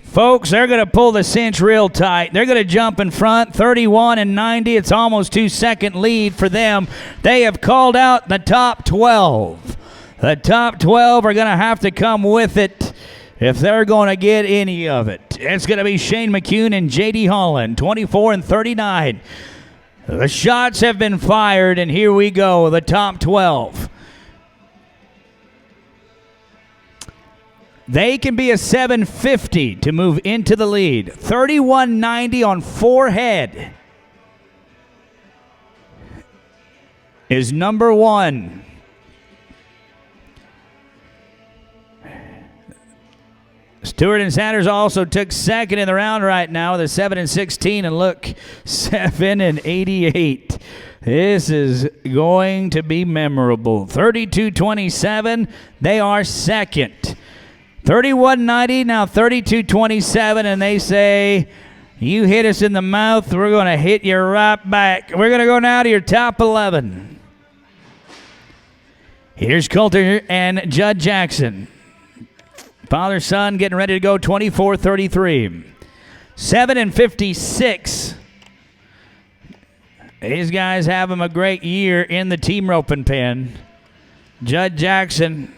Folks, they're going to pull the cinch real tight. They're going to jump in front, 31-90. It's almost 2-second lead for them. They have called out the top 12. The top 12 are going to have to come with it if they're going to get any of it. It's going to be Shane McCune and J.D. Holland, 24-39. The shots have been fired, and here we go, the top 12. They can be a 750 to move into the lead. 31-90 on forehead is number one. Stewart and Sanders also took second in the round right now with a 7-16, and look, 7-88. This is going to be memorable. 32-27, they are second. 31-90, now 32-27, and they say, you hit us in the mouth, we're going to hit you right back. We're going to go now to your top 11. Here's Coulter and Judd Jackson. Father, son, getting ready to go 24-33. 7-56. These guys have them a great year in the team roping pen. Judd Jackson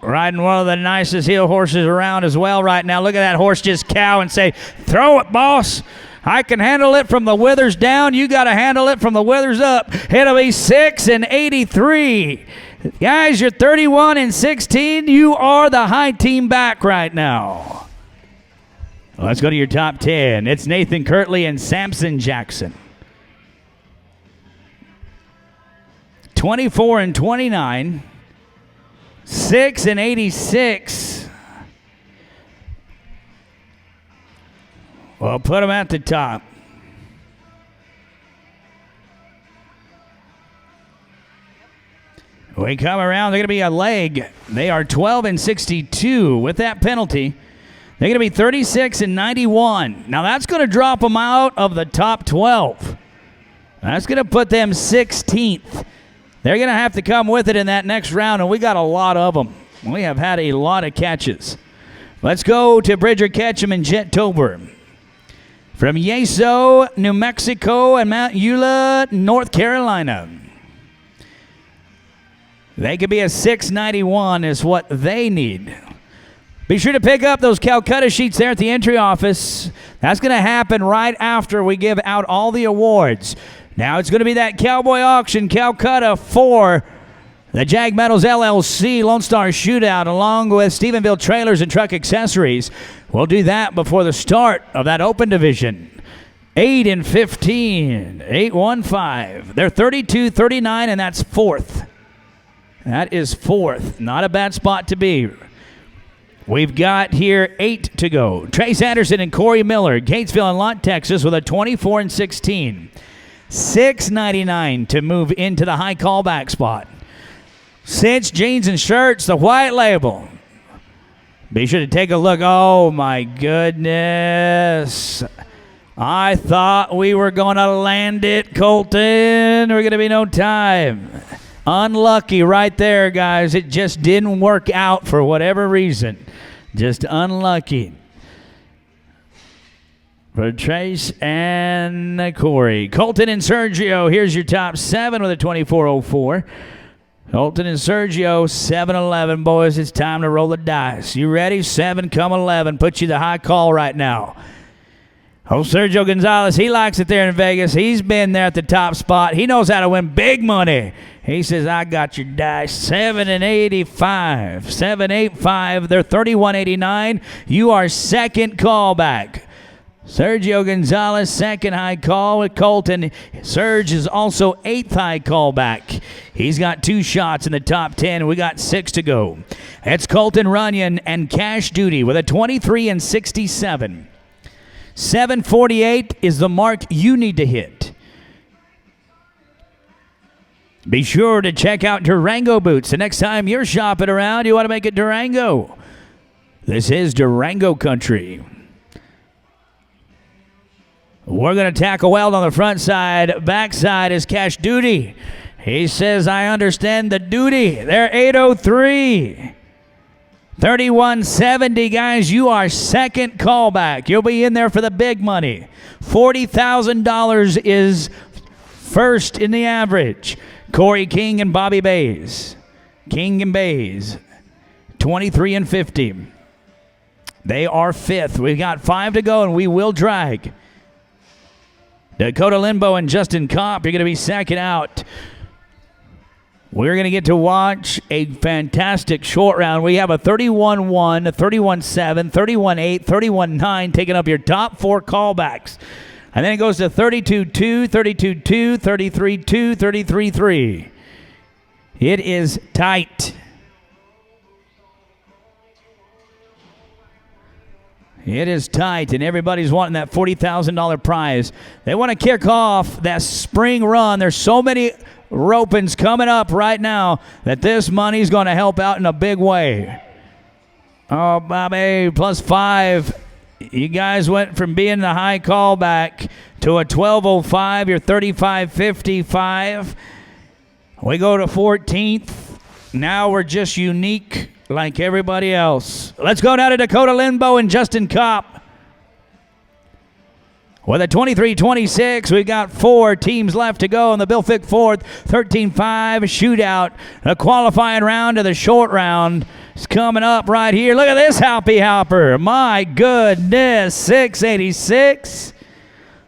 riding one of the nicest heel horses around as well right now. Look at that horse just cow and say, throw it, boss. I can handle it from the withers down. You got to handle it from the withers up. It'll be 6-83. Guys, you're 31-16. You are the high team back right now. Let's go to your top 10. It's Nathan Kirtley and Samson Jackson. 24-29. 6-86. Well, put them at the top. We come around, they're going to be a leg. They are 12-62 with that penalty. They're going to be 36-91. Now that's going to drop them out of the top 12. That's going to put them 16th. They're going to have to come with it in that next round, and we got a lot of them. We have had a lot of catches. Let's go to Bridger Ketchum and Jet Tober. From Yeso, New Mexico, and Mount Eula, North Carolina. They could be a 691 is what they need. Be sure to pick up those Calcutta sheets there at the entry office. That's going to happen right after we give out all the awards. Now it's going to be that Cowboy Auction Calcutta for the Jag Metals LLC Lone Star Shootout, along with Stephenville Trailers and Truck Accessories. We'll do that before the start of that open division. 8 and 15, 8-1-5. They're 32-39, and that's fourth. That is fourth. Not a bad spot to be. We've got here 8 to go. Trace Anderson and Corey Miller, Gatesville and Lott, Texas, with a 24 and 16. $6.99 to move into the high callback spot. Cinch Jeans and Shirts, the white label. Be sure to take a look. Oh, my goodness. I thought we were going to land it, Colton. We're going to be no time. Unlucky right there, guys. It just didn't work out for whatever reason. Just unlucky. For Trace and Corey. Colton and Sergio, here's your top 7 with a 24.04. Colton and Sergio, 7-11. Boys, it's time to roll the dice. You ready? 7 come 11. Put you the high call right now. Oh, Sergio Gonzalez, he likes it there in Vegas. He's been there at the top spot. He knows how to win big money. He says, I got your dice. 7 and 85. 7-8-5. They're 31.89. You are second callback. Sergio Gonzalez, second high call with Colton. Serge is also 8th high callback. He's got 2 shots in the top 10. We got 6 to go. It's Colton Runyon and Cash Duty with a 23 and 67. 748 is the mark you need to hit. Be sure to check out Durango boots. The next time you're shopping around, you want to make it Durango. This is Durango country. We're going to tackle Weld on the front side. Backside is Cash Duty. He says, I understand the duty. They're 803. 3170, guys. You are second callback. You'll be in there for the big money. $40,000 is first in the average. Corey King and Bobby Bays. King and Bays. 23 and 50. They are fifth. We've got 5 to go, and we will drag. Dakota Limbo and Justin Kopp, you're going to be second out. We're going to get to watch a fantastic short round. We have a 31-1, a 31-7, 31-8, 31-9, taking up your top 4 callbacks. And then it goes to 32-2, 32-2, 33-2, 33-3. It is tight. It is tight, and everybody's wanting that $40,000 prize. They want to kick off that spring run. There's so many ropings coming up right now that this money's going to help out in a big way. Oh, Bobby, plus 5. You guys went from being the high callback to a 1205. You're 35.55. We go to 14th. Now we're just unique like everybody else. Let's go down to Dakota Limbo and Justin Kopp. With a 23-26, we got 4 teams left to go in the Bill Fick Ford 13-5 shootout. The qualifying round of the short round is coming up right here. Look at this Hoppy Hopper. My goodness, 686.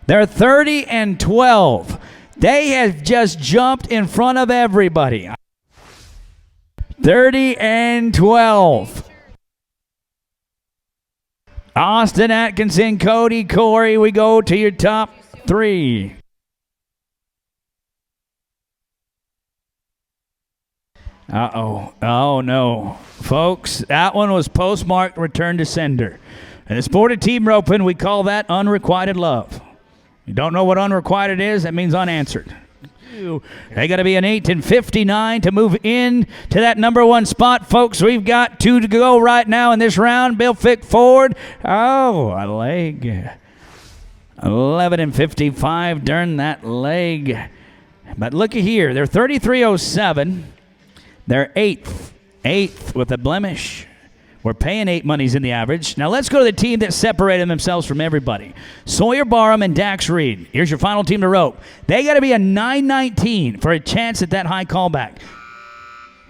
They're 30 and 12. They have just jumped in front of everybody. 30 and 12. Austin, Atkinson, Cody, Corey, we go to your top 3. Uh-oh. Oh, no. Folks, that one was postmarked return to sender. In the sport of team roping, we call that unrequited love. You don't know what unrequited is? That means unanswered. They got to be an 8 and 59 to move in to that number 1 spot, folks. We've got 2 to go right now in this round. Bill Fick Ford. Oh, a leg. 11 and 55 during that leg. But looky here. They're 33.07. They're 8th. 8th with a blemish. We're paying 8 monies in the average. Now let's go to the team that separated themselves from everybody. Sawyer Barham and Dax Reed. Here's your final team to rope. They got to be a 919 for a chance at that high callback.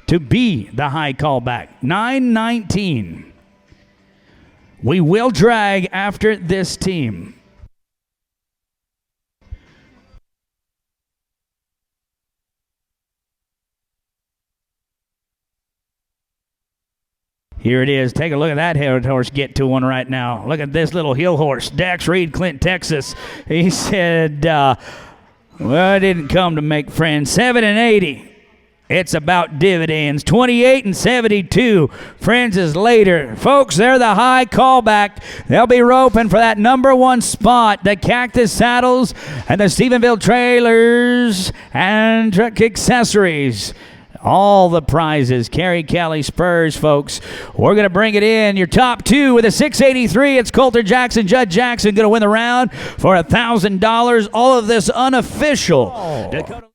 to be the high callback. 9:19. We will drag after this team. Here it is. Take a look at that horse get to one right now. Look at this little hill horse. Dax Reed, Clint, Texas. He said, well, I didn't come to make friends. 7-80. It's about dividends. 28-72. Friends is later. Folks, they're the high callback. They'll be roping for that number one spot. The Cactus Saddles and the Stephenville Trailers and Truck Accessories. All the prizes. Kerry Kelly Spurs, folks. We're going to bring it in. Your top two with a 683. It's Coulter Jackson. Judd Jackson going to win the round for $1,000. All of this unofficial. Dakota.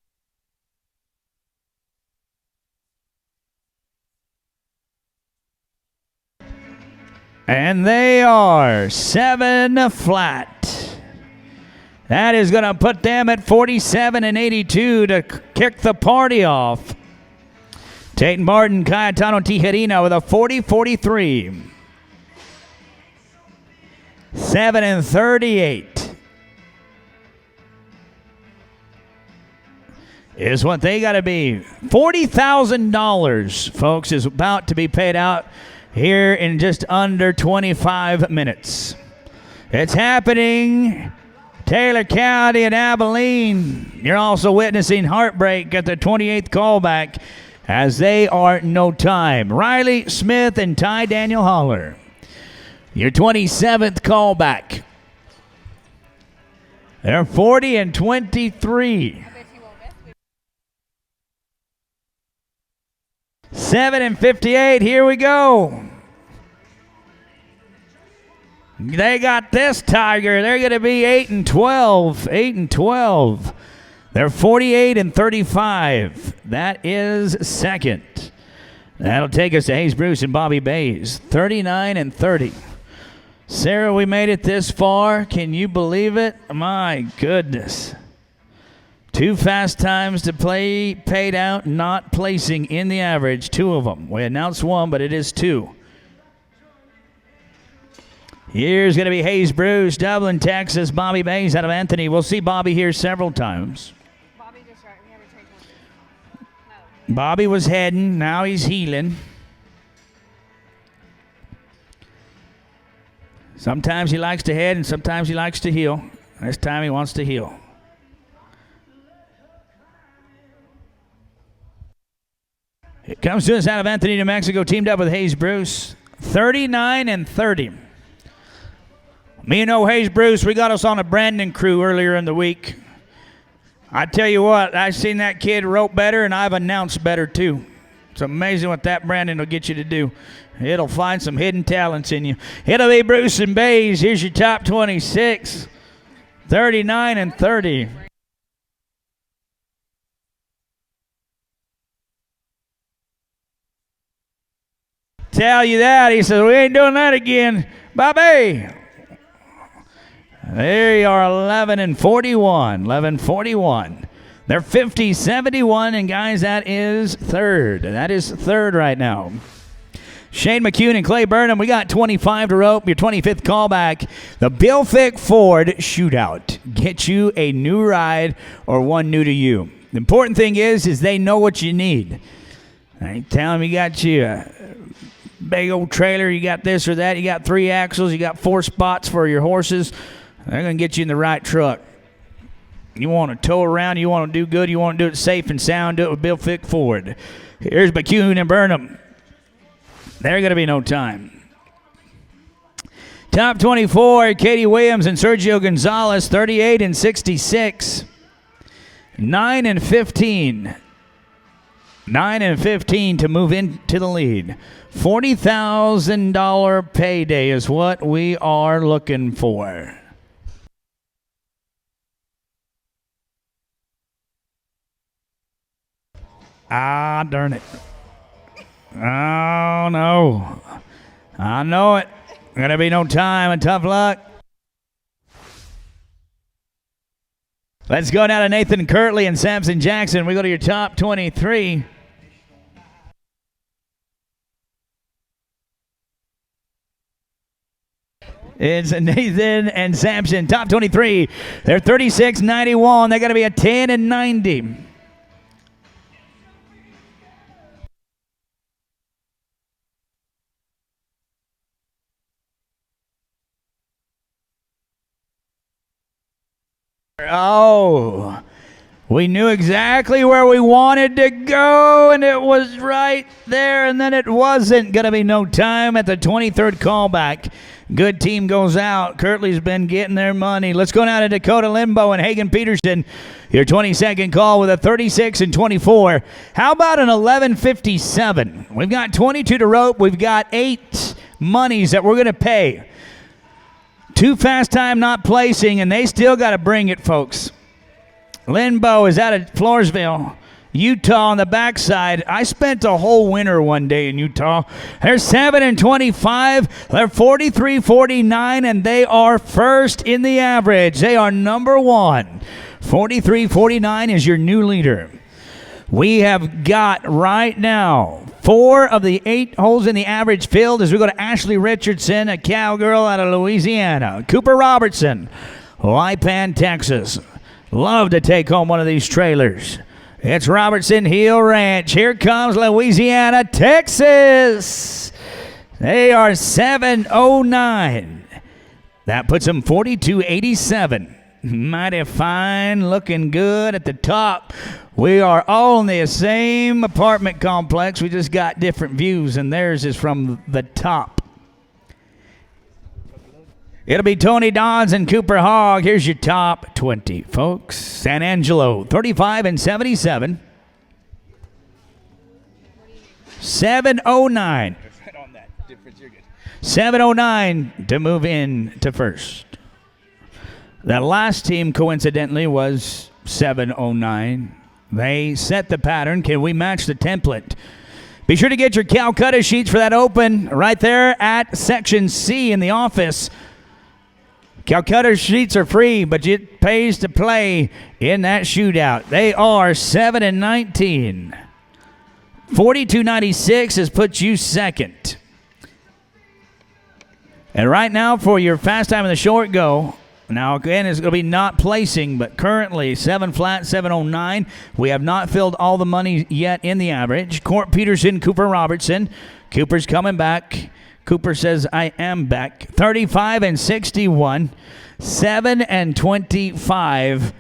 And they are 7 flat. That is going to put them at 47-82 to kick the party off. Tate Martin, Cayetano Tijerina with a 40-43. 7-38 is what they got to be. $40,000, folks, is about to be paid out here in just under 25 minutes. It's happening. Taylor County and Abilene. You're also witnessing heartbreak at the 28th callback as they are no time. Riley Smith and Ty Daniel Holler. Your 27th callback. They're 40-23. 7-58. Here we go. They got this tiger. They're going to be 8-12. 8-12. They're 48-35. That is second. That'll take us to Hayes Bruce and Bobby Bays. 39-30. Sarah, we made it this far. Can you believe it? My goodness. 2 fast times to play paid out, not placing in the average. 2 of them. We announced 1, but it is 2. Here's going to be Hayes Bruce, Dublin, Texas. Bobby Bays out of Anthony. We'll see Bobby here several times. Bobby just right. We had to take one. No. Bobby was heading. Now he's healing. Sometimes he likes to head and sometimes he likes to heel. This time he wants to heel. It comes to us out of Anthony, New Mexico, teamed up with Hayes Bruce. 39-30. Me and Hayes Bruce, we got us on a Brandon crew earlier in the week. I tell you what, I've seen that kid rope better, and I've announced better too. It's amazing what that Brandon will get you to do. It'll find some hidden talents in you. It'll be Bruce and Bays. Here's your top 26. 39-30. Tell you that. He says, we ain't doing that again. Bobby. There you are, 11-41. 11-41. They're 50-71, and guys, that is third. That is third right now. Shane McCune and Clay Burnham, we got 25 to rope. Your 25th callback. The Bill Fick Ford Shootout. Get you a new ride or one new to you. The important thing is they know what you need. I ain't telling them you got you a big old trailer, you got this or that, you got 3 axles, you got 4 spots for your horses. They're going to get you in the right truck. You want to tow around, you want to do good, you want to do it safe and sound, do it with Bill Fick Ford. Here's McCune and Burnham. They're going to be no time. Top 24, Katie Williams and Sergio Gonzalez, 38-66. 9-15. 9-15 to move into the lead. $40,000 payday is what we are looking for. Ah, darn it. Oh, no. I know it. Gonna be no time and tough luck. Let's go down to Nathan Kirtley and Samson Jackson. We go to your top 23. It's Nathan and Sampson, top 23. They're 36.91. They're going to be a 10 and 90. Oh, we knew exactly where we wanted to go, and it was right there, and then it wasn't. Going to be no time at the 23rd callback. Good team goes out. Kirtley's been getting their money. Let's go now to Dakota Limbo and Hagen Peterson. Your 22nd call with a 36 and 24. How about an 11.57? We've got 22 to rope. We've got 8 monies that we're going to pay. 2 fast time not placing, and they still got to bring it, folks. Limbo is out of Floresville, Utah on the backside. I spent a whole winter one day in Utah. They're 7 and 25. They're 43-49, and they are first in the average. They are number 1. 43-49 is your new leader. We have got right now 4 of the 8 holes in the average filled as we go to Ashley Richardson, a cowgirl out of Louisiana. Cooper Robertson, Lipan, Texas. Love to take home one of these trailers. It's Robertson Hill Ranch. Here comes Louisiana, Texas. They are 7.09. That puts them 42.87. Mighty fine, looking good at the top. We are all in the same apartment complex. We just got different views, and theirs is from the top. It'll be Tony Dodds and Cooper Hogg. Here's your top 20, folks. San Angelo, 35 and 77. 7.09. 7.09 to move in to first. That last team, coincidentally, was 7.09. They set the pattern. Can we match the template? Be sure to get your Calcutta sheets for that open right there at Section C in the office. Calcutta sheets are free, but it pays to play in that shootout. They are 7 and 19. 42.96 has put you second. And right now for your fast time in the short go, now again it's going to be not placing, but currently 7 flat, 7.09. We have not filled all the money yet in the average. Court Peterson, Cooper Robertson. Cooper's coming back. Cooper says, I am back. 35 and 61. 7 and 25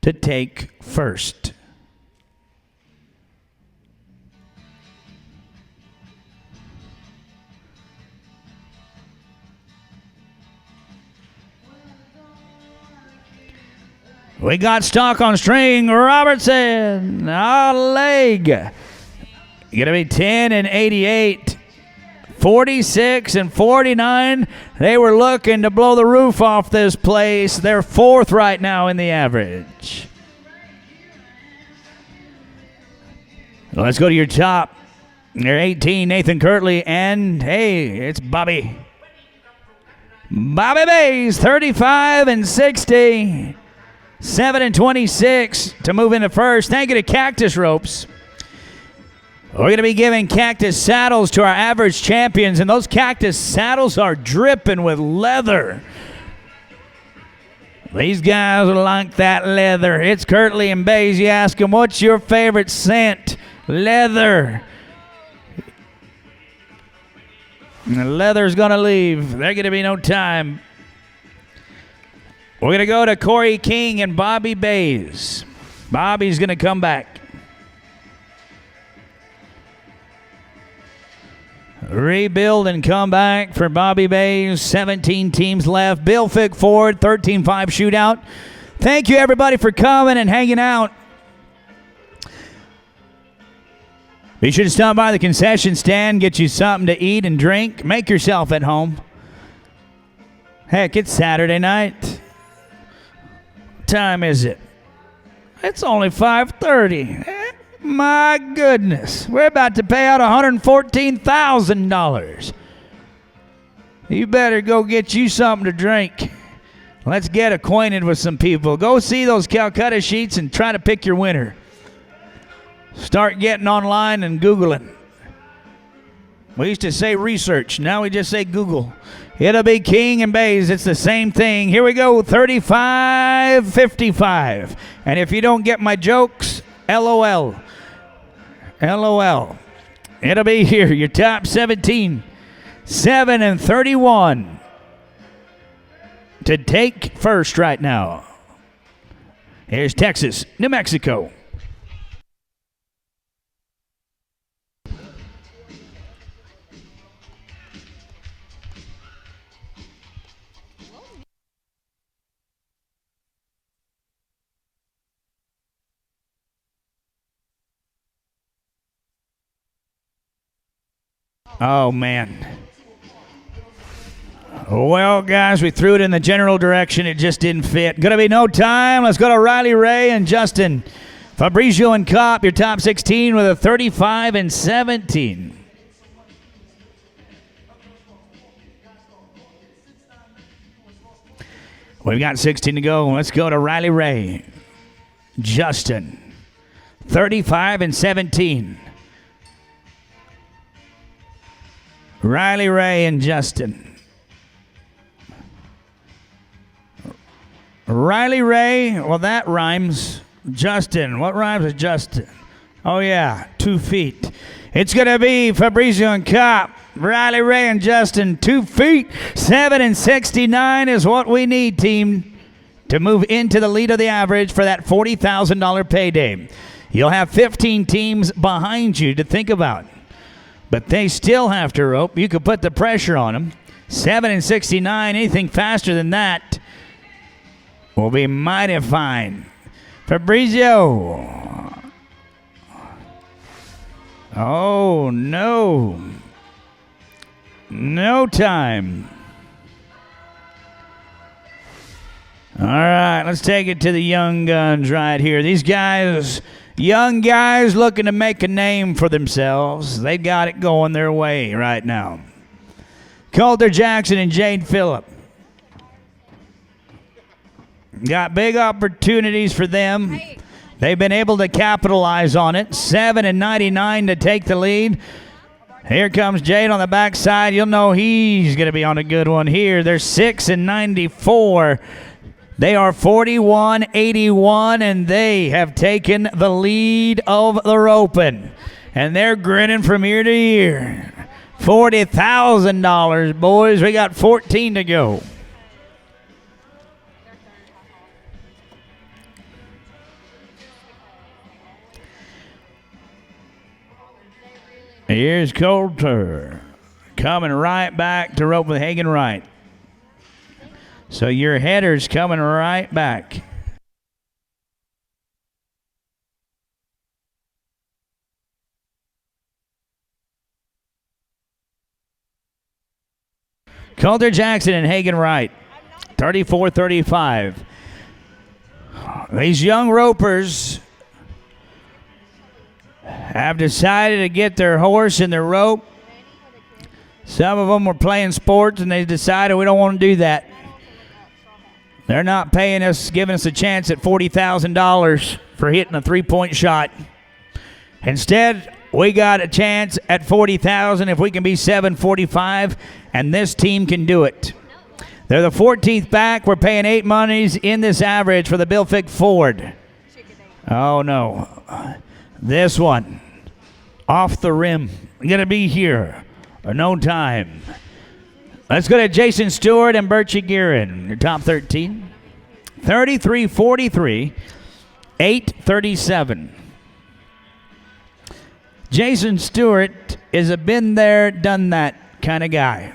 to take first. We got stock on string. Robertson, a leg. Going to be 10 and 88. 46 and 49. They were looking to blow the roof off this place. They're 4th right now in the average. Let's go to your top. They're 18, Nathan Kirtley, and hey, it's Bobby. Bobby Bays, 35 and 60. 7 and 26 to move into first. Thank you to Cactus Ropes. We're going to be giving cactus saddles to our average champions, and those cactus saddles are dripping with leather. These guys will like that leather. It's Kirtley and Bays. You ask them, what's your favorite scent? Leather. And the leather's going to leave. There's going to be no time. We're going to go to Corey King and Bobby Bays. Bobby's going to come back. Rebuild and come back for Bobby Bays. 17 teams left. Bill Fick Ford, 13-5 shootout. Thank you, everybody, for coming and hanging out. Be sure to stop by the concession stand, get you something to eat and drink. Make yourself at home. Heck, it's Saturday night. What time is it? It's only 5:30. My goodness, we're about to pay out $114,000. You better go get you something to drink. Let's get acquainted with some people. Go see those Calcutta sheets and try to pick your winner. Start getting online and Googling. We used to say research. Now we just say Google. It'll be King and Bays. It's the same thing. Here we go, 35-55. And if you don't get my jokes, LOL. LOL. It'll be here, your top 17. 7-31 to take first right now. Here's Texas, New Mexico. Oh, man. Well, guys, we threw it in the general direction. It just didn't fit. Gonna be no time. Let's go to Riley Ray and Justin. Fabrizio and Kopp, your top 16 with a 35-17. We've got 16 to go. Let's go to Riley Ray. Justin, 35-17. Riley Ray and Justin. Riley Ray, well, that rhymes. Justin, what rhymes with Justin? Oh, yeah, 2 feet. It's going to be Fabrizio and Kopp. Riley Ray and Justin, 2 feet. 7-69 is what we need, team, to move into the lead of the average for that $40,000 payday. You'll have 15 teams behind you to think about. But they still have to rope. You could put the pressure on them. 7-69, anything faster than that will be mighty fine. Fabrizio. Oh, no. No time. All right, let's take it to the young guns right here. These guys... Young guys looking to make a name for themselves. They got it going their way right now. Coulter Jackson and Jade Phillip. Got big opportunities for them. They've been able to capitalize on it. 7-99 to take the lead. Here comes Jade on the backside. You'll know he's going to be on a good one here. They're 6-94. They are 41-81, and they have taken the lead of the roping. And they're grinning from ear to ear. $40,000, boys. We got 14 to go. Here's Coulter coming right back to rope with Hagen right. So your header's coming right back. Coulter Jackson and Hagen Wright, 34-35. These young ropers have decided to get their horse in their rope. Some of them were playing sports and they decided we don't want to do that. They're not paying us, giving us a chance at $40,000 for hitting a three-point shot. Instead, we got a chance at $40,000 if we can be 745, and this team can do it. They're the 14th back. We're paying 8 monies in this average for the Bill Fick Ford. Oh, no. This one, off the rim, going to be here. No time. Let's go to Jason Stewart and Birchie Guerin. Your top 13. 33-43, 8-37. Jason Stewart is a been there, done that kind of guy.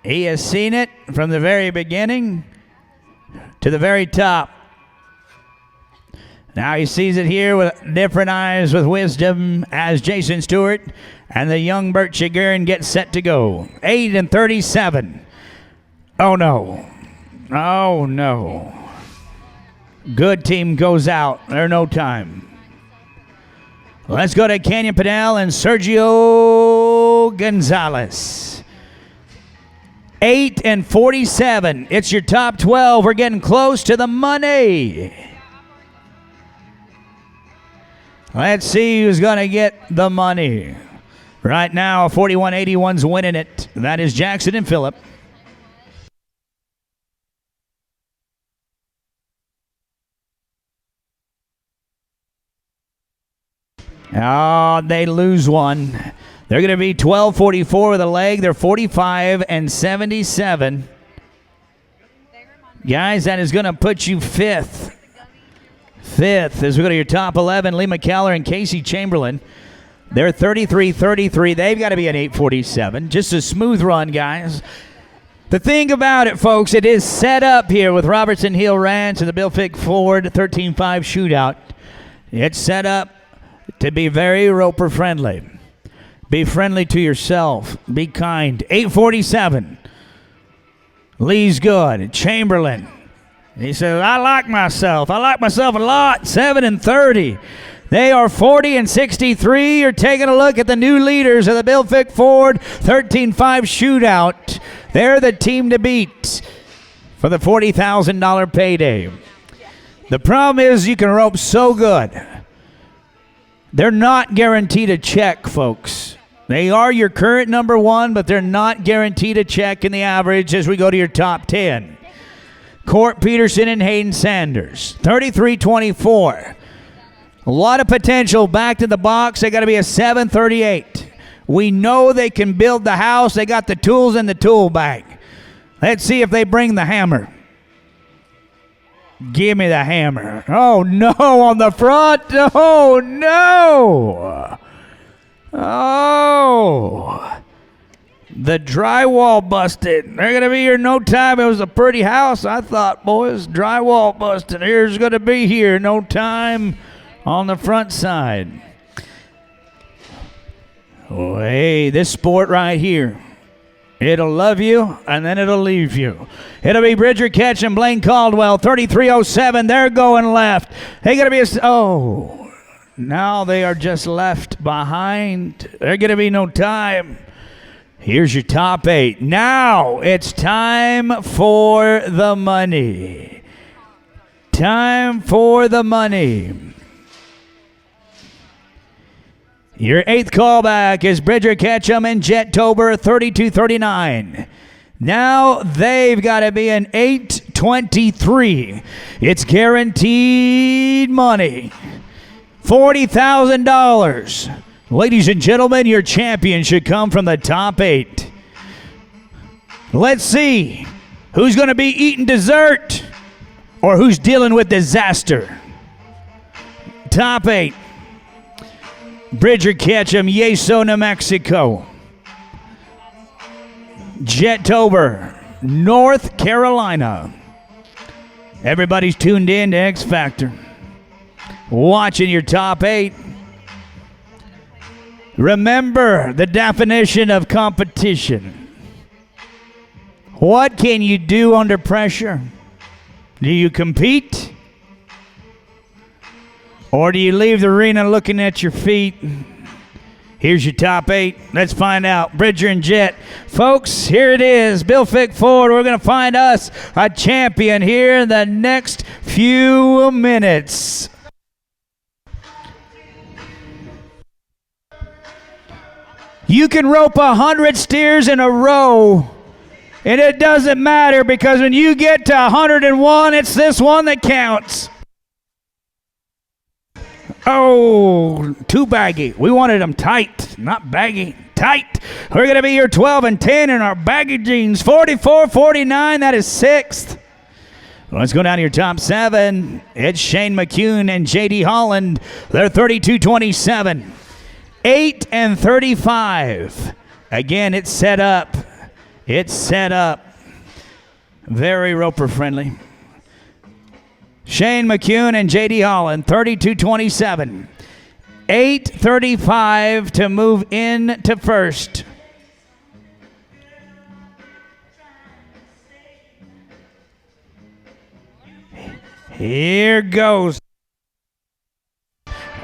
He has seen it from the very beginning to the very top. Now he sees it here with different eyes with wisdom as Jason Stewart and the young Birchie Guerin get set to go. 8-37. Oh, no. Oh, no. Good team goes out. There's no time. Let's go to Canyon Padel and Sergio Gonzalez. 8-47. It's your top 12. We're getting close to the money. Let's see who's going to get the money. Right now, 4181's winning it. That is Jackson and Phillip. Oh, they lose one. They're going to be 12:44 with a leg. They're 45 and 77. Guys, that is going to put you fifth. Fifth as we go to your top 11, Lee McKellar and Casey Chamberlain. They're 33-33. They've got to be an 8:47. Just a smooth run, guys. The thing about it, folks, it is set up here with Robertson Hill Ranch and the Bill Fick Ford 13-5 shootout. It's set up to be very roper friendly. Be friendly to yourself. Be kind. 8:47. Lee's good. Chamberlain. He says, I like myself. I like myself a lot. 7-30. They are 40 and 63. You're taking a look at the new leaders of the Bill Fick Ford 13-5 shootout. They're the team to beat for the $40,000 payday. The problem is you can rope so good. They're not guaranteed a check, folks. They are your current number one, but they're not guaranteed a check in the average as we go to your top 10. Court Peterson and Hayden Sanders, 33-24. A lot of potential back to the box. They got to be a 7:38. We know they can build the house. They got the tools in the tool bag. Let's see if they bring the hammer. Give me the hammer. Oh, no, on the front. Oh, no. Oh. The drywall busted. They're going to be here in no time. It was a pretty house. I thought, boys, drywall busted. Here's going to be here in no time on the front side. Oh, hey, this sport right here. It'll love you, and then it'll leave you. It'll be Bridger Ketch and Blaine Caldwell, 33-07. They're going left. They got to be now they are just left behind. There's going to be no time. Here's your top 8. Now it's time for the money. Time for the money. Your 8th callback is Bridger Ketchum and Jet Tober, 32-39. Now they've got to be an 8:23. It's guaranteed money. $40,000. Ladies and gentlemen, your champion should come from the top 8. Let's see who's going to be eating dessert or who's dealing with disaster. Top 8. Bridger Ketchum, Yeso, New Mexico. Jet Tober, North Carolina. Everybody's tuned in to X Factor. Watching your top 8. Remember the definition of competition. What can you do under pressure? Do you compete? Or do you leave the arena looking at your feet? Here's your top 8. Let's find out. Bridger and Jet. Folks, here it is. Bill Fick Ford. We're going to find us a champion here in the next few minutes. You can rope 100 steers in a row, and it doesn't matter because when you get to 101, it's this one that counts. Oh, too baggy. We wanted them tight, not baggy. Tight. We're going to be here 12 and 10 in our baggy jeans. 44-49, that is 6th. Let's go down to your top 7. It's Shane McCune and J.D. Holland. They're 32-27. 8-35. Again, it's set up. It's set up. Very roper friendly. Shane McCune and J.D. Holland, 32-27. 8:35 to move in to first. Here goes.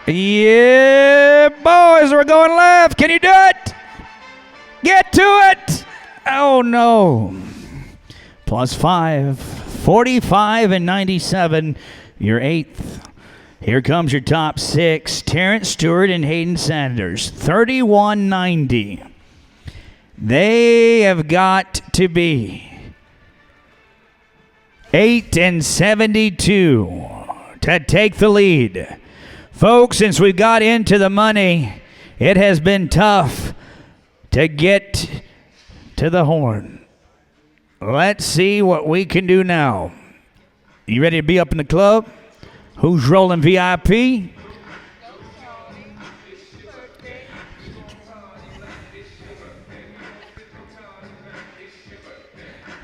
Yeah, boys, we're going left. Can you do it? Get to it. Oh, no. +5. 45 and 97. Your 8th. Here comes your top 6. Terrence Stewart and Hayden Sanders, 31.90. They have got to be 8.72 to take the lead. Folks, since we got into the money, it has been tough to get to the horn. Let's see what we can do now. You ready to be up in the club? Who's rolling VIP?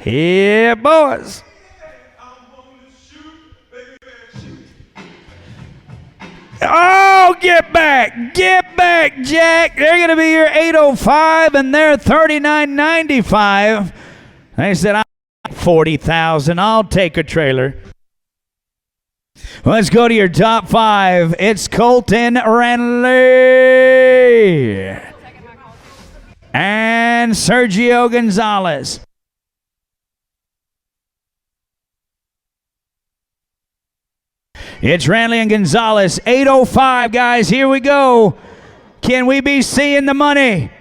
Yeah, boys. Oh, get back, Jack. They're going to be your 805, and they're 39.95. They said, I'm 40,000. I'll take a trailer. Let's go to your top 5. It's Colton Ranley and Sergio Gonzalez. It's Ranley and Gonzalez, 805, guys. Here we go. Can we be seeing the money?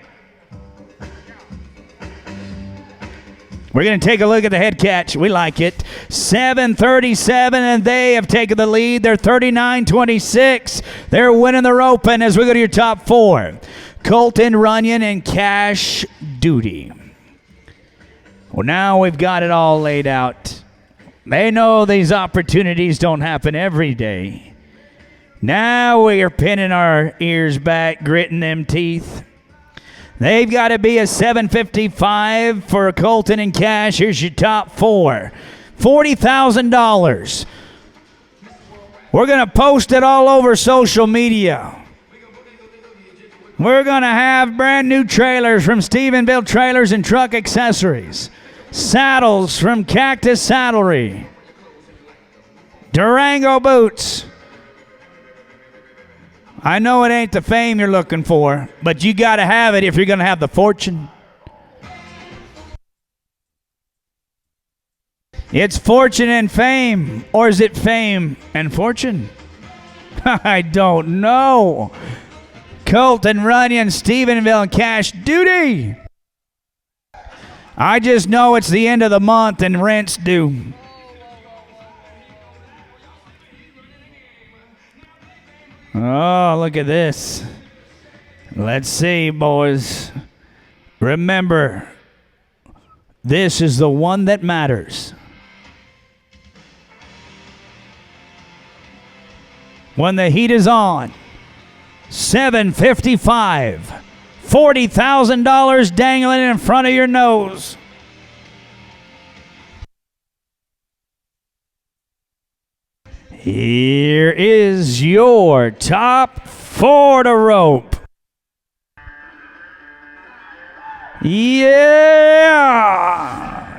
We're going to take a look at the head catch. We like it. 737, and they have taken the lead. They're 39.26. They're winning the roping as we go to your top 4. Colton Runyon and Cash Duty. Well, now we've got it all laid out. They know these opportunities don't happen every day. Now we are pinning our ears back, gritting them teeth. They've got to be a 755 for Colton and Cash. Here's your top 4. $40,000. We're going to post it all over social media. We're going to have brand new trailers from Stephenville Trailers and Truck Accessories. Saddles from Cactus Saddlery. Durango boots. I know it ain't the fame you're looking for, but you got to have it if you're going to have the fortune. It's fortune and fame, or is it fame and fortune? I don't know. Colton Runyon, Stephenville, and Cash Duty. I just know it's the end of the month and rent's due. Oh, look at this. Let's see, boys. Remember, this is the one that matters. When the heat is on, 755. $40,000 dangling in front of your nose. Here is your top 4 to rope. Yeah!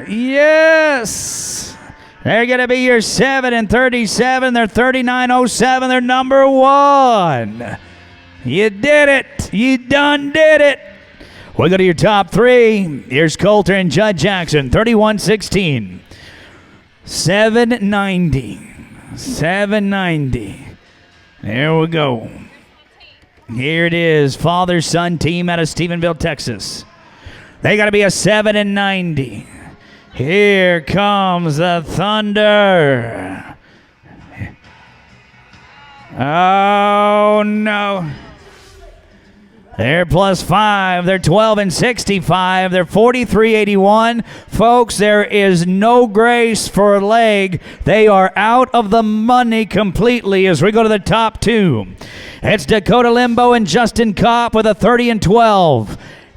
Yes! They're going to be your 7 and 37. They're 39.07. They're number 1. You did it. You done did it. We'll go to your top 3. Here's Coulter and Judd Jackson, 31.16. 790. 790. There we go. Here it is. Father-son team out of Stephenville, Texas. They got to be a 7 and 90. Here comes the Thunder. Oh, no. They're +5. They're 12 and 65. They're 43.81. Folks, there is no grace for a leg. They are out of the money completely as we go to the top 2. It's Dakota Limbo and Justin Kopp with a 30 and 12.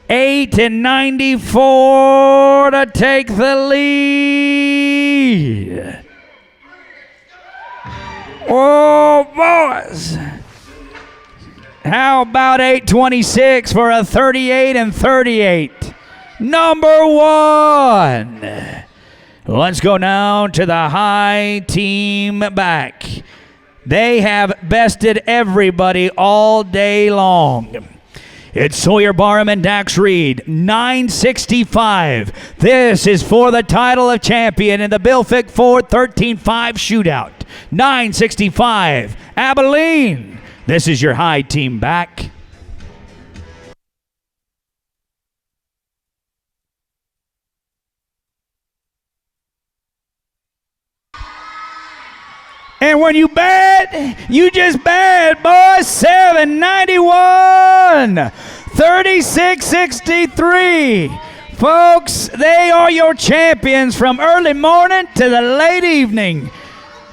8 and 94 to take the lead. Oh, boys. How about 826 for a 38 and 38? Number 1. Let's go now to the high team back. They have bested everybody all day long. It's Sawyer Barham and Dax Reed, 965. This is for the title of champion in the Bill Fick Ford 13-5 Shootout. 965, Abilene. This is your high team back. And when you bet, you just bet, boys. 791, 3663. Folks, they are your champions from early morning to the late evening.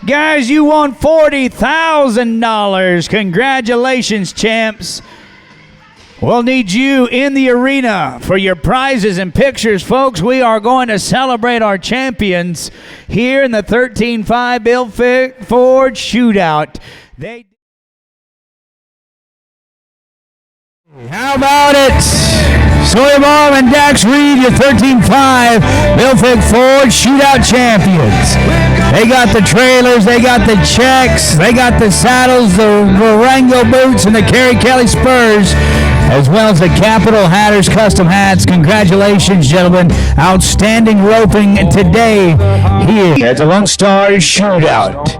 Guys, you won $40,000. Congratulations, champs. We'll need you in the arena for your prizes and pictures, folks. We are going to celebrate our champions here in the 13.5 Bill Fick Ford Shootout. How about it? Sawyer Ball and Dax Reed, your 13.5 Bill Fick Ford Shootout champions. They got the trailers, they got the checks, they got the saddles, the Rango boots, and the Kerry Kelly spurs, as well as the Capital Hatters custom hats. Congratulations, gentlemen. Outstanding roping today here at the Lone Star Shootout.